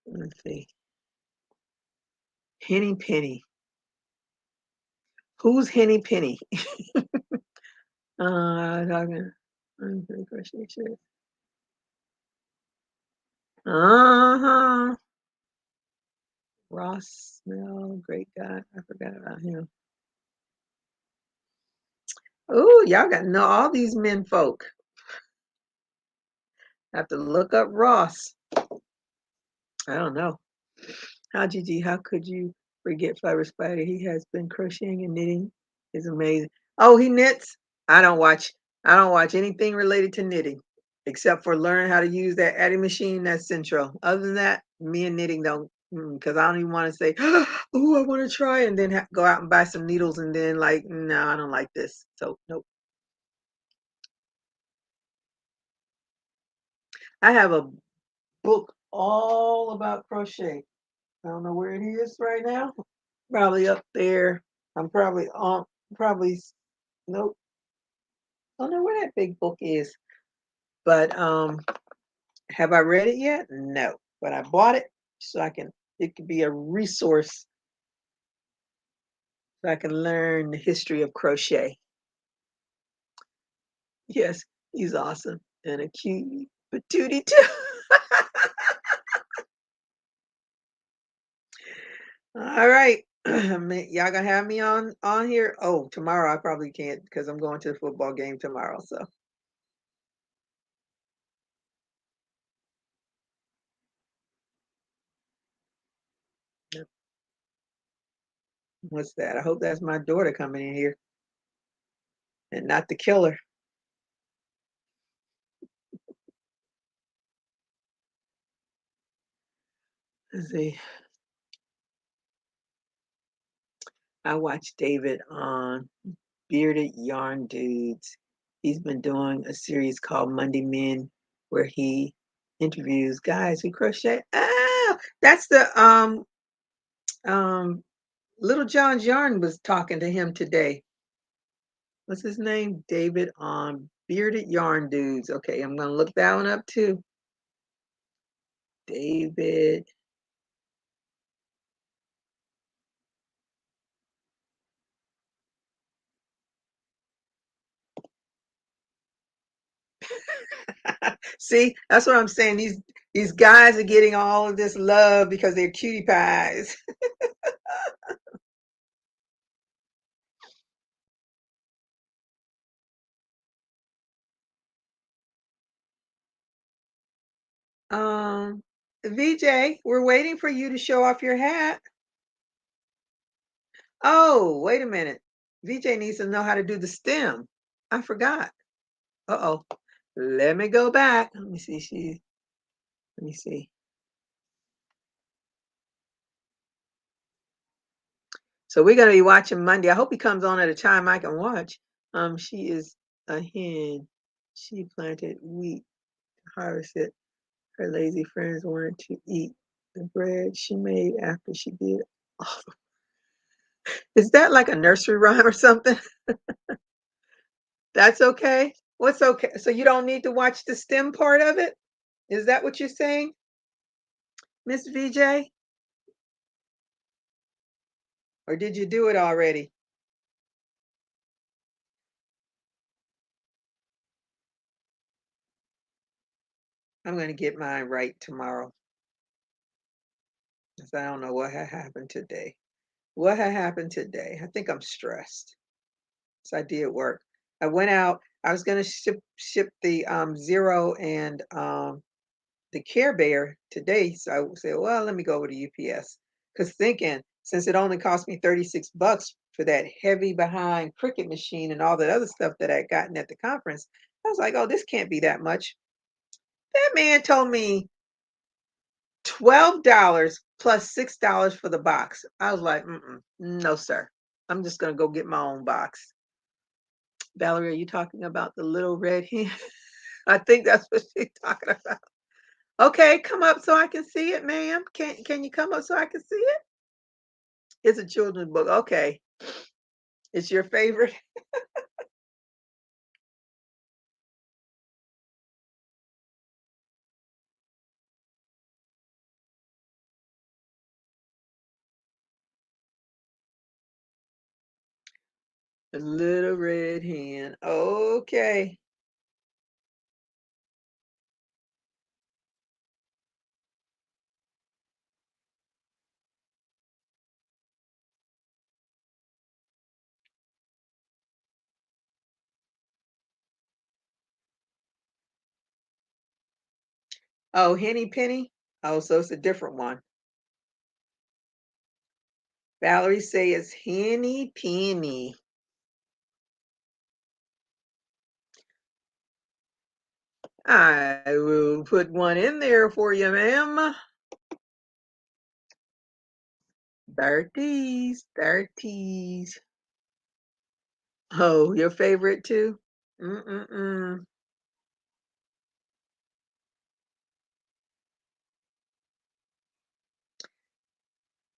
Let's see. Henny Penny. Who's Henny Penny? Talking. Crochet shirts. Uh-huh. Ross Smell, great guy. I forgot about him. Oh, y'all got to know all these men folk. Have to look up Ross. I don't know. How Gigi, how could you forget Flower Spider? He has been crocheting and knitting. Is amazing. Oh, he knits? I don't watch anything related to knitting except for learning how to use that adding machine. That's central. Other than that, me and knitting don't because I don't even want to say, oh, I want to try and then go out and buy some needles and then like, no, I don't like this. So nope. I have a book all about crochet. I don't know where it is right now. Probably up there. I'm probably on, probably, nope. I don't know where that big book is. But have I read it yet? No. But I bought it so it could be a resource so I can learn the history of crochet. Yes, he's awesome. And a cute patootie too. All right. Y'all gonna have me on here? Oh, tomorrow I probably can't because I'm going to the football game tomorrow. So what's that? I hope that's my daughter coming in here and not the killer. Let's see. I watched David on Bearded Yarn Dudes. He's been doing a series called Monday Men where he interviews guys who crochet. Ah, that's the um Little John's Yarn was talking to him today. What's his name? David on Bearded Yarn Dudes. Okay, I'm gonna look that one up too. David. See, that's what I'm saying. These guys are getting all of this love because they're cutie pies. Um, VJ, we're waiting for you to show off your hat. Oh, wait a minute. VJ needs to know how to do the stem. I forgot. Uh-oh. Let me go back. Let me see. Let me see. So we're gonna be watching Monday. I hope he comes on at a time I can watch. She is a hen. She planted wheat, harvested. Her lazy friends wanted to eat the bread she made after she did. Is that like a nursery rhyme or something? That's okay. What's okay? So you don't need to watch the STEM part of it? Is that what you're saying, Miss VJ? Or did you do it already? I'm going to get mine right tomorrow. Because I don't know what had happened today. What had happened today? I think I'm stressed. So I did work. I went out. I was going to ship the Zero and the Care Bear today. So I said, well, let me go over to UPS. Because thinking, since it only cost me $36 for that heavy behind Cricut machine and all that other stuff that I gotten at the conference, I was like, oh, this can't be that much. That man told me $12 plus $6 for the box. I was like, no, sir. I'm just gonna go get my own box. Valerie, are you talking about the little red hen? I think that's what she's talking about. Okay, come up so I can see it, ma'am. Can you come up so I can see it? It's a children's book. Okay. It's your favorite? The little red hen. Okay. Oh, Henny Penny. Oh, so it's a different one. Valerie say it's Henny Penny. I will put one in there for you, ma'am. 30s, 30s. Oh, your favorite too? Mm-mm-mm.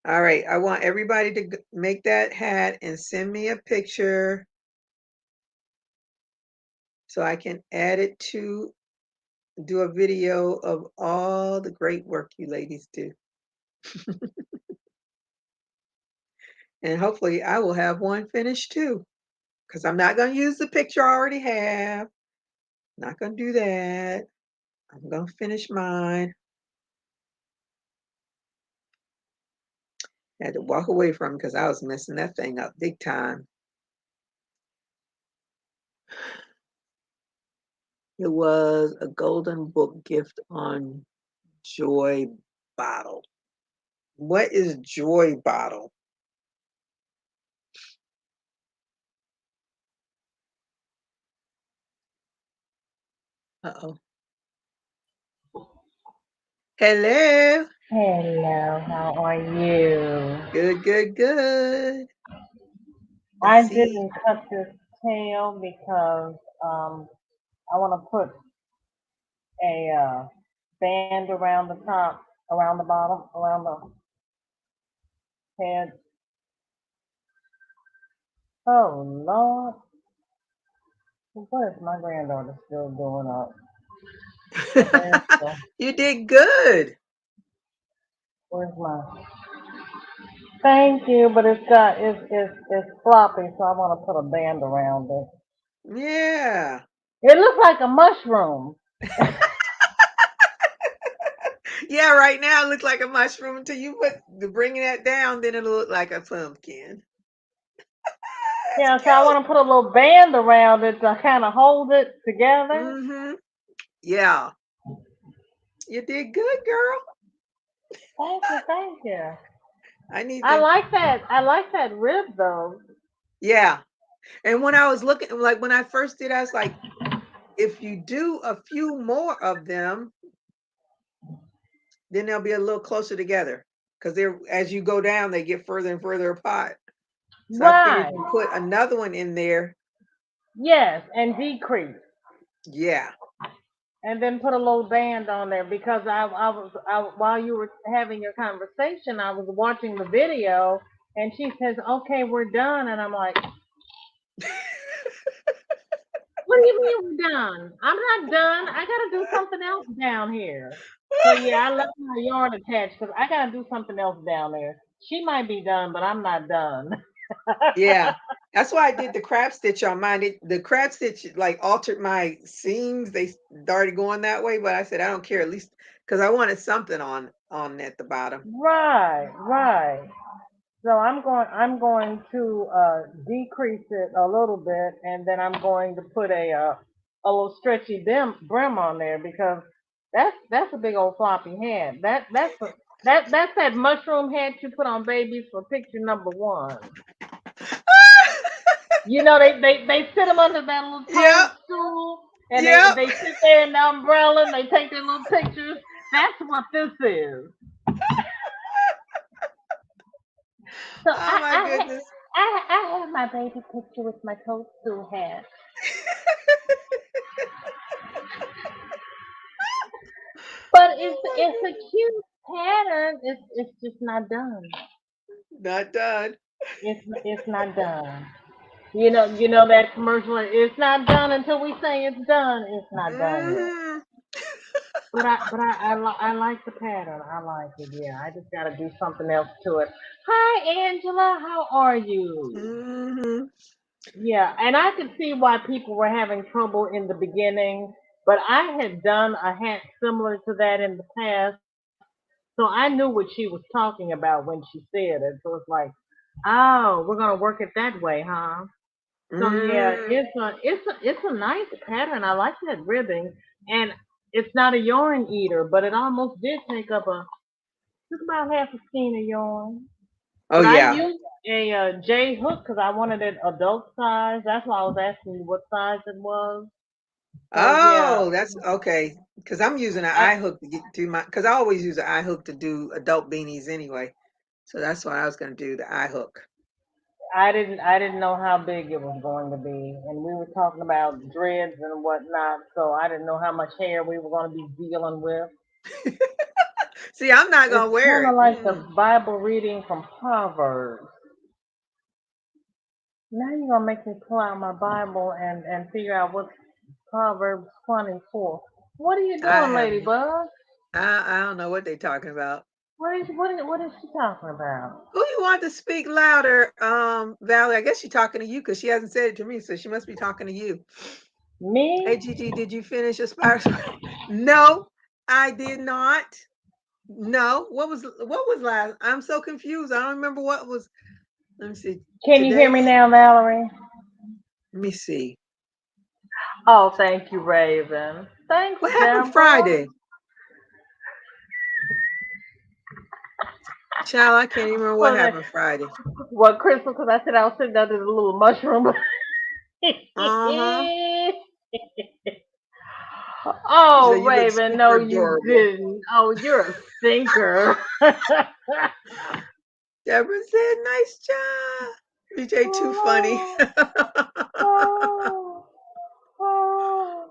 All right, I want everybody to make that hat and send me a picture so I can add it to do a video of all the great work you ladies do. And hopefully I will have one finished too, because I'm not going to use the picture I already have. Not going to do that. I'm going to finish mine. I had to walk away from because I was messing that thing up big time. It was a golden book gift on Joy Bottle. What is Joy Bottle? Uh-oh. Hello. Hello, how are you? Good, good, good. Let's I see. didn't cut this tail because I want to put a band around the top, around the bottom, around the head. Oh Lord, what is my granddaughter still doing up? You did good. Where's my? Thank you, but it's floppy, so I want to put a band around it. Yeah. It looks like a mushroom. Yeah, right now it looks like a mushroom until you bringing that down, then it'll look like a pumpkin. Yeah, That's so I want to put a little band around it to kind of hold it cute. together. Mm-hmm. Yeah. You did good, girl. Thank you, thank you. I need I to, like that. I like that rib though. yeah. And when I was looking, like when I first did, I was like, if you do a few more of them, then they'll be a little closer together. Because they're as you go down, they get further and further apart. So I figured Right. you put another one in there. Yes, and decrease. Yeah. And then put a little band on there because while you were having your conversation, I was watching the video and she says, "Okay, we're done." And I'm like, "What do you mean we're done? I'm not done. I got to do something else down here." So yeah, I left my yarn attached because I got to do something else down there. She might be done, but I'm not done. Yeah. That's why I did the crab stitch on mine. The crab stitch like altered my seams. They started going that way, but I said I don't care, at least because I wanted something on at the bottom. Right, right. So I'm going to decrease it a little bit, and then I'm going to put a little stretchy brim on there because that's a big old floppy head. That's that mushroom head you put on babies for picture number one. You know they sit them under that little Yep. toadstool, and Yep. they sit there in the umbrella and they take their little pictures. That's what this is. So Oh my goodness. I have my baby picture with my toadstool hat. But it's a cute pattern. It's just not done. Not done. It's not done. You know that commercial. It's not done until we say it's done. It's not done yet. Hmm. But I like the pattern. I like it. Yeah. I just got to do something else to it. Hi Angela, how are you? Hmm. Yeah, and I could see why people were having trouble in the beginning, but I had done a hat similar to that in the past, so I knew what she was talking about when she said it. So it's like, oh, we're gonna work it that way, huh? So yeah, Hmm. it's a nice pattern. I like that ribbing, and it's not a yarn eater, but it almost did take up took about half a skein of yarn. Oh But I yeah. used a J hook because I wanted it adult size. That's why I was asking you what size it was. So yeah, Oh, that's okay. Because I'm using an I eye hook to get to my. Because I always use an eye hook to do adult beanies anyway. So that's why I was going to do the eye hook. I didn't know how big it was going to be, and we were talking about dreads and whatnot. So I didn't know how much hair we were going to be dealing with. See, I'm not It's going to wear kind of it. like the Mm-mm. Bible reading from Proverbs. Now you're gonna make me pull out my Bible and figure out what's Proverbs 24. What are you I doing, have. Ladybug? I don't know what they're talking about. What is she talking about? Who you want to speak louder, Valerie? I guess she's talking to you because she hasn't said it to me, so she must be talking to you. Hey, Me? Gigi, did you finish your spider? No, I did not. No, what was last? I'm so confused. I don't remember what was. Let me see. Can you hear me Today's. now, Valerie? Let me see. Oh, thank you, Raven. Thanks, What happened Deborah. Friday? Child, I can't even remember what Well, that, happened Friday. what, Crystal? Because I said I was sitting under the little mushroom. Uh huh. She Oh, said you look Raven, no, super you adorable. didn't. Oh, you're a stinker. Deborah said, "Nice job." BJ, too funny. Oh, oh, oh.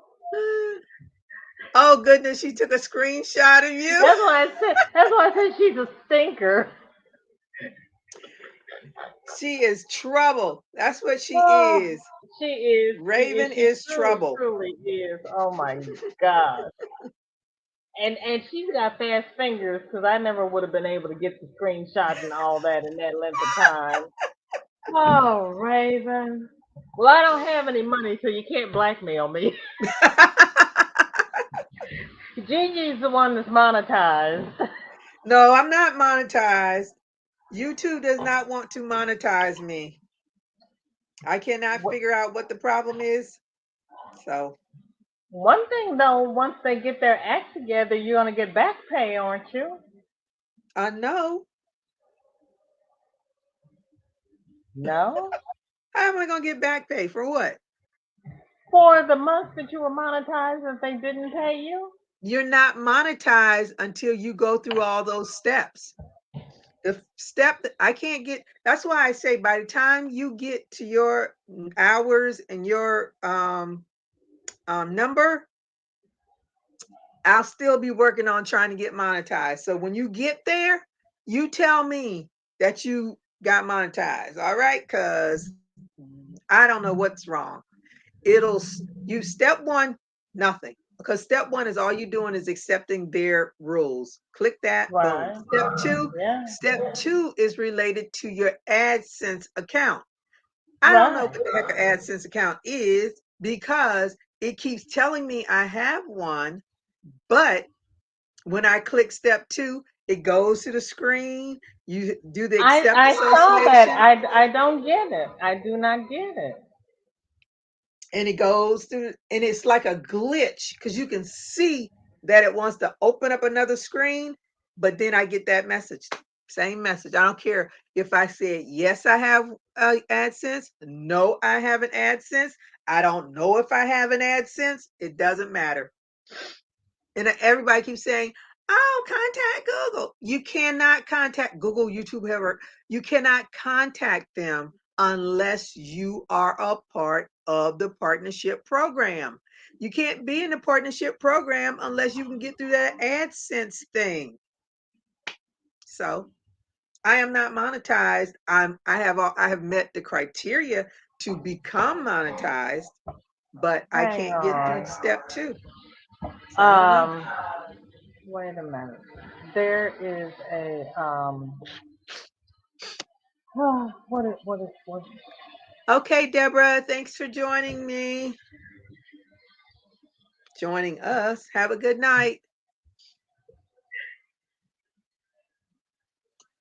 Oh goodness, she took a screenshot of you. That's why I said. That's why I said she's a stinker. She is trouble. That's what she Oh, is. she is. She is. Raven She is truly, trouble. truly is. Oh my gosh. And she's got fast fingers because I never would have been able to get the screenshots and all that in that length of time. Oh, Raven. Well, I don't have any money, so you can't blackmail me. Gigi's the one that's monetized. No, I'm not monetized. YouTube does not want to monetize me. I cannot figure out what the problem is. So, One thing though, once they get their act together, you're gonna get back pay, aren't you? I know. No? How am I going to get back pay for what? For the months that you were monetized if they didn't pay you? You're not monetized until you go through all those steps. The step that I can't get, that's why I say by the time you get to your hours and your number, I'll still be working on trying to get monetized. So when you get there, you tell me that you got monetized. All right. Cause I don't know what's wrong. It'll you step one, nothing. Because step one is all you're doing is accepting their rules. Click that, boom. Right. Yeah. Step two is related to your AdSense account. I don't know Right. what the heck an AdSense account is because it keeps telling me I have one, but when I click step two, it goes to the screen. You do the accept I saw that. association, I don't get it. I do not get it. and it goes through, and it's like a glitch because you can see that it wants to open up another screen, but then I get that message, same message. I don't care if I said yes, I have AdSense, no, I have an AdSense. I don't know if I have an AdSense. It doesn't matter. And everybody keeps saying, "Oh, contact Google." You cannot contact Google, YouTube, whoever. You cannot contact them unless you are a part of the partnership program. You can't be in the partnership program unless you can get through that AdSense thing. So I am not monetized. I have met the criteria to become monetized, but I Hang can't get through on. step two. So I don't know. Um, wait a minute. There is a what is Okay, Deborah, thanks for joining me, joining us. Have a good night.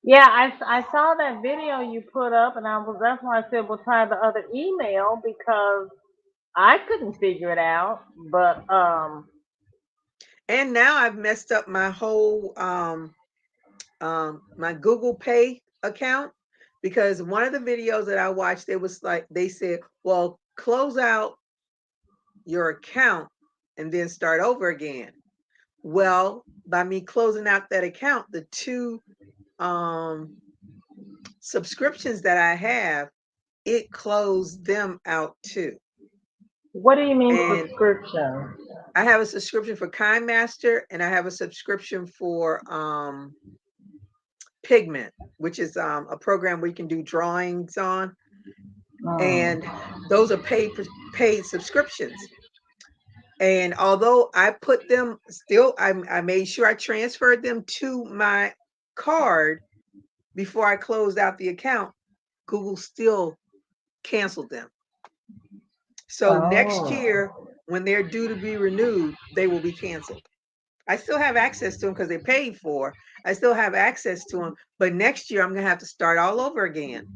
Yeah, I saw that video you put up, and that's why I said we'll try the other email because I couldn't figure it out. But And now I've messed up my whole my Google Pay account, because one of the videos that I watched, it was like they said, well, close out your account and then start over again. Well, by me closing out that account, the two subscriptions that I have, it closed them out too. What do you mean And subscription? I have a subscription for Kind Master, and I have a subscription for Pigment, which is a program where you can do drawings on, and those are paid subscriptions. And although I put them still, I made sure I transferred them to my card before I closed out the account. Google still canceled them. So next year, when they're due to be renewed, they will be canceled. I still have access to them because they paid for. I still have access to them, but next year I'm gonna have to start all over again.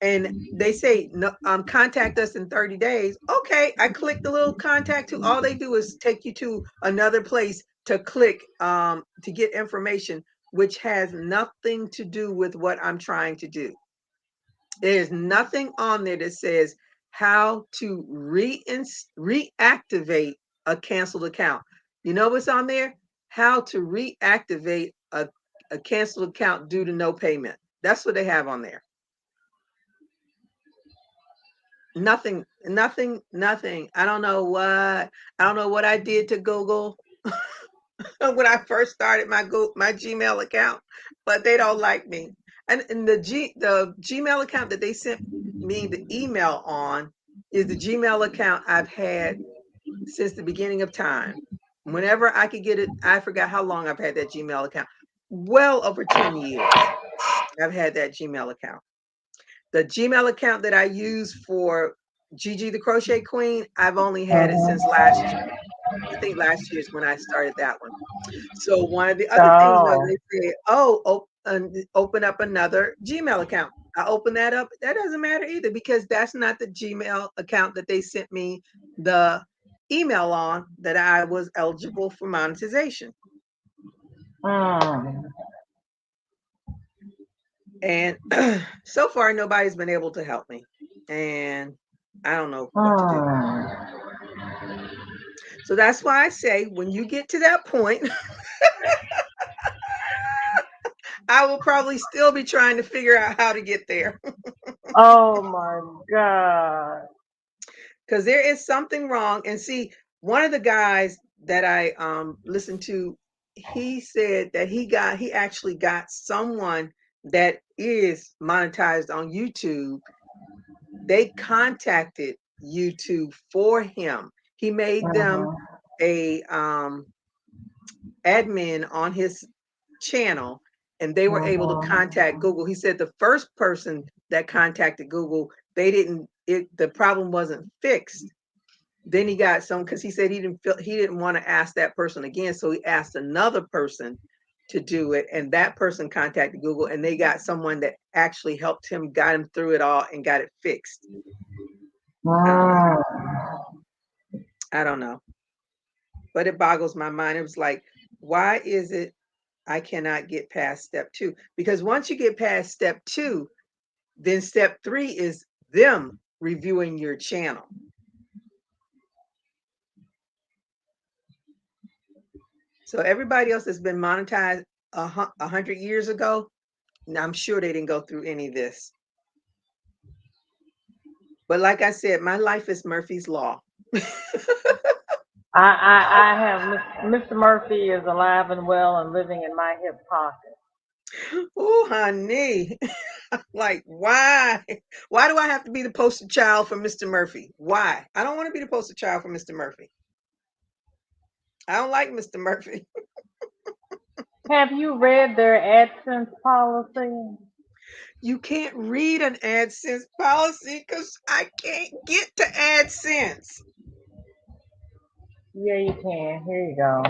And they say, no, contact us in 30 days. Okay, I click the little contact to. All they do is take you to another place to click to get information, which has nothing to do with what I'm trying to do. There's nothing on there that says how to reactivate a canceled account. You know what's on there? How to reactivate a canceled account due to no payment. That's what they have on there. Nothing. I don't know what I did to Google when I first started my Gmail account, but they don't like me. And the Gmail account that they sent me the email on is the Gmail account I've had since the beginning of time. Whenever I could get it, I forgot how long I've had that Gmail account. Well over 10 years I've had that Gmail account. The Gmail account that I use for Gigi the Crochet Queen, I've only had it since last year. I think last year is when I started that one. So one of the other things was they say, open up another Gmail account. I open that up. That doesn't matter either, because that's not the Gmail account that they sent me the email on that I was eligible for monetization. And so far, nobody's been able to help me. And I don't know what to do. So that's why I say, when you get to that point, I will probably still be trying to figure out how to get there. Oh my God. Because there is something wrong. And see, one of the guys that I listened to, he said that he actually got someone that is monetized on YouTube. They contacted YouTube for him. He made them a admin on his channel, and they were able to contact Google. He said the first person that contacted Google, the problem wasn't fixed. Then he got some, because he said he didn't want to ask that person again, so he asked another person to do it, and that person contacted Google, and they got someone that actually helped him, got him through it all, and got it fixed. I don't know, but it boggles my mind. It was like, why is it I cannot get past step 2? Because once you get past step 2, then step 3 is them reviewing your channel. So everybody else that's been monetized 100 years ago, I'm sure they didn't go through any of this. But like I said, my life is Murphy's Law. I have Mr. Murphy is alive and well and living in my hip pocket. Oh, honey. Like, why? Why do I have to be the poster child for Mr. Murphy? Why? I don't want to be the poster child for Mr. Murphy. I don't like Mr. Murphy. Have you read their AdSense policy? You can't read an AdSense policy because I can't get to AdSense. Yeah, you can. Here you go.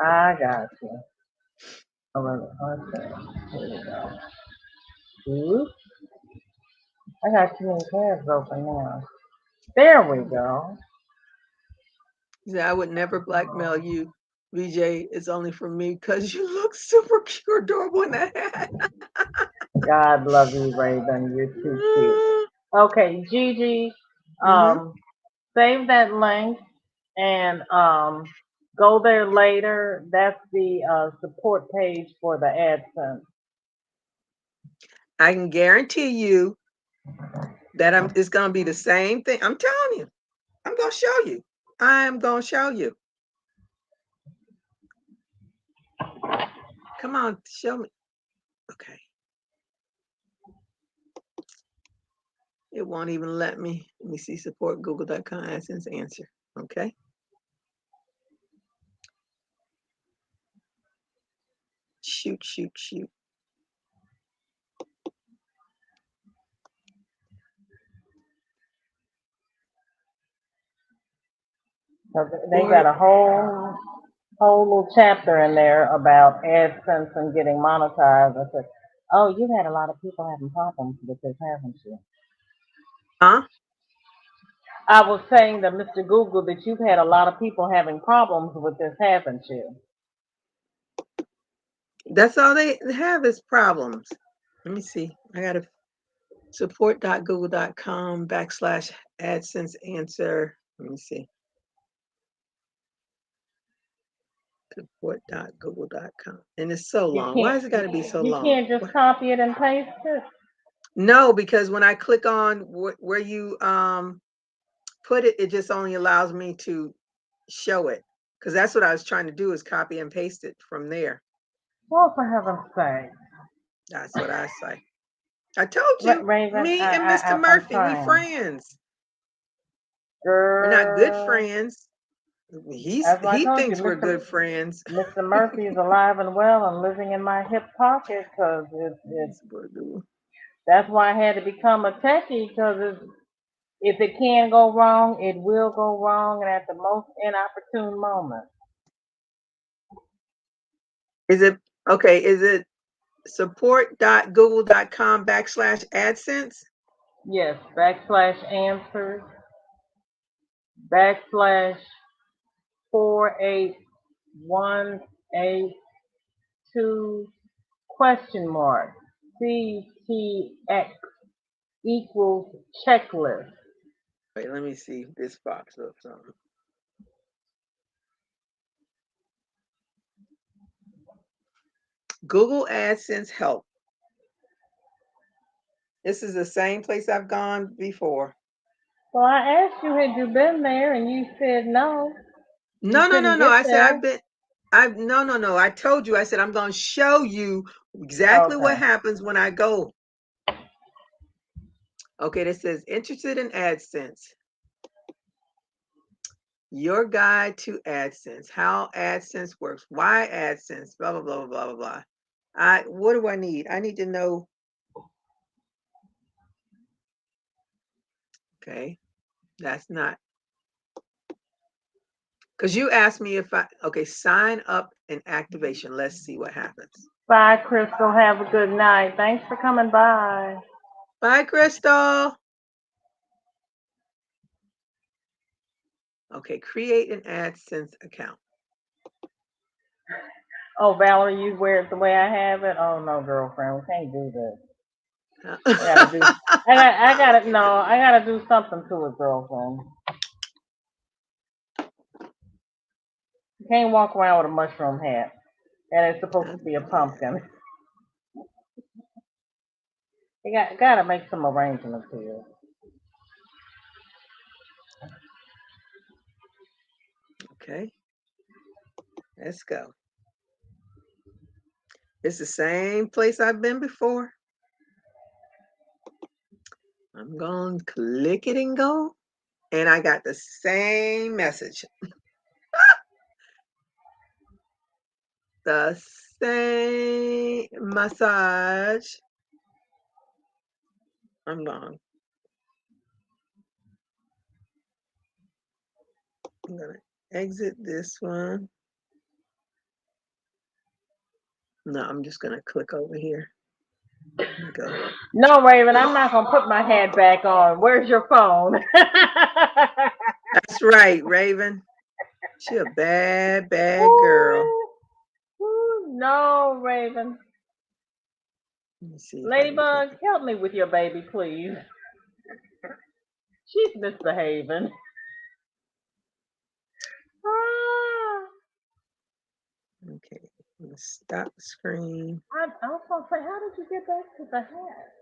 I got you. Okay. Here you go. Oops. I got too many tabs open now. There we go. He said, I would never blackmail you. VJ, it's only for me because you look super cute, adorable in that hat. God love you, Raven. You're too cute. Okay, Gigi, Mm-hmm. save that link and go there later. That's the support page for the AdSense. I can guarantee you that it's going to be the same thing. I'm telling you. I'm going to show you. I am going to show you. Come on, show me. Okay. It won't even let me. Let me see, support google.com AdSense answer. Okay. Shoot. They got a whole little chapter in there about AdSense and getting monetized. I said, oh, you've had a lot of people having problems with this, haven't you? Huh? I was saying that Mr. Google that you've had a lot of people having problems with this, haven't you? That's all they have is problems. Let me see. I got to support.google.com /AdSense answer. Let me see. Support.google.com. And it's so long. Why has it got to be so You long? can't just copy it and paste it? No, because when I click on where you put it, it just only allows me to show it. Because that's what I was trying to do is copy and paste it from there. Well, for heaven's sake. That's what I say. I told you, Raven, me and Mr. I'm Murphy, we trying. friends. Girl. We're not good friends. He That's why I told you, thinks we're good friends. Mr. Murphy is alive and well and living in my hip pocket because that's why I had to become a techie because if it can go wrong, it will go wrong and at the most inopportune moment. Is it okay? Is it support.google.com /AdSense? Yes, /answers /48182 CTX equals checklist. Wait, let me see if this pops up something. Google AdSense help. This is the same place I've gone before. Well, I asked you, had you been there, and you said no. No. I said no. I told you. I said I'm going to show you exactly what happens when I go. Okay, this says interested in AdSense. Your guide to AdSense. How AdSense works. Why AdSense? Blah blah blah blah blah blah. What do I need? I need to know. Okay, that's not. Because you asked me if sign up and activation. Let's see what happens. Bye, Crystal. Have a good night. Thanks for coming by. Bye, Crystal. Okay, create an AdSense account. Oh, Valerie, you wear it the way I have it? Oh, no, girlfriend. We can't do this. I gotta do something to it, girlfriend. You can't walk around with a mushroom hat. And it's supposed to be a pumpkin. You gotta make some arrangements here. Okay, let's go. It's the same place I've been before. I'm going to click it and go. And I got the same message. The same massage. I'm gone. I'm going to exit this one. No, I'm just going to click over here. Go. No, Raven, I'm not gonna put my hat back on. Where's your phone? That's right, Raven. She a bad, bad girl. Ooh, no, Raven. Let me see if I can Ladybug, get help me with your baby, please. She's misbehaving. Ah, okay. I'm gonna stop the screen. I was gonna say, how did you get back to the hat?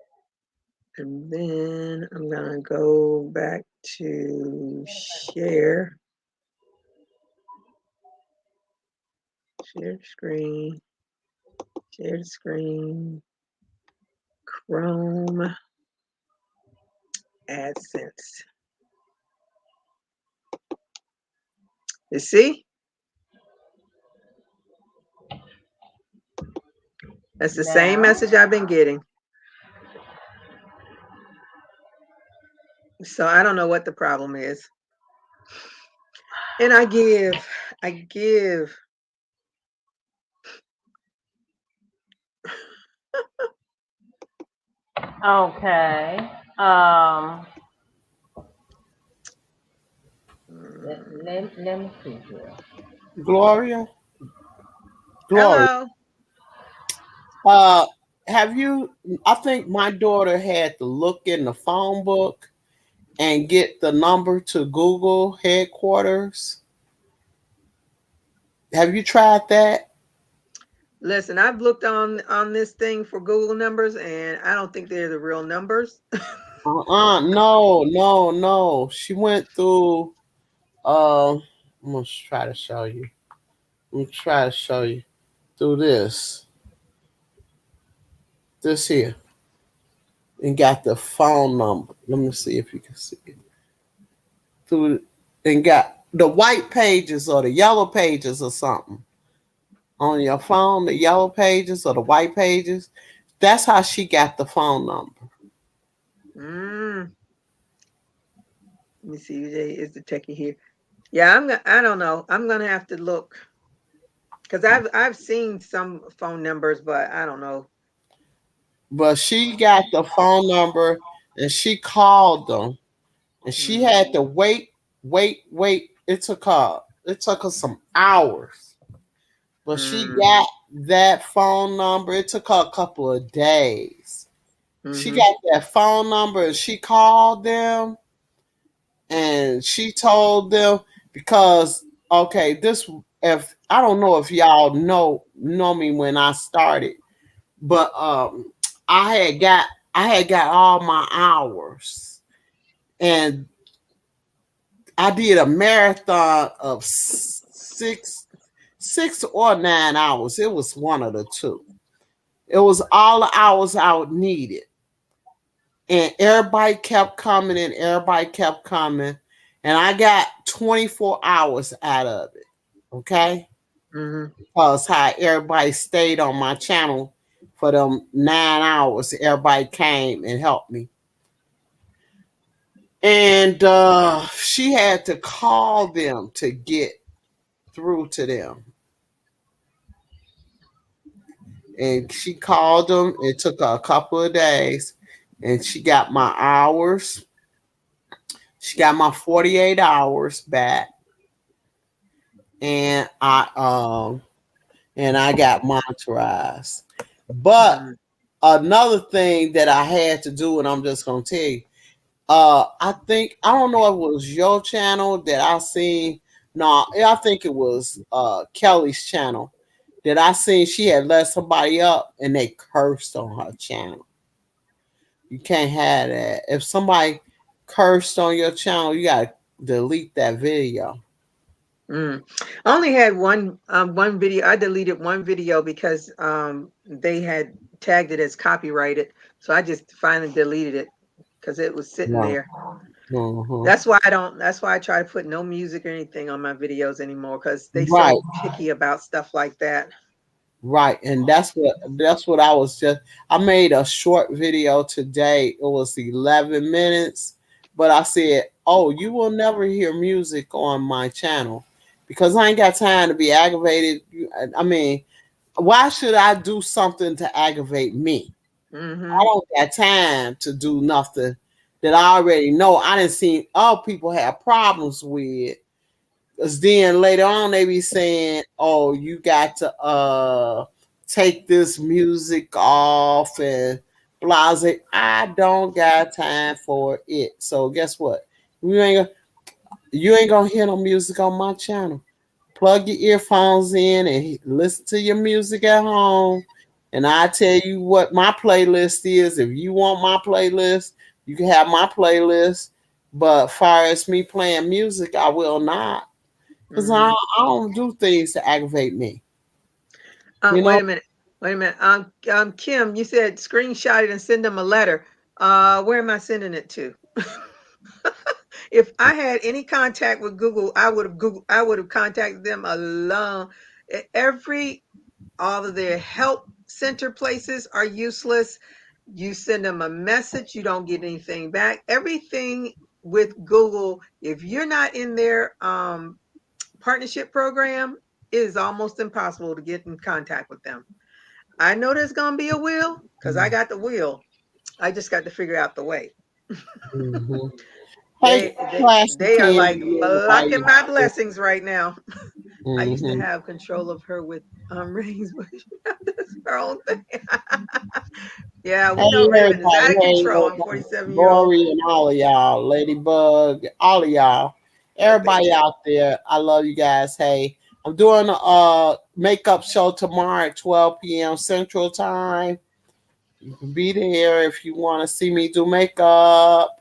And then I'm gonna go back to share. Share screen. Share the screen. Chrome. AdSense. You see? That's the same Now, message I've been getting. So I don't know what the problem is. And I give. okay. Let me see here. Gloria. Gloria. Hello. Uh, have you? I think my daughter had to look in the phone book and get the number to Google headquarters. Have you tried that? Listen, I've looked on this thing for Google numbers, and I don't think they're the real numbers. No. She went through. I'm gonna try to show you. I'm gonna try to show you through this. This here, and got the phone number. Let me see if you can see it. Through and got the white pages or the yellow pages or something on your phone. The yellow pages or the white pages. That's how she got the phone number. Mm. Let me see. Is the techie here? Yeah, I don't know. I'm gonna have to look because I've seen some phone numbers, but I don't know. But she got the phone number and she called them and she Mm, had to wait. It took her some hours. But she mm, got that phone number. It took her a couple of days. She mm-hmm, got that phone number and she called them and she told them because okay, this if I don't know if y'all know me when I started, but I had got all my hours and I did a marathon of 6 or 9 hours. It was one of the two. It was all the hours I needed. And everybody kept coming and everybody kept coming. And I got 24 hours out of it. Okay? mm-hmm. Because how everybody stayed on my channel for them 9 hours. Everybody came and helped me. And she had to call them to get through to them. And she called them. It took her a couple of days. And she got my hours. She got my 48 hours back. And I got monetized. But Mm-hmm. another thing that I had to do, and I'm just gonna tell you, I don't know if it was your channel that I seen. No, I think it was Kelly's channel that I seen she had let somebody up and they cursed on her channel. You can't have that. If somebody cursed on your channel, you gotta delete that video. Mm. I only had one video. I deleted one video because they had tagged it as copyrighted. So I just finally deleted it because it was sitting Right. there. Mhm. That's why I try to put no music or anything on my videos anymore because they Right. so picky about stuff like that. Right, and that's what I was just. I made a short video today. It was 11 minutes, but I said, "Oh, you will never hear music on my channel because I ain't got time to be aggravated." I mean, why should I do something to aggravate me? I Mm-hmm. don't got time to do nothing that I already know. I didn't see all people have problems with. Cause then later on they be saying, "Oh, you got to take this music off and blase." I don't got time for it. So guess what? You ain't gonna hear no music on my channel. Plug your earphones in and listen to your music at home. And I tell you what my playlist is. If you want my playlist, you can have my playlist. But far as me playing music, I will not. Because Mhm. I don't do things to aggravate me. You Wait know? a minute. Wait a minute. Kim, you said screenshot it and send them a letter. Where am I sending it to? If I had any contact with Google, I would have contacted them alone. Every all of their help center places are useless. You send them a message, you don't get anything back. Everything with Google, if you're not in their partnership program, it is almost impossible to get in contact with them. I know there's gonna be a wheel because I got the wheel. I just got to figure out the way. Mm-hmm. Hey, They Classy they are like Candy, blocking everybody. my blessings right now. I used to Mm-hmm. have control of her with rings, but that's her own thing. Yeah, we know Hey, Raymond is everybody. out of Hey, control. I'm everybody. 47-year-old. Lori and all of y'all. Ladybug, all of y'all. Thank Everybody you. out there. I love you guys. Hey, I'm doing a makeup show tomorrow at 12 p.m. Central Time. You can be there if you want to see me do makeup.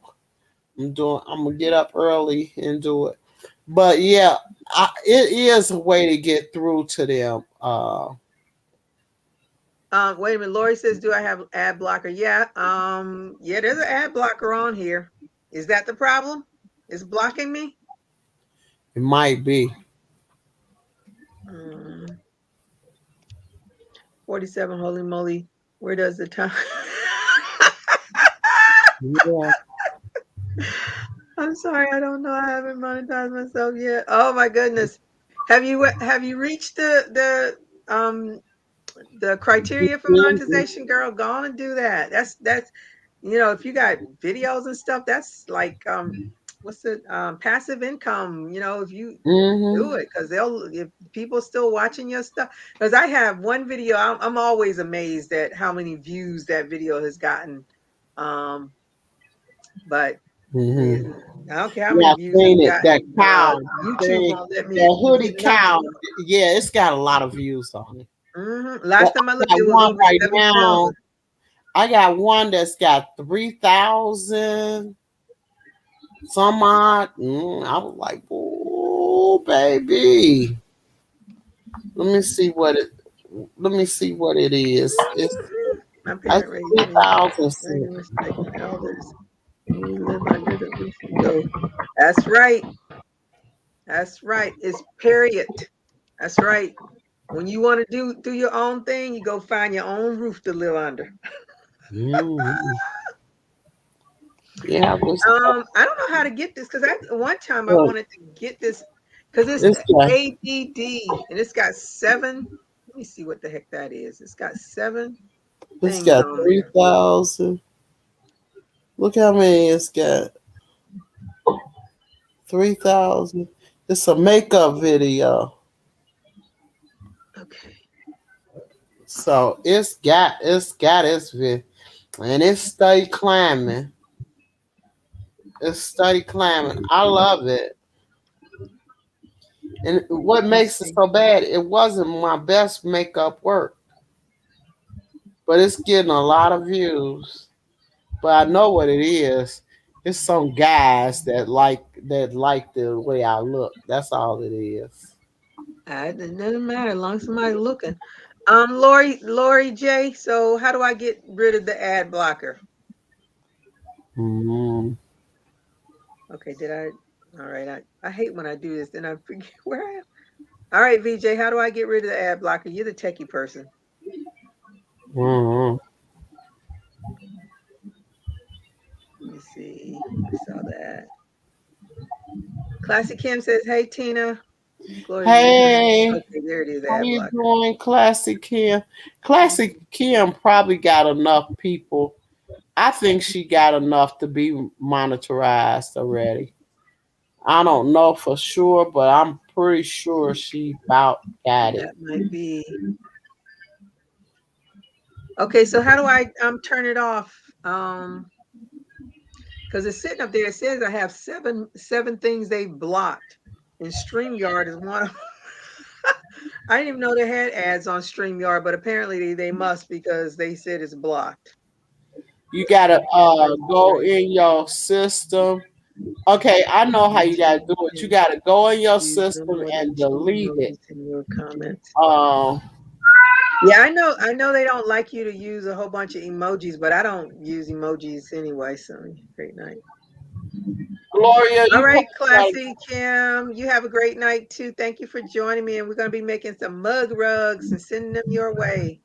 I'm gonna get up early and do it. But yeah, it is a way to get through to them. Wait a minute. Lori says, "Do I have ad blocker?" Yeah. Yeah. There's an ad blocker on here. Is that the problem? Is blocking me? It might be. Mm, 47. Holy moly! Where does the time? Yeah. I'm sorry. I don't know. I haven't monetized myself yet. Oh my goodness. Have you reached the criteria for monetization, girl? Go on and do that. That's if you got videos and stuff, that's like what's it passive income, if you do Mm-hmm. it, because if people still watching your stuff. Because I have one video, I'm always amazed at how many views that video has gotten. But yeah, Mm-hmm. I don't care how many Yeah, views I it's seen it. That gotten. cow YouTube thing, won't let me that hoodie get nothing. cow. Yeah, it's got a lot of views on it. Last But time I I looked, got it was one over right 7,000. now. I got one that's got 3,000 some odd. I was like, oh baby. Let me see what it. Let me see what it is. My It's parent raised three me thousand. learning respecting elders. When we live under the roof, we go. That's right. That's right. It's period. That's right. When you want to do your own thing, you go find your own roof to live under. Mm-hmm. Yeah, I don't know how to get this because one time I look, wanted to get this because it's this guy. ADD and it's got seven. Let me see what the heck that is. It's got seven It's things got on three there. thousand. Look how many it's got. 3,000. It's a makeup video. Okay. So it's got its video. And it's study climbing. It's study climbing. I love it. And what Let me makes it see. so bad, it wasn't my best makeup work, but it's getting a lot of views. But I know what it is. It's some guys that like the way I look. That's all it is. It doesn't matter as long as somebody's looking. Lori J. So how do I get rid of the ad blocker? Mm-hmm. Okay, did I? All right. I hate when I do this, then I forget where I am. All right, VJ, how do I get rid of the ad blocker? You're the techie person. Mm-hmm. Let me see. I saw that. Classic Kim says, "Hey Tina, Glory be to God." Hey, Okay, there it is, how ad you blocker. doing, Classic Kim? Classic Kim probably got enough people. I think she got enough to be monetized already. I don't know for sure, but I'm pretty sure she about got it. That might be. Okay, so how do I turn it off? Because it's sitting up there. It says I have seven things they blocked, and StreamYard is one of. I didn't even know they had ads on StreamYard, but apparently they must because they said it's blocked. You gotta go in your system. Okay, I know how you gotta do it. You gotta go in your Use no system more than and two delete it. emojis in your comments. Um, Yeah, I know they don't like you to use a whole bunch of emojis, but I don't use emojis anyway, so great night. Gloria, All you right, probably Classy Kim, you have a great night too. Thank you for joining me, and we're going to be making some mug rugs and sending them your way.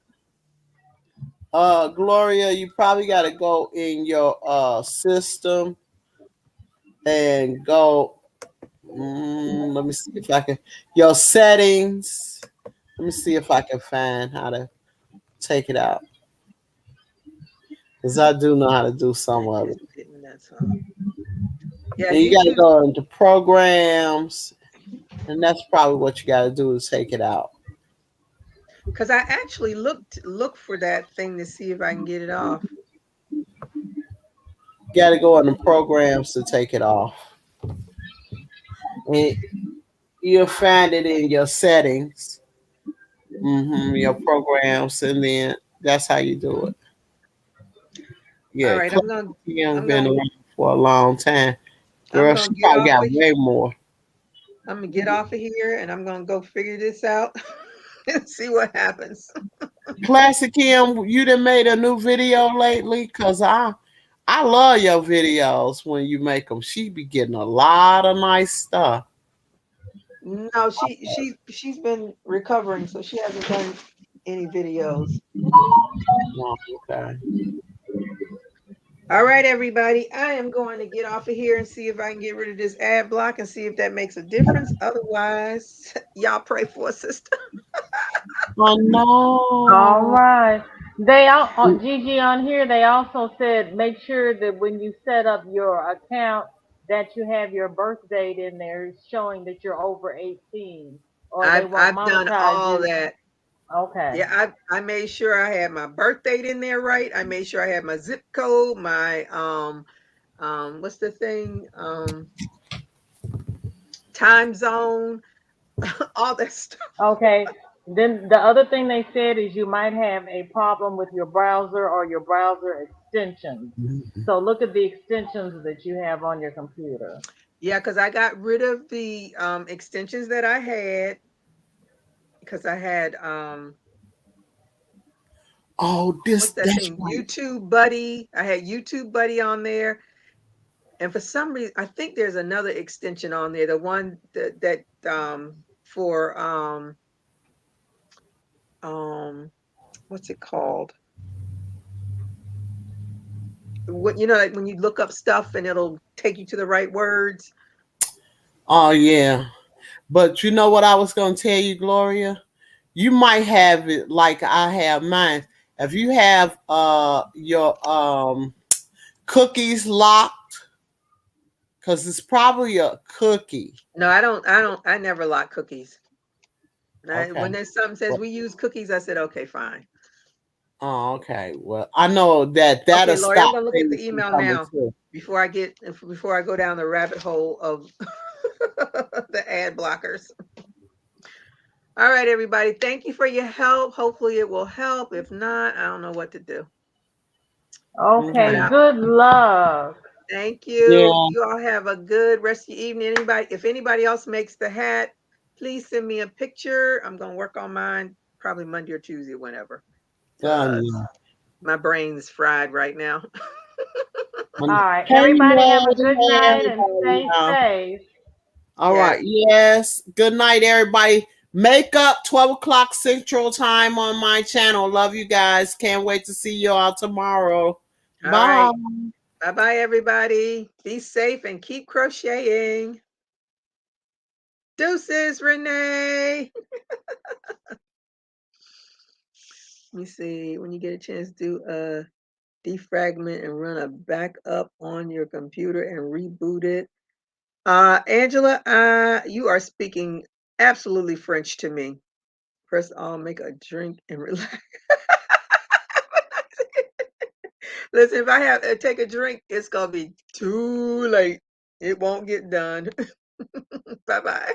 Gloria, you probably gotta go in your system and go. Let me see if I can. Your settings. Let me see if I can find how to take it out. Because I do know how to do some of it. That's all. Yeah, And you got to YouTube. go into programs, and that's probably what you got to do to take it out. Because I actually look for that thing to see if I can get it off. You got to go into programs to take it off. And you'll find it in your settings, your programs, and then that's how you do it. Yeah, All right, I'm gonna been around for a long time. Girl, she get probably off got of way more. I'm gonna get off of here and I'm gonna go figure this out and see what happens. Classic Kim, you done made a new video lately? Cause I love your videos when you make them. She be getting a lot of nice stuff. No, she's been recovering, so she hasn't done any videos. Oh, okay. All right, everybody. I am going to get off of here and see if I can get rid of this ad block and see if that makes a difference. Otherwise, y'all pray for a sister. Oh All no. right. They all Gigi on here. They also said make sure that when you set up your account that you have your birth date in there showing that you're over 18, or they won't I've done monetize all you. that. Okay. Yeah, I made sure I had my birth date in there right. I made sure I had my zip code, my what's the thing? Time zone, all that stuff. Okay. Then the other thing they said is you might have a problem with your browser or your browser extensions. So look at the extensions that you have on your computer. Yeah, because I got rid of the extensions that I had because I had Oh, what's that that's thing? right. YouTube Buddy. I had YouTube Buddy on there. And for some reason, I think there's another extension on there, the one that for what's it called? What like when you look up stuff and it'll take you to the right words. Oh yeah. But you know what I was gonna tell you, Gloria? You might have it like I have mine. If you have your cookies locked, because it's probably a cookie. No, I never lock cookies. When Okay. there's something says we use cookies, I said, okay, fine. Oh, okay. Well, I know that Okay, that'll Lori, I'm stop gonna look at things the from email coming now through. before I go down the rabbit hole of the ad blockers. All right, everybody. Thank you for your help. Hopefully it will help. If not, I don't know what to do. Okay, Mhm. good luck. Thank you. Yeah. You all have a good rest of your evening. If anybody else makes the hat, please send me a picture. I'm gonna work on mine probably Monday or Tuesday, whenever. Yeah. My brain's fried right now. All right, Hey, everybody have a Mary. good Hey, night and everybody. stay safe. All Yes. right. Yes. Good night, everybody. Make up 12 o'clock Central Time on my channel. Love you guys. Can't wait to see you all tomorrow. All Bye. right. Bye-bye, everybody. Be safe and keep crocheting. Deuces, Renee. Let me see. When you get a chance, do a defragment and run a backup on your computer and reboot it. Angela, you are speaking absolutely French to me. First, I'll make a drink and relax. Listen, if I have to take a drink, it's gonna be too late. It won't get done. Bye bye.